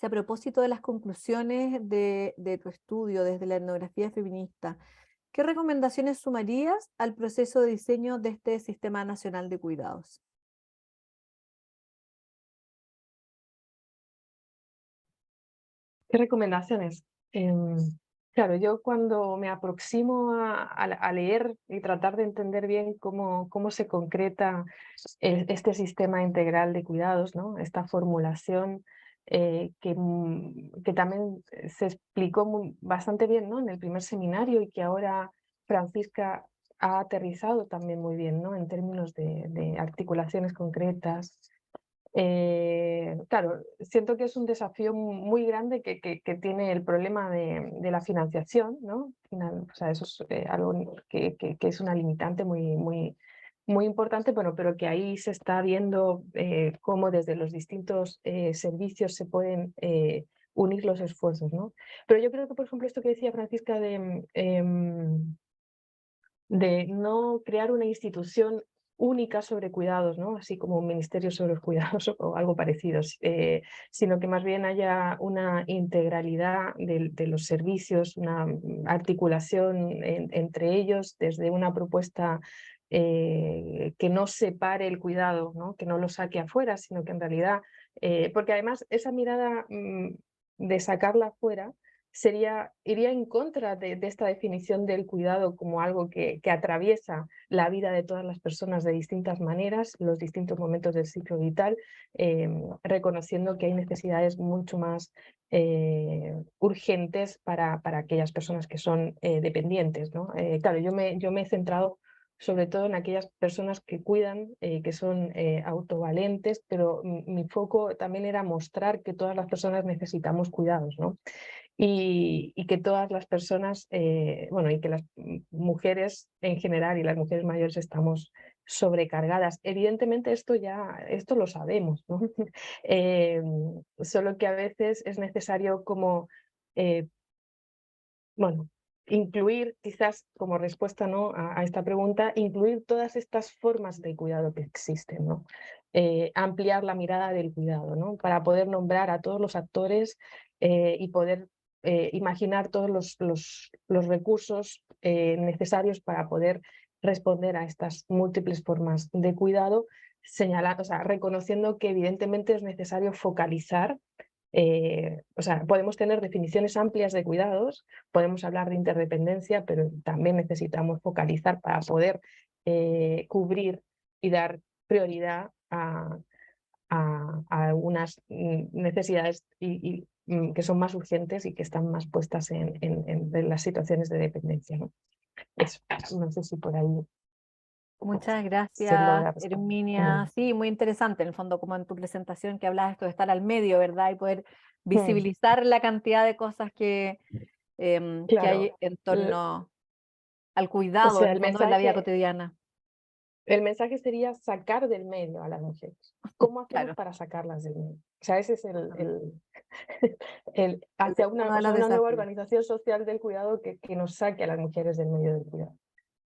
A propósito de las conclusiones de tu estudio desde la etnografía feminista, ¿qué recomendaciones sumarías al proceso de diseño de este Sistema Nacional de Cuidados? ¿Qué recomendaciones? Claro, yo cuando me aproximo a leer y tratar de entender bien cómo se concreta este sistema integral de cuidados, ¿no? Esta formulación que también se explicó bastante bien, ¿no? En el primer seminario y que ahora Francisca ha aterrizado también muy bien, ¿no? En términos de articulaciones concretas. Claro, siento que es un desafío muy grande que tiene el problema de la financiación, ¿no? O sea, eso es algo que es una limitante muy importante, bueno, pero que ahí se está viendo cómo desde los distintos servicios se pueden unir los esfuerzos, ¿no? Pero yo creo que, por ejemplo, esto que decía Francisca de no crear una institución única sobre cuidados, ¿no? Así como un ministerio sobre los cuidados o algo parecido, sino que más bien haya una integralidad de los servicios, una articulación entre ellos desde una propuesta que no separe el cuidado, ¿no? Que no lo saque afuera, sino que en realidad, porque además esa mirada de sacarla afuera iría en contra de esta definición del cuidado como algo que atraviesa la vida de todas las personas de distintas maneras, los distintos momentos del ciclo vital, reconociendo que hay necesidades mucho más urgentes para aquellas personas que son dependientes, ¿no? Claro, yo me he centrado sobre todo en aquellas personas que cuidan, que son autovalentes, pero mi foco también era mostrar que todas las personas necesitamos cuidados, ¿no? Y que todas las personas, bueno, y que las mujeres en general y las mujeres mayores estamos sobrecargadas. Evidentemente esto lo sabemos, ¿no? Solo que a veces es necesario como, bueno, incluir quizás como respuesta, ¿no? a esta pregunta, incluir todas estas formas de cuidado que existen, ¿no? Ampliar la mirada del cuidado, ¿no? Para poder nombrar a todos los actores y poder imaginar todos los recursos necesarios para poder responder a estas múltiples formas de cuidado, o sea, reconociendo que evidentemente es necesario focalizar. O sea, podemos tener definiciones amplias de cuidados, podemos hablar de interdependencia, pero también necesitamos focalizar para poder cubrir y dar prioridad a algunas necesidades que son más urgentes y que están más puestas en las situaciones de dependencia, ¿no? Eso, no sé si por ahí. Muchas se gracias, logra responder. Herminia. Sí, muy interesante, en el fondo, como en tu presentación que hablabas esto de estar al medio, ¿verdad? Y poder visibilizar la cantidad de cosas que hay Claro. en torno al O cuidado, sea, en el fondo, de la vida cotidiana. el mensaje sería sacar del medio a las mujeres. ¿Cómo hacemos Claro. para sacarlas del medio? O sea, ese es hacia uno de una los nueva desafíos. organización social del cuidado que nos saque a las mujeres del medio del cuidado.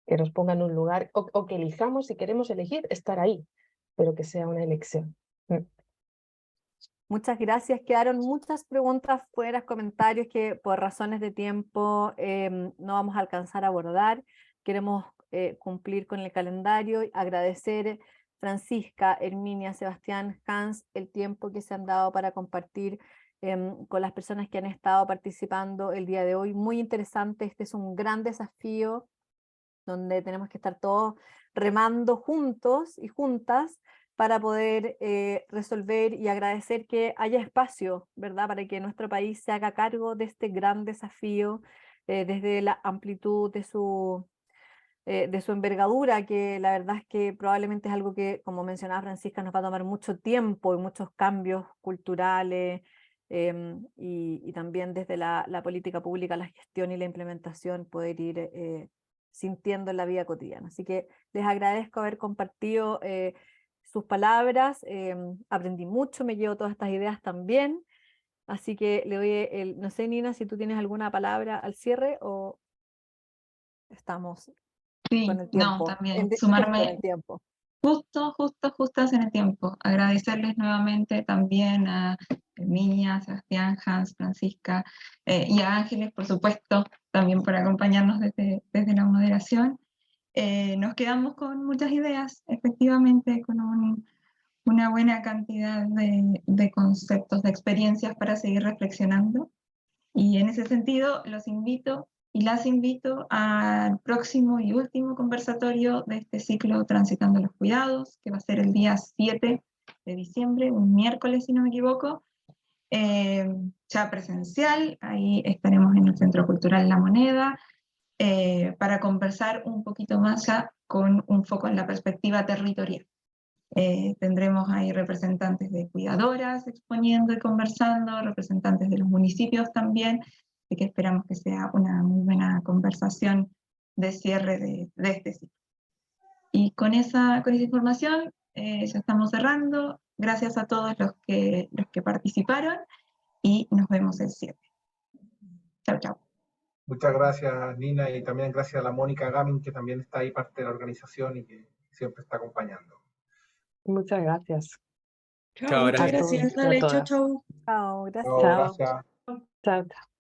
Que nos ponga en un lugar, o que elijamos, si queremos elegir, estar ahí, pero que sea una elección. Muchas gracias. Quedaron muchas preguntas fuera, comentarios que por razones de tiempo no vamos a alcanzar a abordar. Queremos cumplir con el calendario y agradecer Francisca, Herminia, Sebastián, Hans, el tiempo que se han dado para compartir con las personas que han estado participando el día de hoy. Muy interesante, este es un gran desafío donde tenemos que estar todos remando juntos y juntas para poder resolver, y agradecer que haya espacio, ¿verdad?, para que nuestro país se haga cargo de este gran desafío desde la amplitud de su envergadura, que la verdad es que probablemente es algo que, como mencionaba Francisca, nos va a tomar mucho tiempo y muchos cambios culturales, y también desde la política pública, la gestión y la implementación, poder ir sintiendo en la vida cotidiana. Así que les agradezco haber compartido sus palabras, aprendí mucho, me llevo todas estas ideas también, así que le doy no sé, Nina, si tú tienes alguna palabra al cierre o estamos Sí, con el no, tiempo, también con sumarme el tiempo. justas en el tiempo. Agradecerles nuevamente también a Herminia, Sebastián, Hans, Francisca y a Ángeles, por supuesto, también por acompañarnos desde la moderación. Nos quedamos con muchas ideas, efectivamente, con una buena cantidad de conceptos, de experiencias para seguir reflexionando. Y en ese sentido, los invito y las invito al próximo y último conversatorio de este ciclo Transitando los Cuidados, que va a ser el día 7 de diciembre, un miércoles si no me equivoco, ya presencial. Ahí estaremos en el Centro Cultural La Moneda, para conversar un poquito más ya con un foco en la perspectiva territorial. Tendremos ahí representantes de cuidadoras exponiendo y conversando, representantes de los municipios también, así que esperamos que sea una muy buena conversación de cierre de este ciclo. Y con esa información ya estamos cerrando. Gracias a todos los que participaron y nos vemos el 7. Chao, chao. Muchas gracias, Nina, y también gracias a la Mónica Gamin, que también está ahí parte de la organización y que siempre está acompañando. Muchas gracias. Chao, Muchas gracias. gracias. A todos y a Dale, chau, todas. chau. Chao, gracias. Chao, Chao. gracias. Chao, chao.